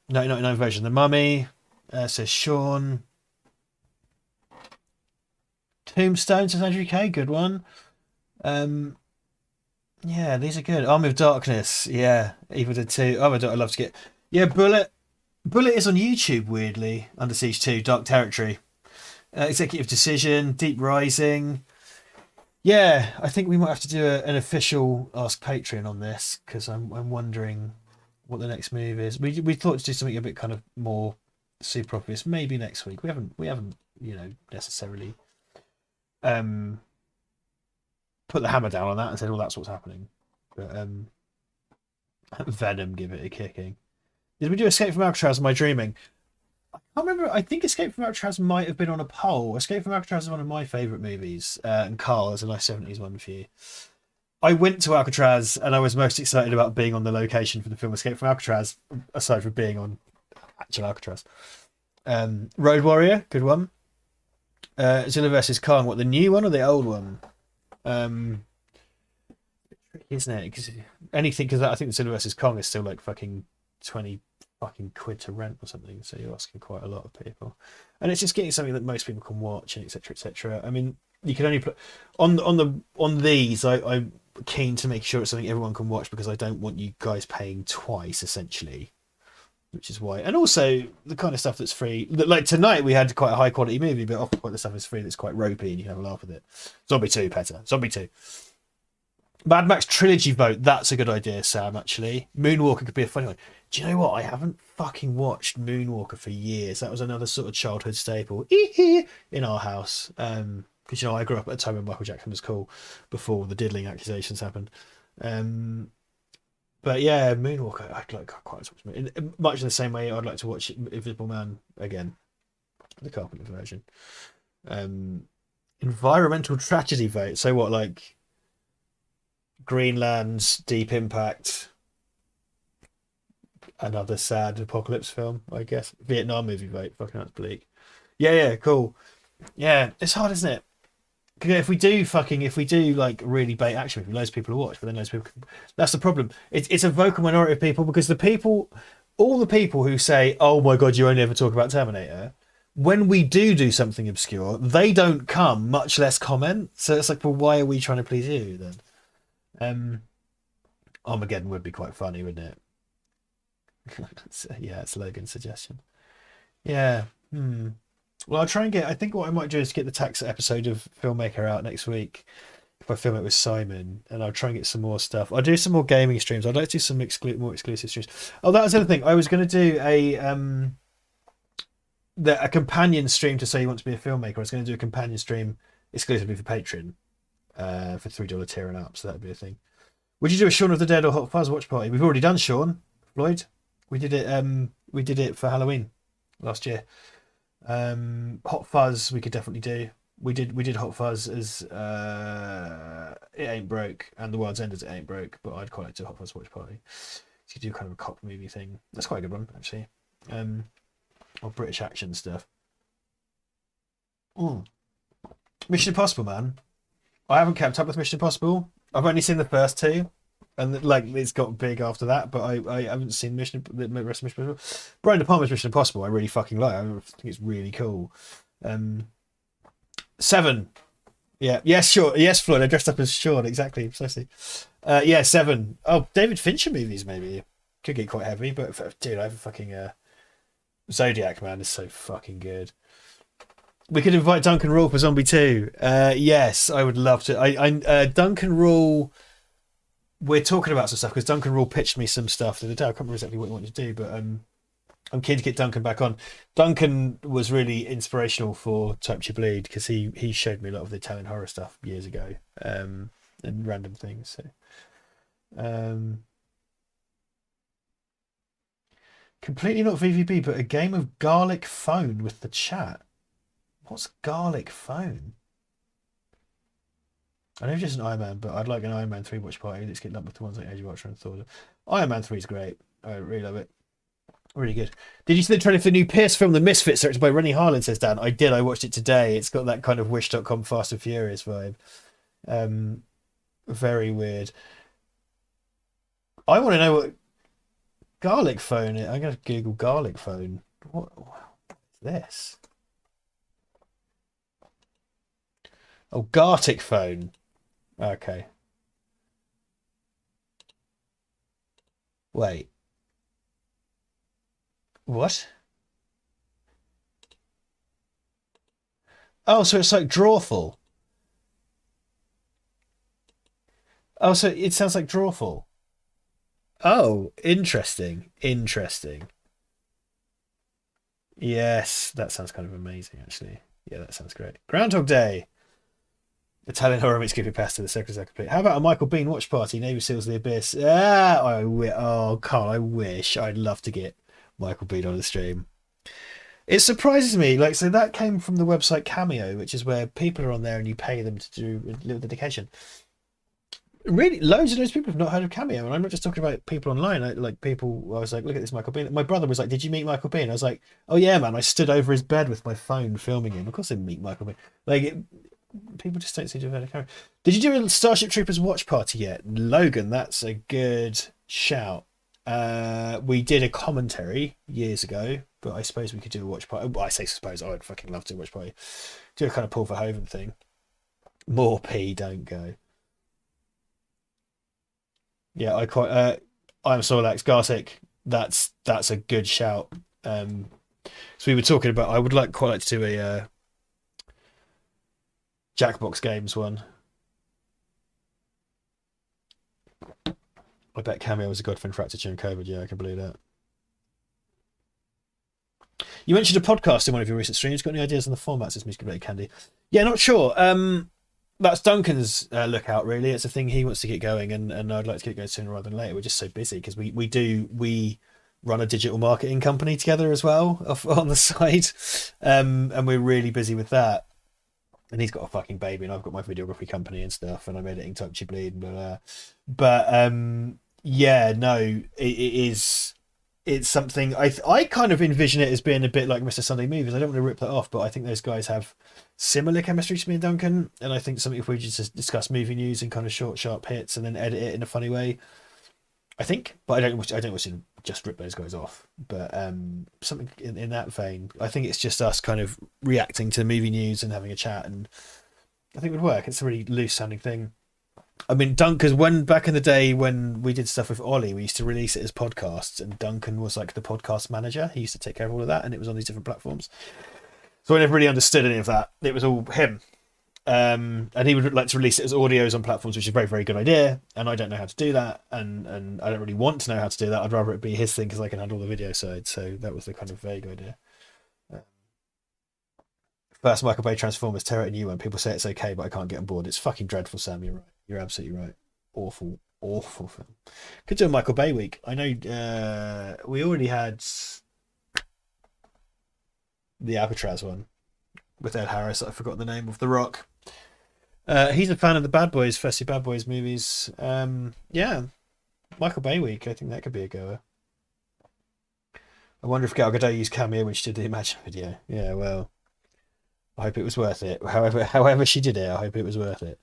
Speaker 1: 1999 version of The Mummy. Says Sean. Tombstone says Andrew K. Good one. Yeah, these are good. Army of Darkness. Yeah, Evil Dead 2. Oh, I'd love to get. Yeah, Bullet. Bullet is on YouTube, weirdly. Under Siege 2, Dark Territory. Executive Decision, Deep Rising. Yeah, I think we might have to do an official Ask Patreon on this, because I'm wondering what the next move is. We thought to do something a bit kind of more super obvious, maybe next week. We haven't necessarily put the hammer down on that and said, well, that's what's happening. But Venom, give it a kicking. Did we do Escape from Alcatraz? Am I dreaming? I can't remember. I think Escape from Alcatraz might have been on a poll. Escape from Alcatraz is one of my favourite movies. And Carl, there's a nice 70s one for you. I went to Alcatraz and I was most excited about being on the location for the film Escape from Alcatraz, aside from being on actual Alcatraz. Road Warrior, good one. Zilla versus Kong, what, the new one or the old one? Isn't it? Because I think the Zilla versus Kong is still like fucking 20 fucking quid to rent or something, so you're asking quite a lot of people, and it's just getting something that most people can watch, and etc. I mean, you can only put on these. I'm keen to make sure it's something everyone can watch, because I don't want you guys paying twice, essentially, which is why. And also the kind of stuff that's free, like tonight we had quite a high quality movie, but often quite the stuff is free that's quite ropey and you can have a laugh with it. Zombie 2, Petter. Zombie 2. Mad Max trilogy vote. That's a good idea, Sam, actually. Moonwalker could be a funny one. Do you know what? I haven't fucking watched Moonwalker for years. That was another sort of childhood staple in our house. Because, I grew up at a time when Michael Jackson was cool, before the diddling accusations happened. But yeah, Moonwalker, I'd like quite to watch. Much in the same way I'd like to watch Invisible Man again. The Carpenter version. Environmental tragedy vote. So what, like Greenland's Deep Impact, another sad apocalypse film, I guess. Vietnam movie vote. Fucking that's bleak. Yeah, cool. Yeah, it's hard, isn't it? If we do like really bait action, loads of people will watch, but then loads of people. That's the problem. It's a vocal minority of people, because all the people who say, "Oh my god, you only ever talk about Terminator," when we do something obscure, they don't come, much less comment. So it's like, well, why are we trying to please you then? Armageddon would be quite funny, wouldn't it? Yeah, it's Logan's suggestion. Yeah. Well, I'll try and I think what I might do is get the tax episode of Filmmaker out next week, if I film it with Simon, and I'll try and get some more stuff. I'll do some more gaming streams. I'd like to do some more exclusive streams. Oh, that was the other thing. I was going to do a companion stream to Say You Want to Be a Filmmaker. I was going to do a companion stream exclusively for Patreon, for $3 tier and up, so that'd be a thing. Would you do a Shaun of the Dead or Hot Fuzz watch party? We've already done Shaun, Floyd. We did it for Halloween last year. Hot Fuzz we could definitely do. We did Hot Fuzz as It Ain't Broke and The World's End as It Ain't Broke, but I'd quite like to do Hot Fuzz watch party. So you do kind of a cop movie thing. That's quite a good one, actually. Or British action stuff. Mission Impossible, man. I haven't kept up with Mission Impossible. I've only seen the first two, and like it's got big after that. But I haven't seen the rest of Mission Impossible. Brian De Palma's Mission Impossible I really fucking like. I think it's really cool. 7. Yeah. Yes, sure. Yes, Floyd. I dressed up as Sean. Exactly. Precisely. 7. Oh, David Fincher movies maybe. Could get quite heavy, but dude, I have a fucking Zodiac, man, is so fucking good. We could invite Duncan Rule for Zombie 2. Yes, I would love to. Duncan Rule, we're talking about some stuff, because Duncan Rule pitched me some stuff the other day. I can't remember exactly what he wanted to do, but I'm keen to get Duncan back on. Duncan was really inspirational for Type You Bleed, because he showed me a lot of the Italian horror stuff years ago, and random things. So, completely not VVP, but a game of Garlic Phone with the chat. What's garlic phone? I know it's just an Iron Man, but I'd like an Iron Man 3 watch party. Let's get lumped with the ones like Age of Ultron and Thor. Iron Man 3 is great. I really love it. Really good. Did you see the trailer for the new Pierce film, The Misfits, directed by Rennie Harlin, says Dan? I did. I watched it today. It's got that kind of Wish.com Fast and Furious vibe. Very weird. I want to know what garlic phone is. I'm going to Google garlic phone. What is this? Oh, Gartic phone. Okay. Wait. What? Oh, so it's like Drawful. Oh, so it sounds like Drawful. Oh, interesting. Interesting. Yes, that sounds kind of amazing, actually. Yeah, that sounds great. Groundhog Day. Italian horror meets creepypasta. The secrets are complete. How about a Michael Bean watch party? Navy Seals the Abyss. Oh, Carl, I wish. I'd love to get Michael Bean on the stream. It surprises me. Like, so that came from the website Cameo, which is where people are on there and you pay them to do a little dedication. Really, loads of those people have not heard of Cameo, and I'm not just talking about people online. Like people, I was like, look at this Michael Bean. My brother was like, did you meet Michael Bean? I was like, oh yeah, man. I stood over his bed with my phone filming him. Of course, I didn't meet Michael Bean. Like, people just don't seem to have heard of Cameo. Did you do a Starship Troopers watch party yet, Logan? That's a good shout. We did a commentary years ago, but I suppose we could do a watch party. Well, I say suppose. I would fucking love to watch party. Do a kind of Paul Verhoeven thing. More P, don't go. Yeah, I quite. I'm Sorlax Gartic. That's a good shout. So we were talking about. I would quite like to do a Jackbox Games one. I bet Cameo was a godfriend for actor during COVID. Yeah, I can believe that. You mentioned a podcast in one of your recent streams. Got any ideas on the formats? As Music Candy. Yeah, not sure. That's Duncan's lookout. Really, it's a thing he wants to get going, and I'd like to get going sooner rather than later. We're just so busy because we run a digital marketing company together as well on the side, and we're really busy with that. And he's got a fucking baby, and I've got my videography company and stuff, and I'm editing Touchy Bleed, but yeah, no, it is. It's something I kind of envision it as being a bit like Mr. Sunday Movies. I don't want to rip that off, but I think those guys have similar chemistry to me and Duncan. And I think something if we just discuss movie news and kind of short, sharp hits and then edit it in a funny way. I think, but I don't wish to just rip those guys off. But something in that vein. I think it's just us kind of reacting to movie news and having a chat, and I think it would work. It's a really loose sounding thing. I mean, because when back in the day when we did stuff with Ollie, we used to release it as podcasts, and Duncan was like the podcast manager. He used to take care of all of that, and it was on these different platforms. So I never really understood any of that. It was all him. And he would like to release it as audios on platforms, which is a very, very good idea. And I don't know how to do that, and I don't really want to know how to do that. I'd rather it be his thing because I can handle the video side. So that was the kind of vague idea. First Michael Bay Transformers, tear it a new one. People say it's okay, but I can't get on board. It's fucking dreadful, Sam. You're right. You're absolutely right. Awful, awful film. Could do a Michael Bay week. I know we already had the Alcatraz one with Ed Harris. I've forgotten the name of The Rock. He's a fan of the Bad Boys, first two Bad Boys movies. Yeah, Michael Bay week. I think that could be a goer. I wonder if Gal Gadot used Cameo when she did the Imagine video. Yeah, well, I hope it was worth it. However she did it, I hope it was worth it.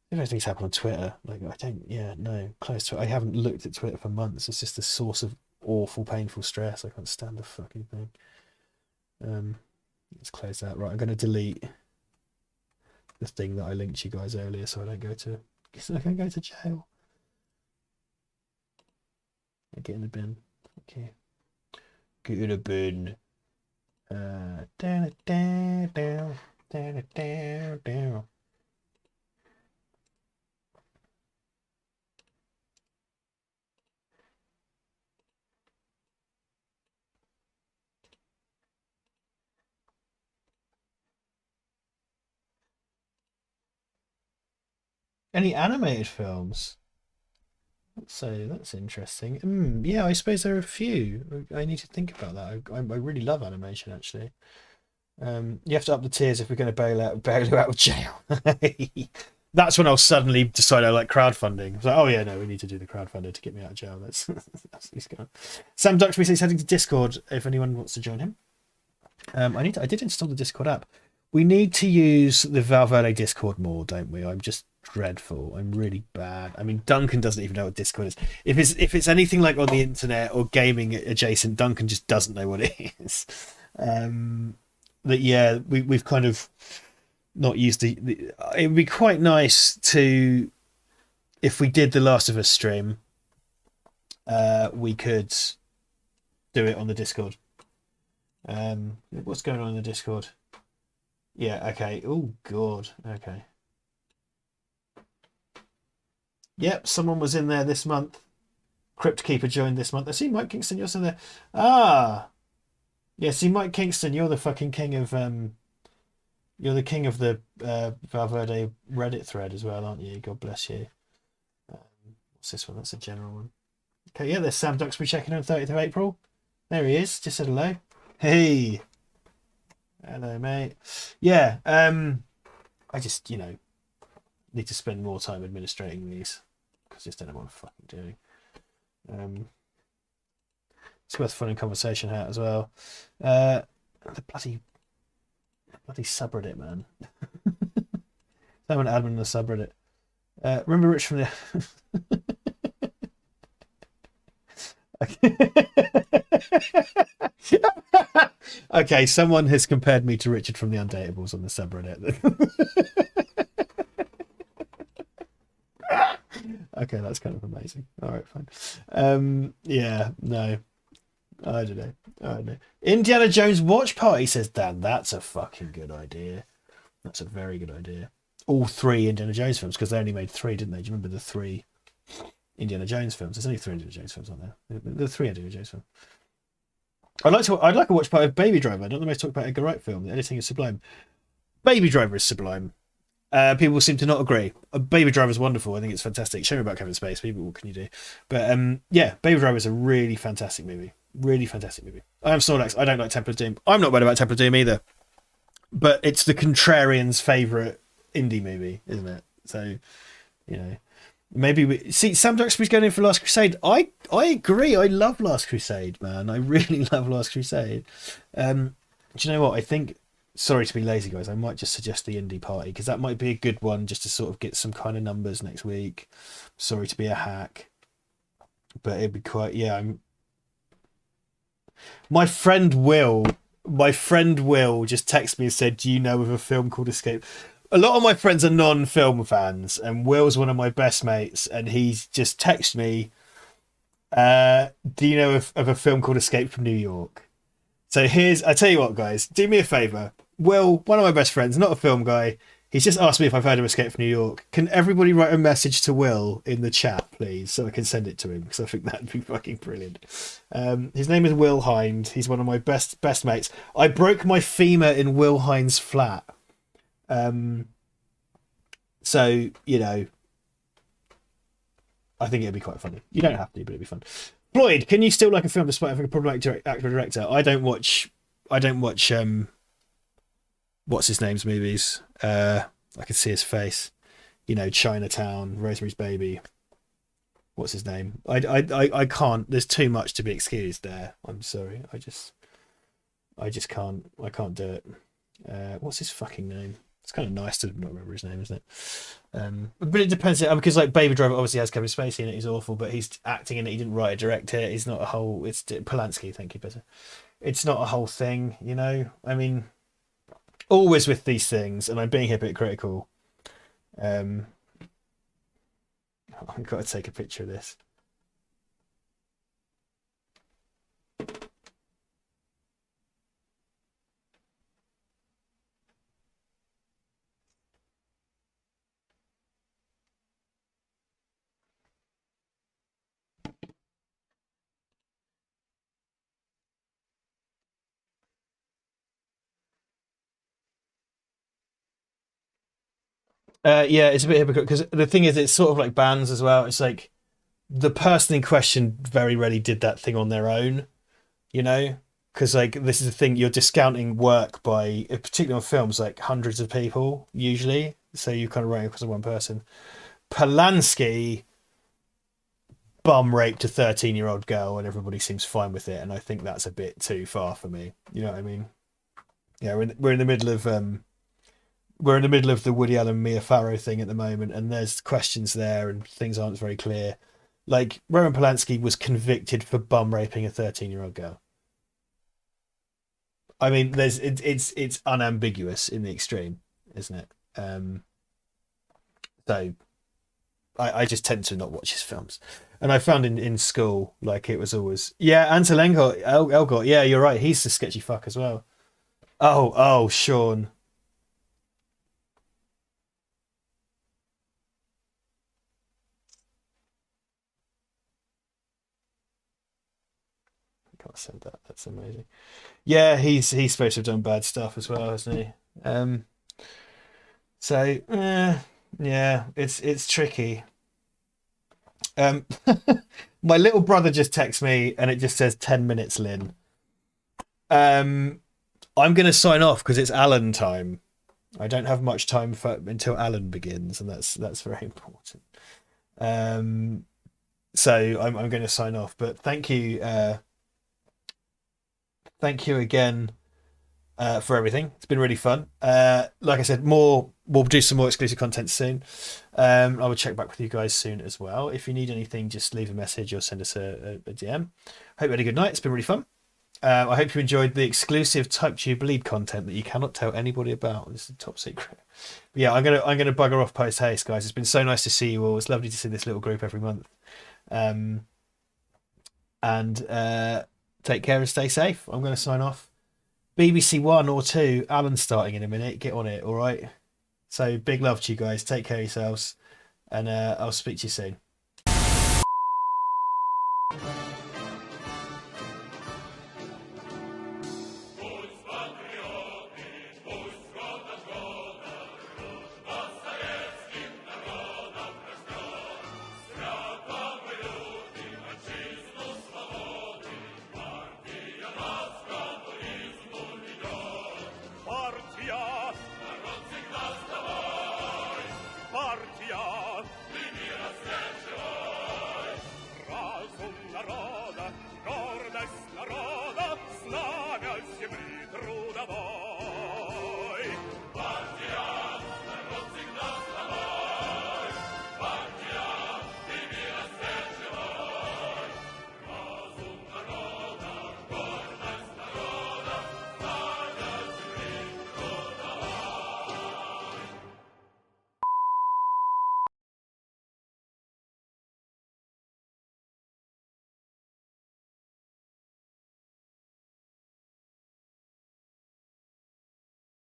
Speaker 1: I don't know if things happen on Twitter. Like I don't. Yeah, no. Close to. I haven't looked at Twitter for months. It's just a source of awful, painful stress. I can't stand the fucking thing. Let's close that. Right, I'm going to delete the thing that I linked you guys earlier, so I don't go to. So I can go to jail. Get in the bin. Okay. Get in the bin. Down, down, down, down, down, down. Any animated films? Let's say that's interesting. Yeah, I suppose there are a few. I need to think about that. I really love animation, actually. You have to up the tiers if we're going to bail you out of jail. That's when I'll suddenly decide I like crowdfunding. It's like, oh yeah, no, we need to do the crowdfunder to get me out of jail. That's he's gone. Sam Duxbury says he's heading to Discord if anyone wants to join him. I did install the Discord app. We need to use the Val Verde Discord more, don't we? I'm just dreadful. I'm really bad. I mean, Duncan doesn't even know what Discord is. If it's anything like on the internet or gaming adjacent, Duncan just doesn't know what it is. That yeah, we've kind of not used the. It would be quite nice to, if we did the Last of Us stream, we could do it on the Discord. What's going on in the Discord? Yeah, okay. Oh god. Okay. Yep, someone was in there this month. Crypt Keeper joined this month. I see Mike Kingston, you're still there. Ah. Yeah, see Mike Kingston, you're the fucking king of you're the king of the Val Verde Reddit thread as well, aren't you? God bless you. What's this one? That's a general one. Okay, yeah, there's Sam Duxbury checking on 30th of April. There he is. Just said hello. Hey. Hello, mate. Yeah, I just, need to spend more time administrating these because I just don't know what I'm fucking doing. It's worth fun in conversation hat as well. The bloody subreddit, man. Someone admin the subreddit. Remember Rich from the. Okay, someone has compared me to Richard from the Undateables on the subreddit. Okay, that's kind of amazing. All right, fine. Yeah, no. I don't know. Indiana Jones watch party, says Dan. That's a fucking good idea. That's a very good idea. All 3 Indiana Jones films, because they only made 3, didn't they? Do you remember the 3 Indiana Jones films? There's only 3 Indiana Jones films on there. The 3 Indiana Jones films. I'd like a watch party of Baby Driver. I don't know if I talk about Edgar Wright film. The editing is sublime. Baby Driver is sublime. People seem to not agree. Baby Driver is wonderful. I think it's fantastic. Show me about Kevin Spacey. People, what can you do? But yeah, Baby Driver is a really fantastic movie. Really fantastic movie. I am Snorlax. I don't like Temple of Doom. I'm not bad about Temple of Doom either. But it's the contrarian's favourite indie movie, isn't it? So, maybe we see Sam Duxbury's going in for Last Crusade. I agree. I love Last Crusade, man. I really love Last Crusade. Do you know what? I think, sorry to be lazy, guys, I might just suggest the indie party because that might be a good one just to sort of get some kind of numbers next week. Sorry to be a hack, but it'd be quite. Yeah, My friend Will just texted me and said, "Do you know of a film called Escape?" A lot of my friends are non-film fans, and Will's one of my best mates, and he's just texted me, "Do you know of a film called Escape from New York?" So I tell you what, guys, do me a favour. Will, one of my best friends, not a film guy, he's just asked me if I've heard of Escape from New York. Can everybody write a message to Will in the chat, please, so I can send it to him, because I think that'd be fucking brilliant. His name is Will Hind. He's one of my best mates. I broke my femur in Will Hind's flat. So, I think it'd be quite funny. You don't have to, but it'd be fun. Floyd, can you still like a film despite having a problematic actor or director? I don't watch what's his name's movies. I can see his face. Chinatown, Rosemary's Baby. What's his name? I can't. There's too much to be excused there. I'm sorry. I just can't. I can't do it. What's his fucking name? It's kind of nice to not remember his name, isn't it? But it depends, because like Baby Driver obviously has Kevin Spacey in it. He's awful, but he's acting in it. He didn't write or direct it. He's not a whole. It's Polanski. Thank you, better. It's not a whole thing, I mean, always with these things, and I'm being hypocritical. I've got to take a picture of this. Yeah, it's a bit hypocritical because the thing is, it's sort of like bands as well. It's like the person in question very rarely did that thing on their own, because because like this is the thing, you're discounting work by, particularly on films, like hundreds of people usually, so you kind of writing because of one person. Polanski bum raped a 13-year-old girl and everybody seems fine with it, and I think that's a bit too far for me, you know what I mean? Yeah, we're in the middle of we're in the middle of the Woody Allen Mia Farrow thing at the moment, and there's questions there and things aren't very clear. Like Roman Polanski was convicted for bum raping a 13-year-old girl. I mean, it's unambiguous in the extreme, isn't it? So I just tend to not watch his films. And I found in school, like it was always, yeah, Ansel Elgort, yeah, you're right, he's the sketchy fuck as well. Oh, Sean. I can't say that. That's amazing. Yeah, he's supposed to have done bad stuff as well, hasn't he? So yeah, it's tricky. Um, my little brother just texts me and it just says 10 minutes, Lynn. Um, I'm gonna sign off because it's Alan time. I don't have much time until Alan begins, and that's very important. Um, so I'm going to sign off. But thank you again for everything. It's been really fun. Like I said, we'll do some more exclusive content soon. I will check back with you guys soon as well. If you need anything, just leave a message or send us a DM. Hope you had a good night. It's been really fun. I hope you enjoyed the exclusive TypeTube lead content that you cannot tell anybody about. This is top secret. But yeah, I'm gonna bugger off post haste, guys. It's been so nice to see you all. It's lovely to see this little group every month. Um, and take care and stay safe. I'm gonna sign off. BBC One or Two, Alan's starting in a minute. Get on it, all right? So big love to you guys. Take care of yourselves, and I'll speak to you soon.